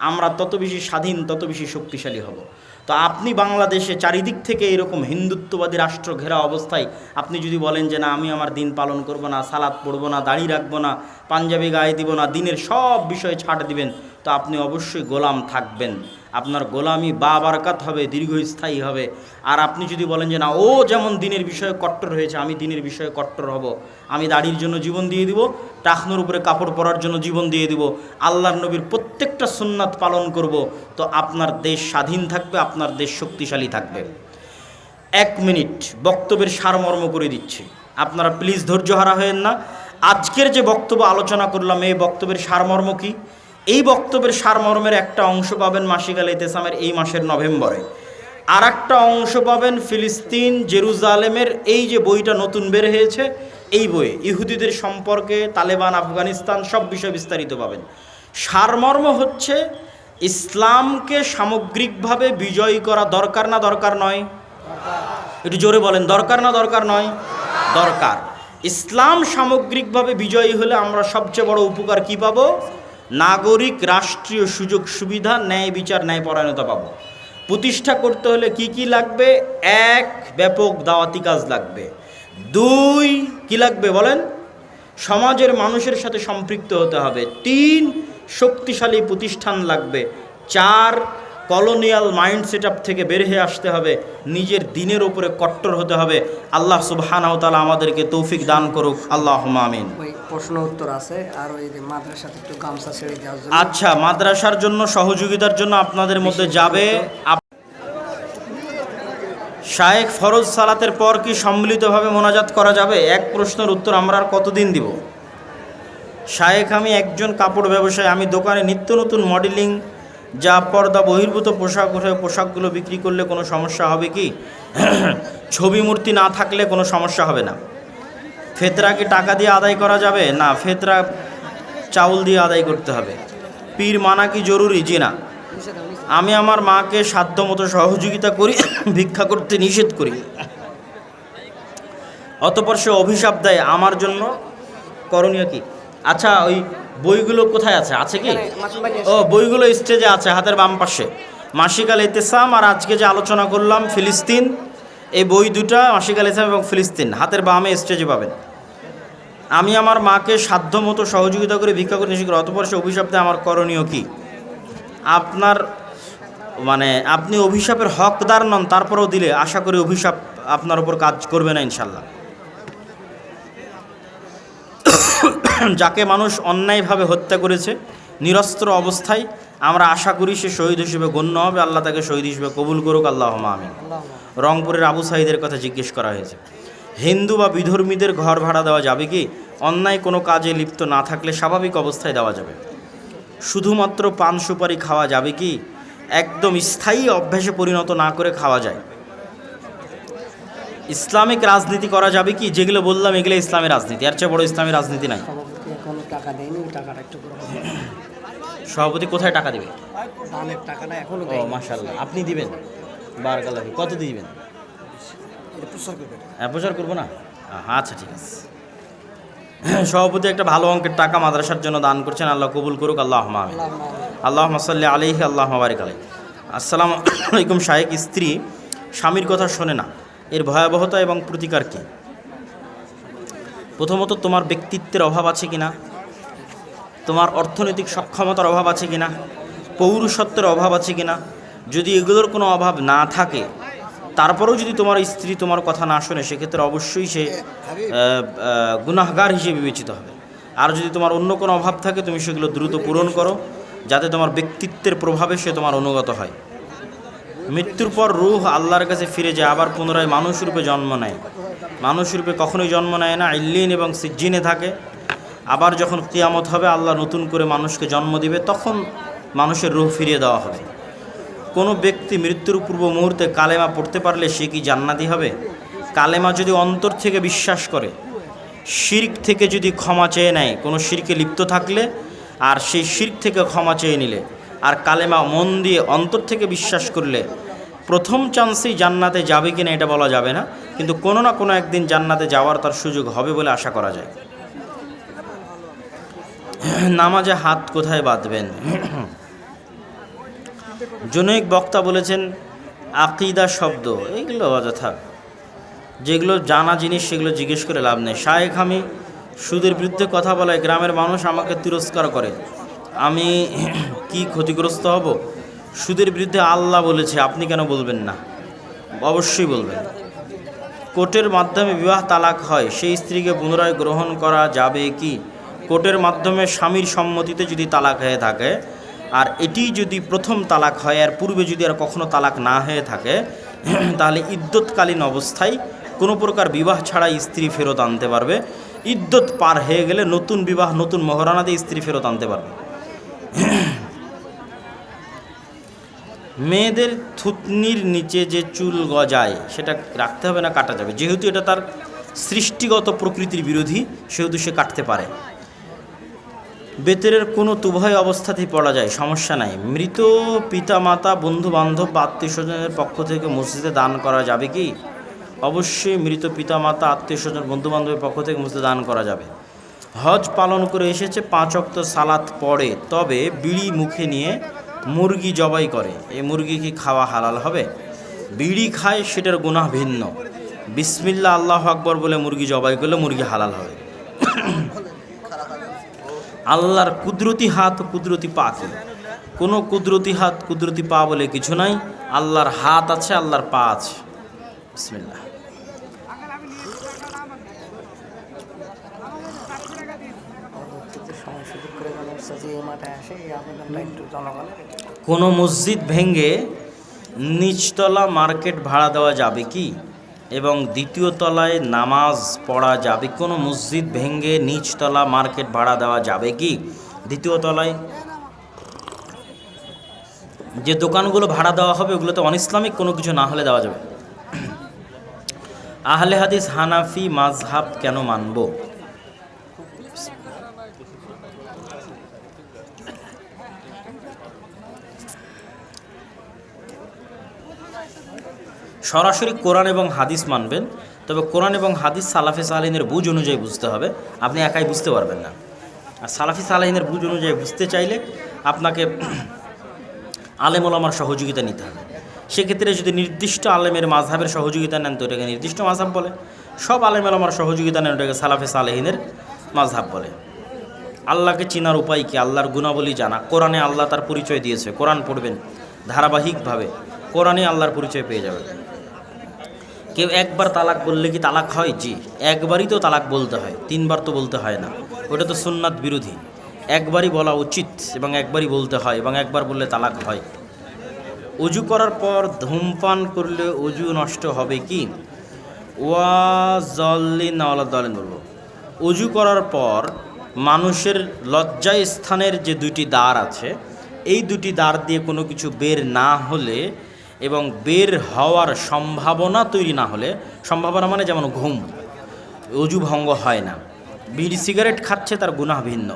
আমরা তত বেশি স্বাধীন, তত বেশি শক্তিশালী হব। তো আপনি বাংলাদেশে চারিদিক থেকে এরকম হিন্দুত্ববাদী রাষ্ট্র ঘেরা অবস্থায় আপনি যদি বলেন যে না আমি আমার দিন পালন করব না, সালাত পড়ব না, দাড়ি রাখবো না, পাঞ্জাবি গায়ে দিব না, দিনের সব বিষয়ে ছাড় দিবেন, তো আপনি অবশ্যই গোলাম থাকবেন। আপনার গোলামি বাবারকাত হবে, দীর্ঘস্থায়ী হবে। আর আপনি যদি বলেন যে না ও যেমন দিনের বিষয়ে কট্টর হয়েছে, আমি দিনের বিষয়ে কট্টর হব, আমি দাড়ির জন্য জীবন দিয়ে দিব, টাকনোর উপরে কাপড় পরার জন্য জীবন দিয়ে দিব, আল্লাহর নবীর প্রত্যেকটা সুন্নাত পালন করব, তো আপনার দেশ স্বাধীন থাকবে, আপনার দেশ শক্তিশালী থাকবে। 1 মিনিট বক্তব্যের সারমর্ম করে দিচ্ছি, আপনারা প্লিজ ধৈর্য হারা হয়েন না। আজকের যে বক্তব্য আলোচনা করলাম, এই বক্তব্যের সারমর্ম কি? এই বক্তব্যের সারমর্মের একটা অংশ পাবেন মাসিক আল ইতিসামের এই মাসের নভেম্বরে, আর একটা অংশ পাবেন ফিলিস্তিন জেরুজালেমের এই যে বইটা নতুন বের হয়েছে, এই বইয়ে ইহুদিদের সম্পর্কে, তালেবান, আফগানিস্তান সব বিষয় বিস্তারিত পাবেন। সারমর্ম হচ্ছে ইসলামকে সামগ্রিকভাবে বিজয়ী করা দরকার না দরকার নয়? একটু জোরে বলেন, দরকার না দরকার নয়? দরকার। ইসলাম সামগ্রিকভাবে বিজয়ী হলে আমরা সবচেয়ে বড় উপকার কি পাবো? নাগরিক রাষ্ট্রীয় সুযোগ সুবিধা, ন্যায় বিচার, ন্যায়পরায়ণতা পাবো। প্রতিষ্ঠা করতে হলে কি কি লাগবে? 1, ব্যাপক দাওয়াতি কাজ লাগবে। 2, কি লাগবে বলেন? সমাজের মানুষের সাথে সম্পৃক্ত হতে হবে। 3, শক্তিশালী প্রতিষ্ঠান লাগবে। 4, কলোনিয়াল মাইন্ড সেট আপ থেকে বের হয়ে আসতে হবে, নিজের দিনের উপরে কট্টর হতে হবে। আল্লাহ সুবহানাহু ওয়া তাআলা আমাদেরকে তৌফিক দান করুক, আল্লাহুম্মা আমিন। ওই প্রশ্ন উত্তর আছে, আর ওই যে মাদ্রাসাতে একটু গামছা ছেড়ে দেওয়ার জন্য। আচ্ছা, মাদ্রাসার জন্য সহযোগিতার জন্য আপনাদের মধ্যে যাবে। শায়েখ ফরজ সালাতের পর কি সম্মিলিতভাবে মোনাজাত করা যাবে? এক প্রশ্নের উত্তর আমরা আর কতদিন দিব? শায়েখ, আমি একজন কাপড় ব্যবসায়ী, আমি দোকানে নিত্য নতুন মডেলিং যা পর্দা বহির্ভূত পোশাক ওঠে, পোশাকগুলো বিক্রি করলে কোনো সমস্যা হবে কি? ছবি মূর্তি না থাকলে কোনো সমস্যা হবে না। ফেতরা কি টাকা দিয়ে আদায় করা যাবে? না, ফেতরা চাউল দিয়ে আদায় করতে হবে। পীর মানা কি জরুরি? জি না। আমি আমার মাকে সাধ্যমতো সহযোগিতা করি, ভিক্ষা করতে নিষেধ করি। অতঃপর সে অভিশাপ দেয়, আমার জন্য করণীয় কি? আচ্ছা, ওই বইগুলো কোথায় আছে? আছে কি? ও, বইগুলো স্টেজে আছে, হাতের বাম পাশে। মাসিক আল ইতিসাম আর আজকে যে আলোচনা করলাম ফিলিস্তিন, এই বই দুটা মাসিক আল ইতিসাম এবং ফিলিস্তিন হাতের বামে স্টেজে পাবেন। আমি আমার মাকে সাধ্যমতো সহযোগিতা করে ভিক্ষা করে নিষেধ করি, অতঃপর সে অভিশাপ দেয়, আমার করণীয় কি? আপনার মানে আপনি অভিশাপের হকদার নন, তারপরেও দিলে আশা করি অভিশাপ আপনার উপর কাজ করবে না ইনশাল্লাহ। যাকে মানুষ অন্যায়ভাবে হত্যা করেছে নিরস্ত্র অবস্থায়, আমরা আশা করি সে শহীদ হিসেবে গণ্য হবে, আল্লাহ তাকে শহীদ হিসেবে কবুল করুক, আল্লাহুম্মা আমিন। রংপুরের আবু সাঈদের কথা জিজ্ঞেস করা হয়েছে, হিন্দু বা বিধর্মীদের ঘর ভাড়া দেওয়া যাবে কি? অন্যায় কোনো কাজে লিপ্ত না থাকলে স্বাভাবিক অবস্থায় দেওয়া যাবে। শুধুমাত্র পান সুপারি খাওয়া যাবে কি? একদম স্থায়ী অভ্যাসে পরিণত না করে খাওয়া যায়। ইসলামিক রাজনীতি করা যাবে কি? যেগুলো বললাম এগুলো ইসলামের রাজনীতি, এর চেয়ে বড় ইসলামী রাজনীতি নাই। সভাপতি এখনো টাকা দেয়নি, টাকাটা একটু করে হবে। সভাপতি কোথায় টাকা দিবে? দানের টাকাটা এখনো ও দেয়নি। মাশাআল্লাহ, আপনি দিবেন? বারাকাল্লাহ ফিক। কত দিবেন? প্রচার করবো না? আচ্ছা, ঠিক আছে। সভাপতি একটা ভালো অঙ্কের টাকা মাদ্রাসার জন্য দান করছেন, আল্লাহ কবুল করুক, আল্লাহুম্মা আমিন। আল্লাহুম্মা সাল্লি আলাইহি, আল্লাহুম্মা বারিক আলাইহি। আসসালামু আলাইকুম শায়েখ, স্ত্রী স্বামীর কথা শোনে না, এর ভয়াবহতা এবং প্রতিকার কী? প্রথমত, তোমার ব্যক্তিত্বের অভাব আছে কিনা, তোমার অর্থনৈতিক সক্ষমতার অভাব আছে কিনা, পৌরুষত্বের অভাব আছে কিনা। যদি এগুলোর কোনো অভাব না থাকে, তারপরেও যদি তোমার স্ত্রী তোমার কথা না শোনে, সেক্ষেত্রে অবশ্যই সে গুনাহগার হিসেবে বিবেচিত হবে। আর যদি তোমার অন্য কোনো অভাব থাকে, তুমি সেগুলো দ্রুত পূরণ করো, যাতে তোমার ব্যক্তিত্বের প্রভাবে সে তোমার অনুগত হয়। মৃত্যুর পর রূহ আল্লাহর কাছে ফিরে যায়, আবার পুনরায় মানুষ রূপে জন্ম নেয়। মানুষ রূপে কখনোই জন্ম নেয় না, ইল্লিন এবং সিজ্জিনে থাকে। আবার যখন কিয়ামত হবে, আল্লাহ নতুন করে মানুষকে জন্ম দিবে, তখন মানুষের রূহ ফিরিয়ে দেওয়া হবে। কোনো ব্যক্তি মৃত্যুর পূর্ব মুহূর্তে কালেমা পড়তে পারলে সে কি জান্নাতি হবে? কালেমা যদি অন্তর থেকে বিশ্বাস করে, শিরক থেকে যদি ক্ষমা চেয়ে নেয়, কোনো শিরকে লিপ্ত থাকলে, আর সেই শিরক থেকে ক্ষমা চেয়ে নিলে, আর কালেমা মন দিয়ে অন্তর থেকে বিশ্বাস করলে, প্রথম চান্সেই জান্নাতে যাবে কিনা এটা বলা যাবে না, কিন্তু কোনো না কোনো একদিন জান্নাতে যাওয়ার তার সুযোগ হবে বলে আশা করা যায়। নামাজে হাত কোথায় বাঁধবেন? জনৈক বক্তা বলেছেন আকিদা শব্দ এইগুলো অযথা, যেগুলো জানা জিনিস সেগুলো জিজ্ঞেস করে লাভ নেই। শায়েখ আমি সুদের বিরুদ্ধে কথা বলায় গ্রামের মানুষ আমাকে তিরস্কার করে, আমি কি ক্ষতিগ্রস্ত হব? সুদের বিরুদ্ধে আল্লাহ বলেছে, আপনি কেন বলবেন না? অবশ্যই বলবেন। কোর্টের মাধ্যমে বিবাহ তালাক হয়, সেই স্ত্রীকে পুনরায় গ্রহণ করা যাবে কি? কোর্টের মাধ্যমে স্বামীর সম্মতিতে যদি তালাক হয়ে থাকে, আর এটি যদি প্রথম তালাক হয়, আর পূর্বে যদি আর কখনো তালাক না হয়ে থাকে, তাহলে ইদ্যৎকালীন অবস্থায় কোনো প্রকার বিবাহ ছাড়াই স্ত্রী ফেরত আনতে পারবে। ইদ্যৎ পার হয়ে গেলে নতুন বিবাহ, নতুন মহরানা দিয়ে স্ত্রী ফেরত আনতে পারবে। মেয়েদের থুতনির নিচে যে চুল গজায় সেটা রাখতে হবে না কাটা যাবে? যেহেতু এটা তার সৃষ্টিগত প্রকৃতির বিরোধী, সেহেতু সে কাটতে পারে। বেতের কোনো উভয় অবস্থাতেই পড়া যায়, সমস্যা নাই। মৃত পিতামাতা, বন্ধু বান্ধব বা আত্মীয় স্বজনের পক্ষ থেকে মসজিদে দান করা যাবে কি? অবশ্যই মৃত পিতামাতা, আত্মীয় স্বজন, বন্ধু বান্ধবের পক্ষ থেকে মসজিদে দান করা যাবে। হজ পালন করে এসেছে, 5 ওয়াক্ত সালাত পড়ে, তবে বিড়ি মুখে নিয়ে মুরগি জবাই করে, এই মুরগি কি খাওয়া হালাল হবে? বিড়ি খায় সেটার গুনাহ ভিন্ন। বিসমিল্লাহ আল্লাহু আকবার বলে মুরগি জবাই করলে মুরগি হালাল হবে। আল্লাহর কুদরতি হাত ও কুদরতি পা কি? কোনো কুদরতি হাত কুদরতি পা বলে কিছু নাই। আল্লাহর হাত আছে, আল্লাহর পা আছে। বিসমিল্লাহ। কোনো মসজিদ ভেঙে নিচতলা মার্কেট ভাড়া দেওয়া যাবে কি? এবং দ্বিতীয় তলায় নামাজ পড়া যাবে? কোনো মসজিদ ভেঙে নিচতলা মার্কেট ভাড়া দেওয়া যাবে কি? দ্বিতীয় তলায় যে দোকানগুলো ভাড়া দেওয়া হবে ওগুলোতে অনইসলামিক কোনো কিছু না হলে দেওয়া যাবে। আহলে হাদিস হানাফি মাযহাব কেন মানব? সরাসরি কোরআন এবং হাদিস মানবেন, তবে কোরআন এবং হাদিস সালাফি সালেহিনের বুঝ অনুযায়ী বুঝতে হবে, আপনি একাই বুঝতে পারবেন না। আর সালাফি সালেহিনের বুঝ অনুযায়ী বুঝতে চাইলে আপনাকে আলেম ওলামার সহযোগিতা নিতে হবে। সেক্ষেত্রে যদি নির্দিষ্ট আলেমের মাযহাবের সহযোগিতা নেন তো এটাকে নির্দিষ্ট মাযহাব বলে, সব আলেম ওলামার সহযোগিতা নেন ওটাকে সালাফি সালেহিনের মাযহাব বলে। আল্লাহকে চেনার উপায় কি? আল্লাহর গুণাবলী জানা। কোরআনে আল্লাহ তার পরিচয় দিয়েছে, কোরআন পড়বেন ধারাবাহিকভাবে, কোরআনে আল্লাহর পরিচয় পেয়ে যাবেন। কেউ একবার তালাক বললে কি তালাক হয়? জি, একবারই তো তালাক বলতে হয়, 3 বার তো বলতে হয় না, ওটা তো সুন্নাত বিরোধী। একবারই বলা উচিত এবং একবারই বলতে হয়, এবং একবার বললে তালাক হয়। অজু করার পর ধূমপান করলে অজু নষ্ট হবে কি? ওয়াজল্লিন নাওয়ালাদ্দালিন বলবো। অজু করার পর মানুষের লজ্জা স্থানের যে 2টি দ্বার আছে, এই 2টি দ্বার দিয়ে কোনো কিছু বের না হলে এবং বের হওয়ার সম্ভাবনা তৈরি না হলে, সম্ভাবনা মানে যেমন ঘুম, অজু ভঙ্গ হয় না। বিড়ি সিগারেট খাচ্ছে, তার গুনাহ ভিন্ন।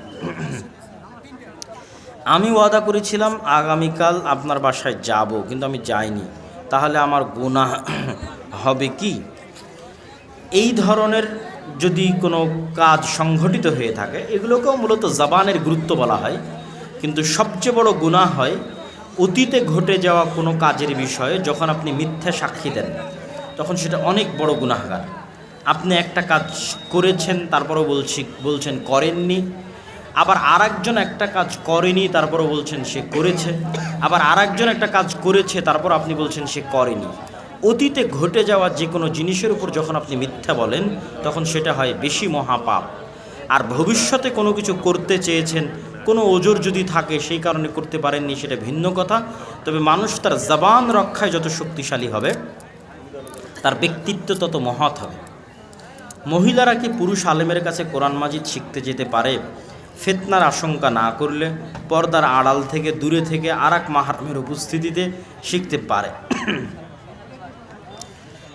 আমি ওয়াদা করেছিলাম আগামীকাল আপনার বাসায় যাব, কিন্তু আমি যাইনি, তাহলে আমার গুনাহ হবে কি? এই ধরনের যদি কোনো কাজ সংঘটিত হয়ে থাকে, এগুলোকেও মূলত জবানের গুরুত্ব বলা হয়, কিন্তু সবচেয়ে বড় গুনাহ হয় অতীতে ঘটে যাওয়া কোনো কাজের বিষয়ে যখন আপনি মিথ্যা সাক্ষী দেন, তখন সেটা অনেক বড় গুনাহগার। আপনি একটা কাজ করেছেন, তারপরও বলছেন করেননি, আবার আরেকজন একটা কাজ করেনি, তারপরও বলছেন সে করেছে, আবার আরেকজন একটা কাজ করেছে, তারপর আপনি বলছেন সে করেনি। অতীতে ঘটে যাওয়া যে কোনো জিনিসের উপর যখন আপনি মিথ্যা বলেন, তখন সেটা হয় বেশি মহাপাপ। আর ভবিষ্যতে কোনো কিছু করতে চেয়েছেন, কোনো ওজর যদি থাকে সেই কারণে করতে পারেননি, সেটা ভিন্ন কথা। তবে মানুষ তার জবান রক্ষায় যত শক্তিশালী হবে, তার ব্যক্তিত্ব তত মহৎ হবে। মহিলারা কি পুরুষ আলেমের কাছে কোরআন মাজিদ শিখতে যেতে পারে? ফিতনার আশঙ্কা না করলে পর্দার আড়াল থেকে, দূরে থেকে আরেক মাহরামের উপস্থিতিতে শিখতে পারে,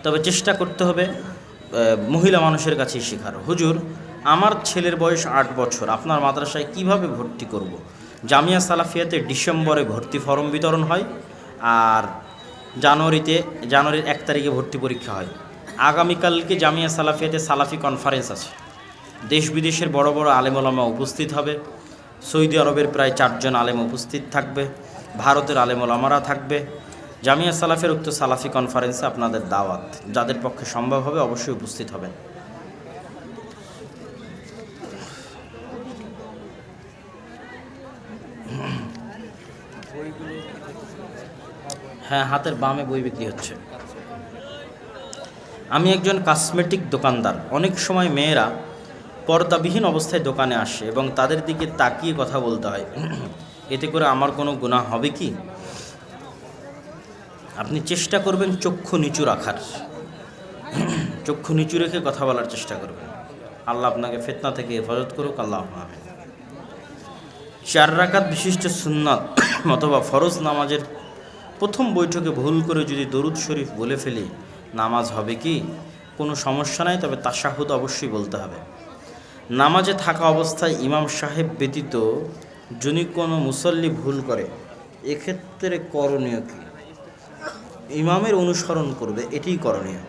তবে চেষ্টা করতে হবে মহিলা মানুষের কাছেই শেখার। হুজুর, আমার ছেলের বয়স 8 বছর, আপনার মাদ্রাসায় কিভাবে ভর্তি করব? জামিয়া সালাফিয়াতে ডিসেম্বরে ভর্তি ফরম বিতরণ হয়, আর জানুয়ারির 1 তারিখে ভর্তি পরীক্ষা হয়। আগামীকালকে জামিয়া সালাফিয়াতে সালাফি কনফারেন্স আছে, দেশ বিদেশের বড় বড় আলেম ওলামা উপস্থিত হবে। সৌদি আরবের প্রায় 4 জন আলেম উপস্থিত থাকবে। ভারতের আলেম ওলামারা থাকবে। জামিয়া সালাফের উক্ত সালাফি কনফারেন্সে আপনাদের দাওয়াত, যাদের পক্ষে সম্ভব হবে অবশ্যই উপস্থিত হবেন। হ্যাঁ, হাতের বামে বই বিক্রি হচ্ছে। আমি একজন কসমেটিক দোকানদার। অনেক সময় মেয়েরা পর্দাবিহীন অবস্থায় দোকানে আসে এবং তাদের দিকে তাকিয়ে কথা বলতে হয়, এতে করে আমার কোনো গুনাহ হবে কি? আপনি চেষ্টা করবেন চক্ষু নিচু রাখার, চক্ষু নিচু রেখে কথা বলার চেষ্টা করবেন। আল্লাহ আপনাকে ফিতনা থেকে হেফাজত করুক, আল্লাহ আমিন। 4 রাকাত বিশিষ্ট সুন্নাত অথবা ফরজ নামাজের প্রথম বৈঠকে ভুল করে যদি দরুদ শরীফ বলে ফেলি, নামাজ হবে কি? কোনো সমস্যা নাই, তবে তাশাহুদ অবশ্যই বলতে হবে। নামাজে থাকা অবস্থায় ইমাম সাহেব ব্যতীত যদি কোনো মুসল্লি ভুল করে, এক্ষেত্রে করণীয় কি? ইমামের অনুসরণ করবে, এটিই করণীয়।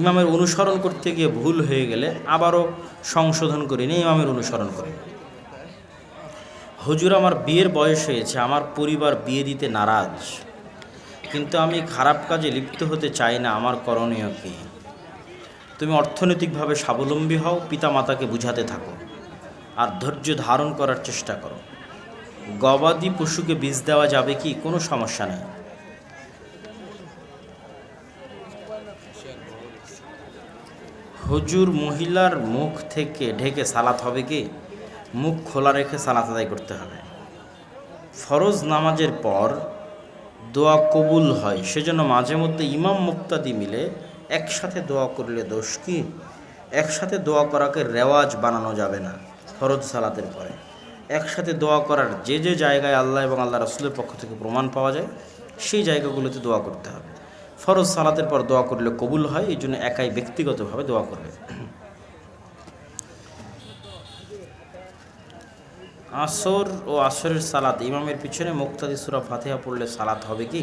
ইমামের অনুসরণ করতে গিয়ে ভুল হয়ে গেলে আবারও সংশোধন করে নিয়ে ইমামের অনুসরণ করে। হুজুর, আমার বিয়ের বয়স হয়েছে, আমার পরিবার বিয়ে দিতে নারাজ, কিন্তু আমি খারাপ কাজে লিপ্ত হতে চাই না, আমার করণীয় কি? তুমি অর্থনৈতিকভাবে স্বাবলম্বী হও, পিতামাতাকে বুঝাতে থাকো, আর ধৈর্য ধারণ করার চেষ্টা করো। গবাদি পশুকে বীজ দেওয়া যাবে কি? কোনো সমস্যা নেই। হুজুর, মহিলার মুখ থেকে ঢেকে সালাত হবে কি? মুখ খোলা রেখে সালাত আদায় করতে হবে। ফরজ নামাজের পর দোয়া কবুল হয়, সেজন্য মাঝে মধ্যে ইমাম মুক্তাদি মিলে একসাথে দোয়া করলে দোষ কি? একসাথে দোয়া করাকে রেওয়াজ বানানো যাবে না। ফরজ সালাতের পরে একসাথে দোয়া করার যে যে জায়গায় আল্লাহ এবং আল্লাহ রাসূলের পক্ষ থেকে প্রমাণ পাওয়া যায়, সেই জায়গাগুলোতে দোয়া করতে হবে। ফরজ সালাতের পর দোয়া করলে কবুল হয়, এই জন্য একাই ব্যক্তিগতভাবে দোয়া করবে। আসর ও আসরের সালাত ইমামের পিছনে মুক্তাদি সূরা ফাতিহা পড়লে সালাত হবে কি?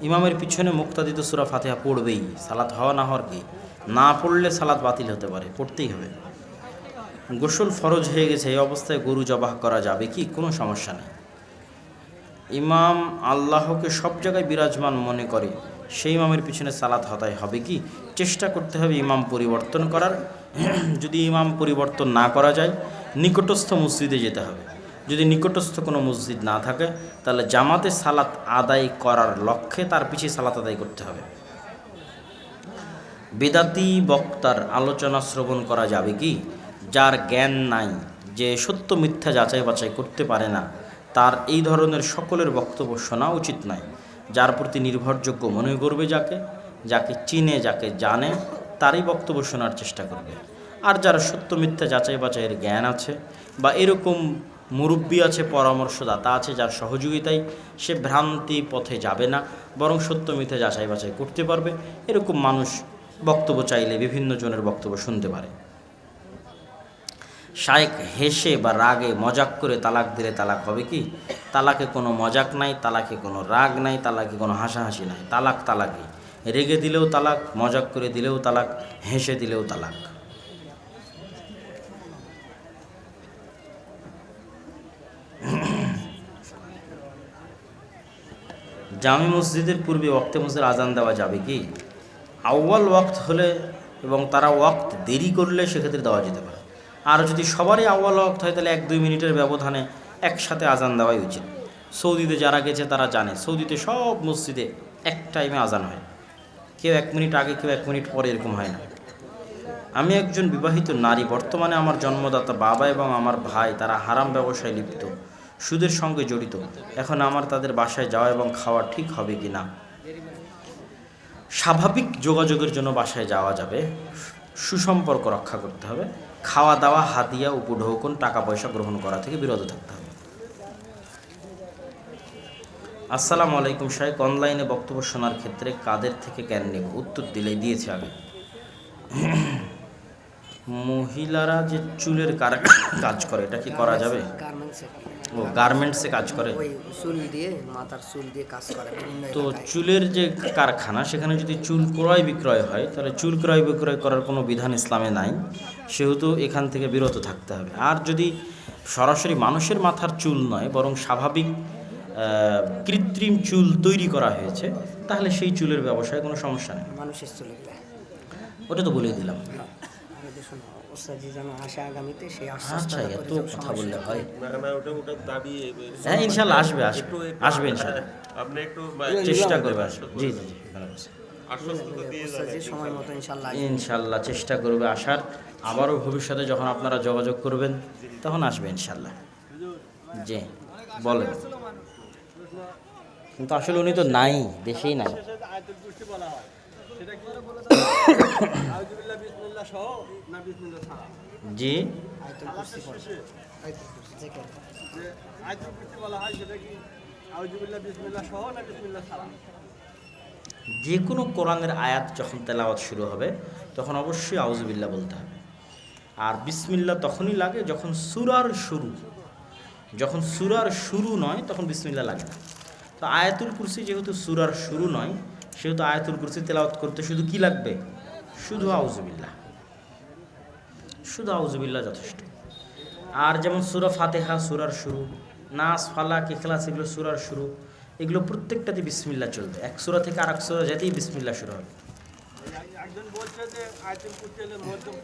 ইমামের পিছনে মুক্তাদি তো সূরা ফাতিহা পড়বেই, সালাত হওয়া না হওয়ার কি? না পড়লে সালাত বাতিল হতে পারে, পড়তেই হবে। গোসল ফরজ হয়ে গেছে, এই অবস্থায় গরু জবাহ করা যাবে কি? কোনো সমস্যা নেই। ইমাম আল্লাহকে সব জায়গায় বিরাজমান মনে করে, সেই ইমামের পিছনে সালাত আদায় হবে কি? চেষ্টা করতে হবে ইমাম পরিবর্তন করার। যদি ইমাম পরিবর্তন না করা যায়, নিকটস্থ মসজিদে যেতে হবে। যদি নিকটস্থ কোনো মসজিদ না থাকে, তাহলে জামাতে সালাত আদায় করার লক্ষ্যে তার পিছিয়ে সালাত আদায় করতে হবে। বেদাতি বক্তার আলোচনা শ্রবণ করা যাবে কি? যার জ্ঞান নাই, যে সত্য মিথ্যা যাচাই বাছাই করতে পারে না, তার এই ধরনের সকলের বক্তব্য শোনা উচিত নয়। যার প্রতি নির্ভরযোগ্য মনে করবে, যাকে চিনে, যাকে জানে, তারই বক্তব্য শোনার চেষ্টা করবে। আর যারা সত্য মিথ্যা যাচাই বাছাইয়ের জ্ঞান আছে, বা এরকম মুরব্বী আছে, পরামর্শদাতা আছে, যার সহযোগিতায় সে ভ্রান্তি পথে যাবে না, বরং সত্য মিথ্যা যাচাই বাছাই করতে পারবে, এরকম মানুষ বক্তব্য চাইলে বিভিন্ন জনের বক্তব্য শুনতে পারে। শায়েখ হেসে বা রাগে মজাক করে তালাক দিলে তালাক হবে কি? তালাকে কোনো মজাক নাই, তালাকে কোনো রাগ নাই, তালাকে কোনো হাসাহাসি নাই। তালাক তালাকই। রেগে দিলেও তালাক, মজাক করে দিলেও তালাক, হেসে দিলেও তালাক। জামি মসজিদের পূর্বে ওয়াক্তে মসজিদের আজান দেওয়া যাবে কি? আউয়াল ওয়াক্ত হলে এবং তারা ওয়াক্ত দেরি করলে সেক্ষেত্রে দেওয়া যেতে পারে। আর যদি সবারই আউয়াল ওয়াক্ত হয়, তাহলে 1-2 মিনিটের ব্যবধানে একসাথে আজান দেওয়াই উচিত। সৌদিতে যারা গেছে তারা জানে, সৌদিতে সব মসজিদে এক টাইমে আজান হয়, কেউ 1 মিনিট আগে, কেউ 1 মিনিট পরে, এরকম হয় না। আমি একজন বিবাহিত নারী। বর্তমানে আমার জন্মদাতা বাবা এবং আমার ভাই তারা হারাম ব্যবসায় লিপ্ত, সুদের সঙ্গে জড়িত। এখন আমার তাদের বাসায় যাওয়া এবং খাওয়া ঠিক হবে কি না? স্বাভাবিক যোগাযোগের জন্য বাসায় যাওয়া যাবে, সুসম্পর্ক রক্ষা করতে হবে। খাওয়া দাওয়া, হাদিয়া, উপঢৌকন, টাকা পয়সা গ্রহণ করা থেকে বিরত থাকতে হবে। আসসালামু আলাইকুম শাইখ, অনলাইনে বক্তব্য শোনার ক্ষেত্রে কাদের থেকে জ্ঞান নেব? উত্তর দিয়েছে আগে। মহিলারা যে চুলের কাজ করে, এটা কি করা যাবে? ও গার্মেন্টসে কাজ করে, চুল দিয়ে, মাথার চুল দিয়ে কাজ করে। তো চুলের যে কারখানা, সেখানে যদি চুল ক্রয় বিক্রয় হয়, তাহলে চুল ক্রয় বিক্রয় করার কোনো বিধান ইসলামে নাই, সেহেতু এখান থেকে বিরত থাকতে হবে। আর যদি সরাসরি মানুষের মাথার চুল নয়, বরং স্বাভাবিক কৃত্রিম চুল তৈরি করা হয়েছে, তাহলে সেই চুলের ব্যবসায় কোনো সমস্যা নেই। মানুষের চুলে দেয়। ওটা তো বলেই দিলাম। আর এই যে শোনো, ওস্তাদজি যেন আসে আগামীতে সেই আচ্ছা, আশ্বাসটা এত করে যাও, কথা সমস্যা বললে নেই। হয়? ওটার দাবি হ্যাঁ, ইনশাল্লাহ আসবে, আসবে ইনশাল্লাহ, আপনি একটু চেষ্টা করবে আসবে। জি জি জি, ভালো আছে। আশ্বস্ততা দিয়ে ওস্তাদজি সময় মতো ইনশাল্লাহ আসবে। ইনশাল্লাহ চেষ্টা করবে আসার। আবারও ভবিষ্যতে যখন আপনারা যোগাযোগ করবেন তখন আসবে ইনশাল্লাহ। জি বলেন। কিন্তু আসলে উনি তো নাই, দেশেই নাই। আয়াতুল কুরসি বলা হয়, সেটা কি আউযুবিল্লাহ বিসমিল্লাহ সহ না বিসমিল্লাহ ছাড়া? জি, আয়াতুল কুরসি পড়ে। আয়াতুল কুরসি জিকির। যে আয়াতুল কুরসি বলা হয় সেটা কি আউযুবিল্লাহ বিসমিল্লাহ সহ না বিসমিল্লাহ ছাড়া? যে কোনো কোরআনের আয়াত যখন তেলাওয়াত শুরু হবে তখন অবশ্যই আউযুবিল্লাহ বলতে হবে। আর বিসমিল্লাহ তখনই লাগে যখন সূরার শুরু, যখন সূরার শুরু নয় তখন বিসমিল্লাহ লাগে না। তো আয়াতুল কুরসি যেহেতু সূরার শুরু নয়, সেহেতু আয়াতুল কুরসি তেলাওয়াত করতে শুধু কি লাগবে? শুধু আউযুবিল্লাহ, শুধু আউযুবিল্লাহ যথেষ্ট। আর যেমন সূরা ফাতিহা সূরার শুরু, নাস ফালাক ইখলাস এগুলো সূরার শুরু, এগুলো প্রত্যেকটাতে বিসমিল্লাহ চলবে। এক সূরা থেকে আরেক সূরা যেতেই বিসমিল্লাহ শুরু হবে। একজন বলছে যে আয়াতুল কুরসি হলে মধ্যম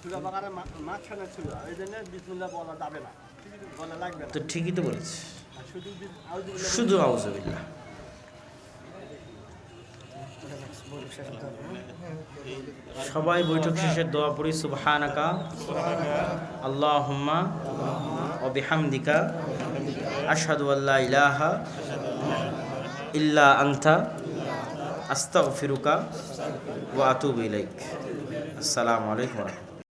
সূরা বাকারার মাঝখানে ছিল, এই জন্য বিসমিল্লাহ বলা যাবে না, বলা লাগবে না। তো ঠিকই তো বলেছি, আর শুধু আউযুবিল্লাহ শুধু আউযুবিল্লাহ। বৈঠক শেষ হতে হবে, হ্যাঁ? সবাই বৈঠক শেষের দোয়া পড়ি, সুবহানাকা আল্লাহুম্মা ওয়া বিহামদিকা আশহাদু আল্লা ইলাহা ইল্লা আনতা আস্তাগফিরুকা ওয়া আতুবু ইলাইক। আসসালামু আলাইকুম ওয়া রাহমাতুল্লাহ।